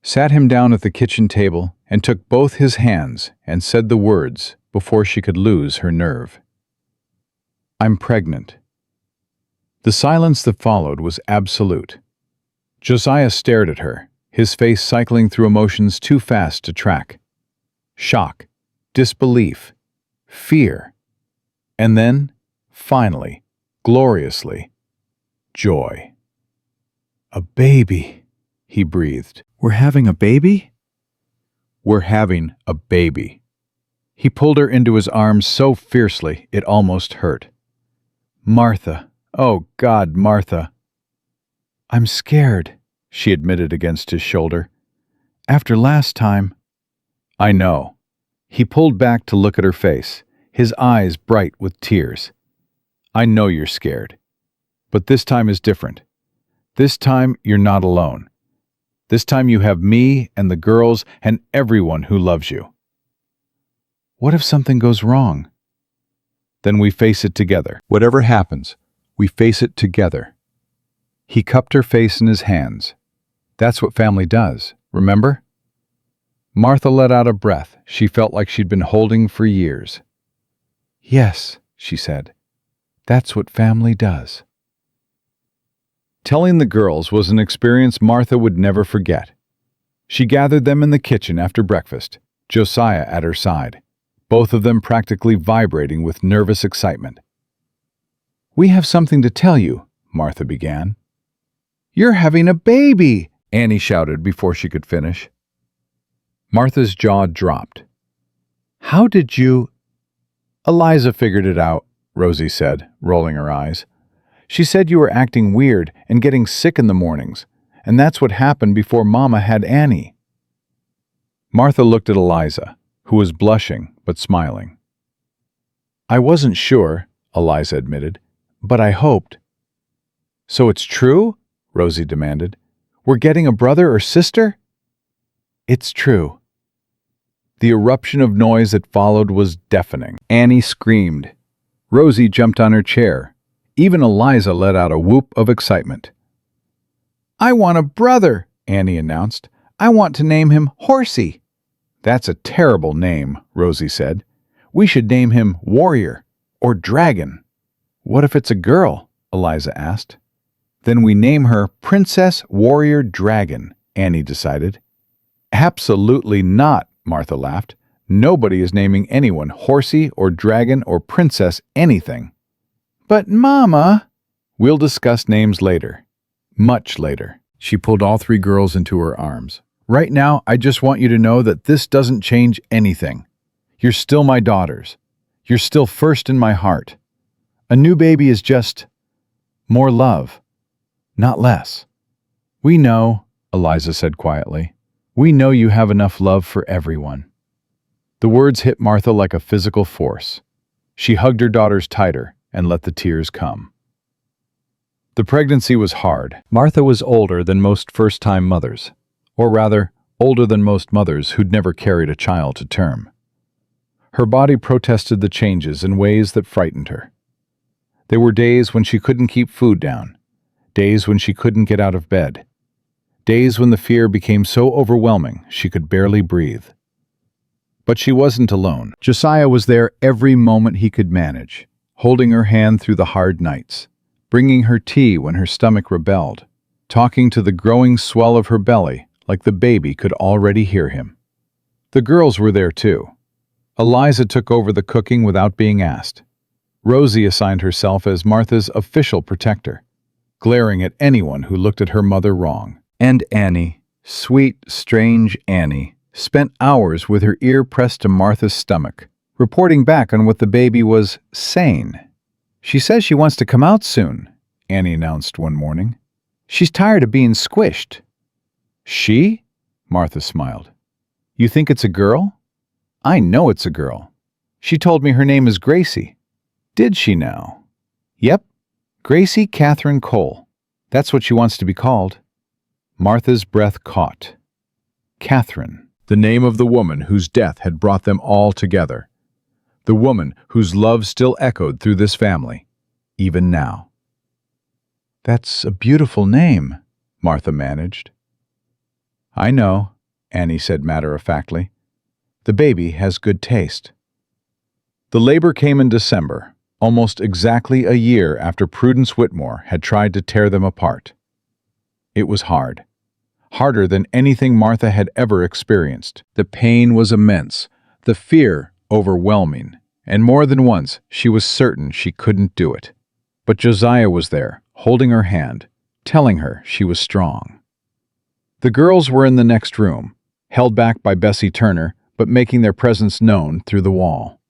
Sat him down at the kitchen table and took both his hands and said the words before she could lose her nerve. I'm pregnant. The silence that followed was absolute. Josiah stared at her, his face cycling through emotions too fast to track. Shock, disbelief, fear, and then, finally, gloriously, joy. A baby, he breathed. "We're having a baby?" We're having a baby. He pulled her into his arms so fiercely it almost hurt. Martha, oh God, Martha. "I'm scared," she admitted against his shoulder. "After last time." I know. He pulled back to look at her face, his eyes bright with tears. I know you're scared. But this time is different. This time you're not alone. This time you have me and the girls and everyone who loves you. "What if something goes wrong?" Then we face it together. Whatever happens, we face it together. He cupped her face in his hands. That's what family does, remember? Martha let out a breath she felt like she'd been holding for years. "Yes," she said. "That's what family does." Telling the girls was an experience Martha would never forget. She gathered them in the kitchen after breakfast, Josiah at her side, both of them practically vibrating with nervous excitement. "We have something to tell you," Martha began. "You're having a baby!" Annie shouted before she could finish. Martha's jaw dropped. "How did you—" "Eliza figured it out," Rosie said, rolling her eyes. "She said you were acting weird and getting sick in the mornings, and that's what happened before Mama had Annie." Martha looked at Eliza, who was blushing but smiling. "I wasn't sure," Eliza admitted, "but I hoped." "So it's true?" Rosie demanded. "We're getting a brother or sister?" "It's true." The eruption of noise that followed was deafening. Annie screamed. Rosie jumped on her chair. Even Eliza let out a whoop of excitement. "I want a brother," Annie announced. "I want to name him Horsey." "That's a terrible name," Rosie said. "We should name him Warrior or Dragon." "What if it's a girl?" Eliza asked. "Then we name her Princess Warrior Dragon," Annie decided. "Absolutely not," Martha laughed. "Nobody is naming anyone horsey or dragon or princess anything." But Mama... "We'll discuss names later. Much later." She pulled all three girls into her arms. "Right now, I just want you to know that this doesn't change anything. You're still my daughters. You're still first in my heart. A new baby is just more love, not less." "We know," Eliza said quietly. "We know you have enough love for everyone." The words hit Martha like a physical force. She hugged her daughters tighter and let the tears come. The pregnancy was hard. Martha was older than most first-time mothers, or rather, older than most mothers who'd never carried a child to term. Her body protested the changes in ways that frightened her. There were days when she couldn't keep food down, days when she couldn't get out of bed, days when the fear became so overwhelming she could barely breathe. But she wasn't alone. Josiah was there every moment he could manage, holding her hand through the hard nights, bringing her tea when her stomach rebelled, talking to the growing swell of her belly like the baby could already hear him. The girls were there too. Eliza took over the cooking without being asked. Rosie assigned herself as Martha's official protector, glaring at anyone who looked at her mother wrong. And Annie, sweet, strange Annie, spent hours with her ear pressed to Martha's stomach, reporting back on what the baby was saying. "She says she wants to come out soon," Annie announced one morning. "She's tired of being squished." "She?" Martha smiled. "You think it's a girl?" "I know it's a girl. She told me her name is Gracie." "Did she now?" "Yep. Gracie Catherine Cole. That's what she wants to be called." Martha's breath caught. Catherine, the name of the woman whose death had brought them all together. The woman whose love still echoed through this family, even now. "That's a beautiful name," Martha managed. "I know," Annie said matter-of-factly. "The baby has good taste." The labor came in December, almost exactly a year after Prudence Whitmore had tried to tear them apart. It was hard. Harder than anything Martha had ever experienced. The pain was immense, the fear overwhelming, and more than once she was certain she couldn't do it. But Josiah was there, holding her hand, telling her she was strong. The girls were in the next room, held back by Bessie Turner, but making their presence known through the wall.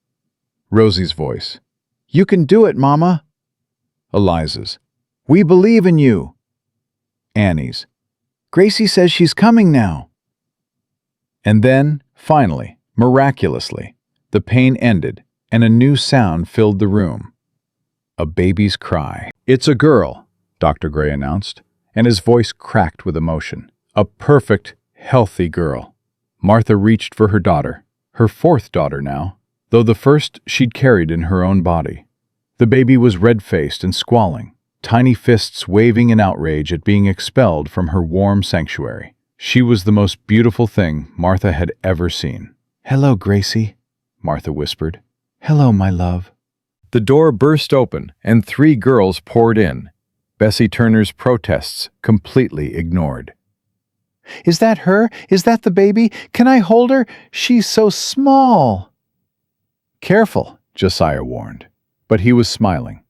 Rosie's voice. "You can do it, Mama." Eliza's. "We believe in you." Annie's. "Gracie says she's coming now." And then, finally, miraculously, the pain ended and a new sound filled the room. A baby's cry. "It's a girl," Dr. Gray announced, and his voice cracked with emotion. "A perfect, healthy girl." Martha reached for her daughter, her fourth daughter now, though the first she'd carried in her own body. The baby was red-faced and squalling, tiny fists waving in outrage at being expelled from her warm sanctuary. She was the most beautiful thing Martha had ever seen. "Hello, Gracie," Martha whispered. "Hello, my love." The door burst open, and three girls poured in, Bessie Turner's protests completely ignored. "Is that her? Is that the baby? Can I hold her? She's so small." "Careful," Josiah warned, but he was smiling,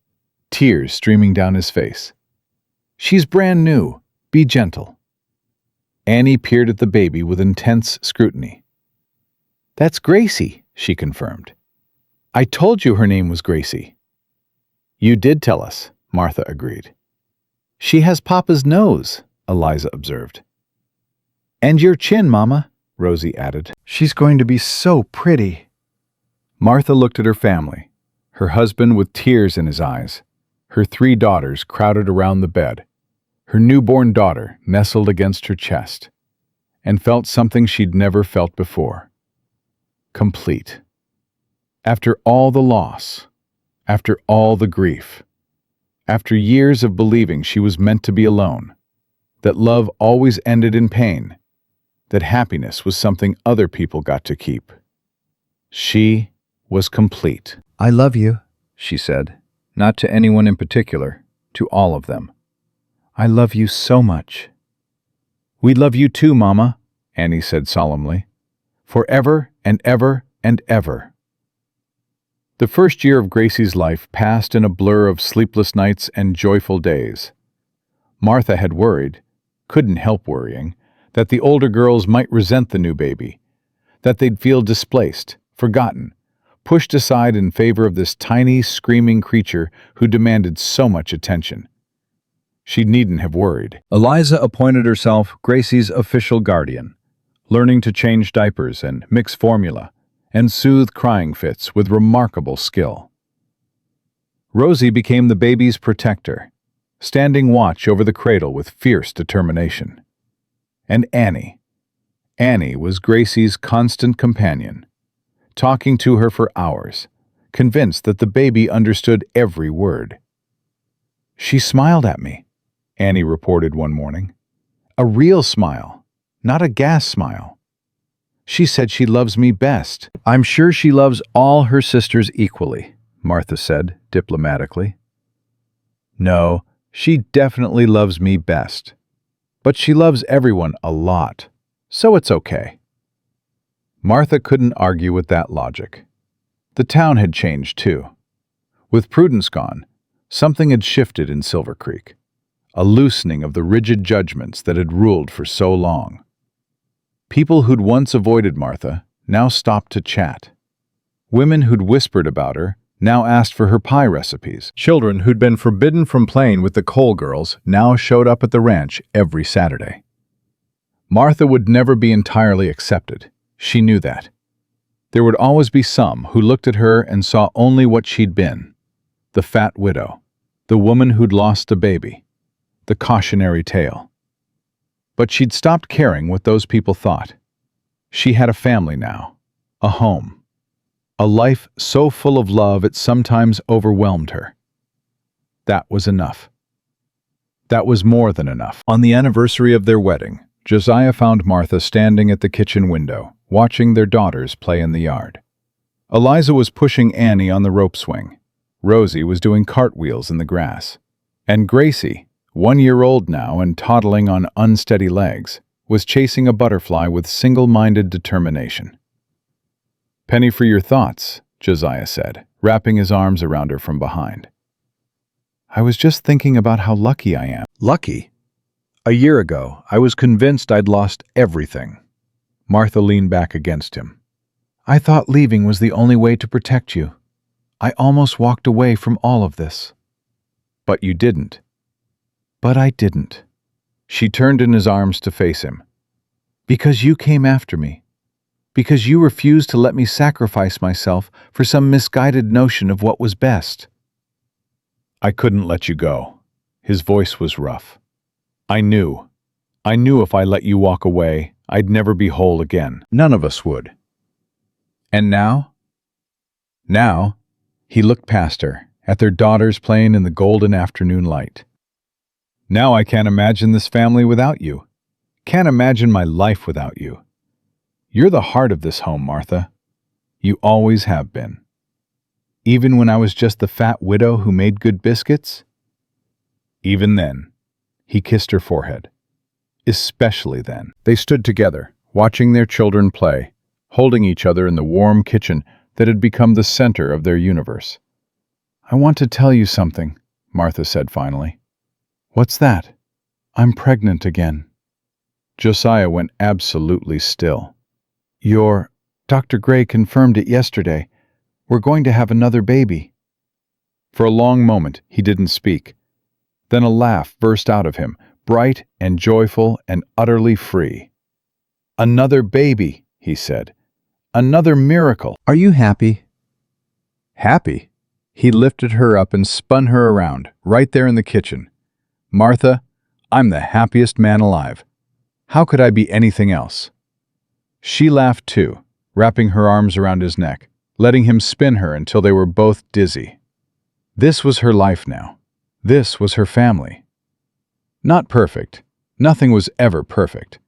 tears streaming down his face. "She's brand new. Be gentle." Annie peered at the baby with intense scrutiny. "That's Gracie," she confirmed. "I told you her name was Gracie." "You did tell us," Martha agreed. "She has Papa's nose," Eliza observed. "And your chin, Mama," Rosie added. "She's going to be so pretty." Martha looked at her family, her husband with tears in his eyes, her three daughters crowded around the bed, her newborn daughter nestled against her chest, and felt something she'd never felt before. Complete. After all the loss, after all the grief, after years of believing she was meant to be alone, that love always ended in pain, that happiness was something other people got to keep. She was complete. "I love you," she said, not to anyone in particular, to all of them. "I love you so much." "We love you too, Mama," Annie said solemnly. forever and ever and ever. The first year of Gracie's life passed in a blur of sleepless nights and joyful days. Martha had worried, couldn't help worrying, that the older girls might resent the new baby, that they'd feel displaced, forgotten, pushed aside in favor of this tiny, screaming creature who demanded so much attention. She needn't have worried. Eliza appointed herself Gracie's official guardian, learning to change diapers and mix formula, and soothe crying fits with remarkable skill. Rosie became the baby's protector, standing watch over the cradle with fierce determination. And Annie was Gracie's constant companion, talking to her for hours, convinced that the baby understood every word. "She smiled at me," Annie reported one morning. "A real smile, not a gas smile. She said she loves me best." "I'm sure she loves all her sisters equally," Martha said diplomatically. "No, she definitely loves me best. But she loves everyone a lot, so it's okay." Martha couldn't argue with that logic. The town had changed too. With Prudence gone, something had shifted in Silver Creek, a loosening of the rigid judgments that had ruled for so long. People who'd once avoided Martha now stopped to chat. Women who'd whispered about her now asked for her pie recipes. Children who'd been forbidden from playing with the Cole girls now showed up at the ranch every Saturday. Martha would never be entirely accepted. She knew that. There would always be some who looked at her and saw only what she'd been: the fat widow, the woman who'd lost a baby, the cautionary tale. But she'd stopped caring what those people thought. She had a family now, a home. A life so full of love it sometimes overwhelmed her. That was enough. That was more than enough. On the anniversary of their wedding, Josiah found Martha standing at the kitchen window, watching their daughters play in the yard. Eliza was pushing Annie on the rope swing. Rosie was doing cartwheels in the grass. And Gracie, 1 year old now and toddling on unsteady legs, was chasing a butterfly with single-minded determination. "Penny for your thoughts," Josiah said, wrapping his arms around her from behind. "I was just thinking about how lucky I am." "Lucky? A year ago, I was convinced I'd lost everything." Martha leaned back against him. "I thought leaving was the only way to protect you. I almost walked away from all of this." "But you didn't." "But I didn't." She turned in his arms to face him. "Because you came after me. Because you refused to let me sacrifice myself for some misguided notion of what was best." "I couldn't let you go." His voice was rough. I knew if I let you walk away, I'd never be whole again. None of us would." "And now?" Now, he looked past her, at their daughters playing in the golden afternoon light. "Now I can't imagine this family without you. Can't imagine my life without you. You're the heart of this home, Martha. You always have been. Even when I was just the fat widow who made good biscuits?" "Even then." He kissed her forehead. "Especially then." They stood together, watching their children play, holding each other in the warm kitchen that had become the center of their universe. "I want to tell you something," Martha said finally. "What's that?" "I'm pregnant again." Josiah went absolutely still. Dr. Gray confirmed it yesterday. We're going to have another baby." For a long moment, he didn't speak. Then a laugh burst out of him, bright and joyful and utterly free. "Another baby," he said. "Another miracle." Are you happy? "Happy?" He lifted her up and spun her around, right there in the kitchen. "Martha, I'm the happiest man alive. How could I be anything else?" She laughed too, wrapping her arms around his neck, letting him spin her until they were both dizzy. This was her life now. This was her family. Not perfect. Nothing was ever perfect.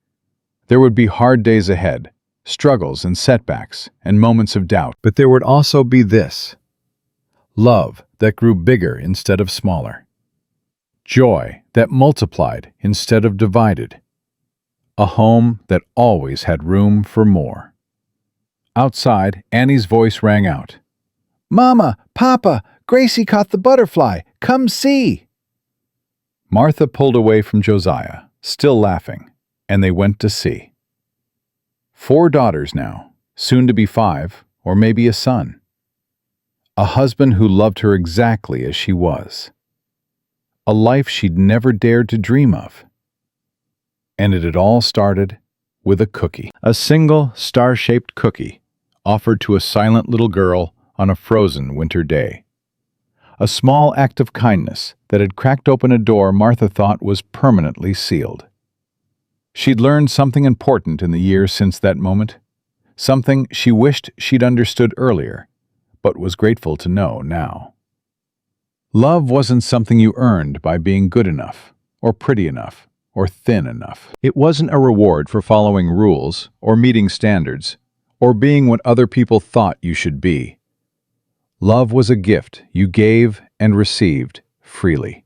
There would be hard days ahead, struggles and setbacks and moments of doubt. But there would also be this: love that grew bigger instead of smaller. Joy that multiplied instead of divided. A home that always had room for more. Outside, Annie's voice rang out. Mama, Papa, Gracie caught the butterfly. Come see. Martha pulled away from Josiah, still laughing, and they went to see. 4 daughters now, soon to be 5, or maybe a son. A husband who loved her exactly as she was. A life she'd never dared to dream of. And it had all started with a cookie. A single star-shaped cookie offered to a silent little girl on a frozen winter day. A small act of kindness that had cracked open a door Martha thought was permanently sealed. She'd learned something important in the years since that moment, something she wished she'd understood earlier, but was grateful to know now. Love wasn't something you earned by being good enough, or pretty enough, or thin enough. It wasn't a reward for following rules, or meeting standards, or being what other people thought you should be. Love was a gift you gave and received freely.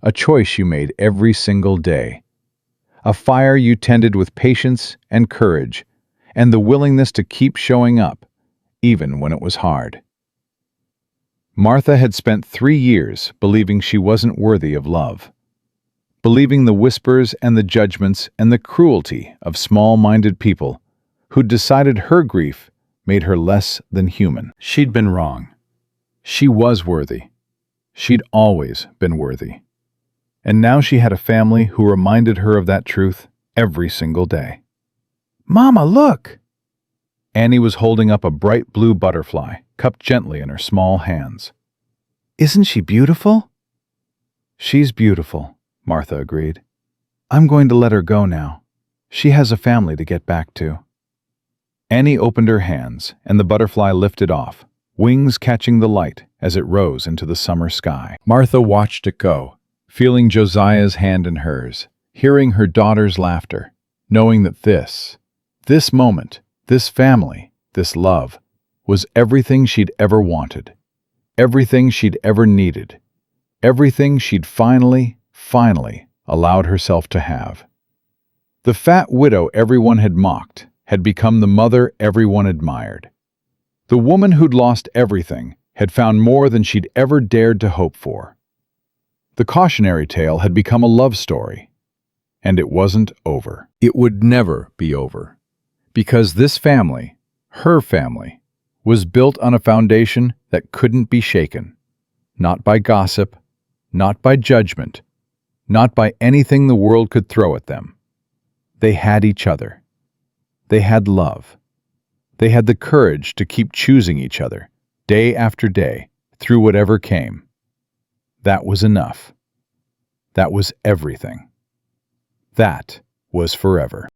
A choice you made every single day. A fire you tended with patience and courage, and the willingness to keep showing up, even when it was hard. Martha had spent 3 years believing she wasn't worthy of love. Believing the whispers and the judgments and the cruelty of small-minded people who'd decided her grief made her less than human. She'd been wrong. She was worthy. She'd always been worthy. And now she had a family who reminded her of that truth every single day. Mama, look! Annie was holding up a bright blue butterfly, cupped gently in her small hands. Isn't she beautiful? She's beautiful, Martha agreed. I'm going to let her go now. She has a family to get back to. Annie opened her hands, and the butterfly lifted off, wings catching the light as it rose into the summer sky. Martha watched it go, feeling Josiah's hand in hers, hearing her daughter's laughter, knowing that this moment, this family, this love, was everything she'd ever wanted, everything she'd ever needed, everything she'd finally allowed herself to have. The fat widow everyone had mocked had become the mother everyone admired. The woman who'd lost everything had found more than she'd ever dared to hope for. The cautionary tale had become a love story, and it wasn't over. It would never be over, because this family, her family, was built on a foundation that couldn't be shaken, not by gossip, not by judgment, not by anything the world could throw at them. They had each other. They had love. They had the courage to keep choosing each other, day after day, through whatever came. That was enough. That was everything. That was forever.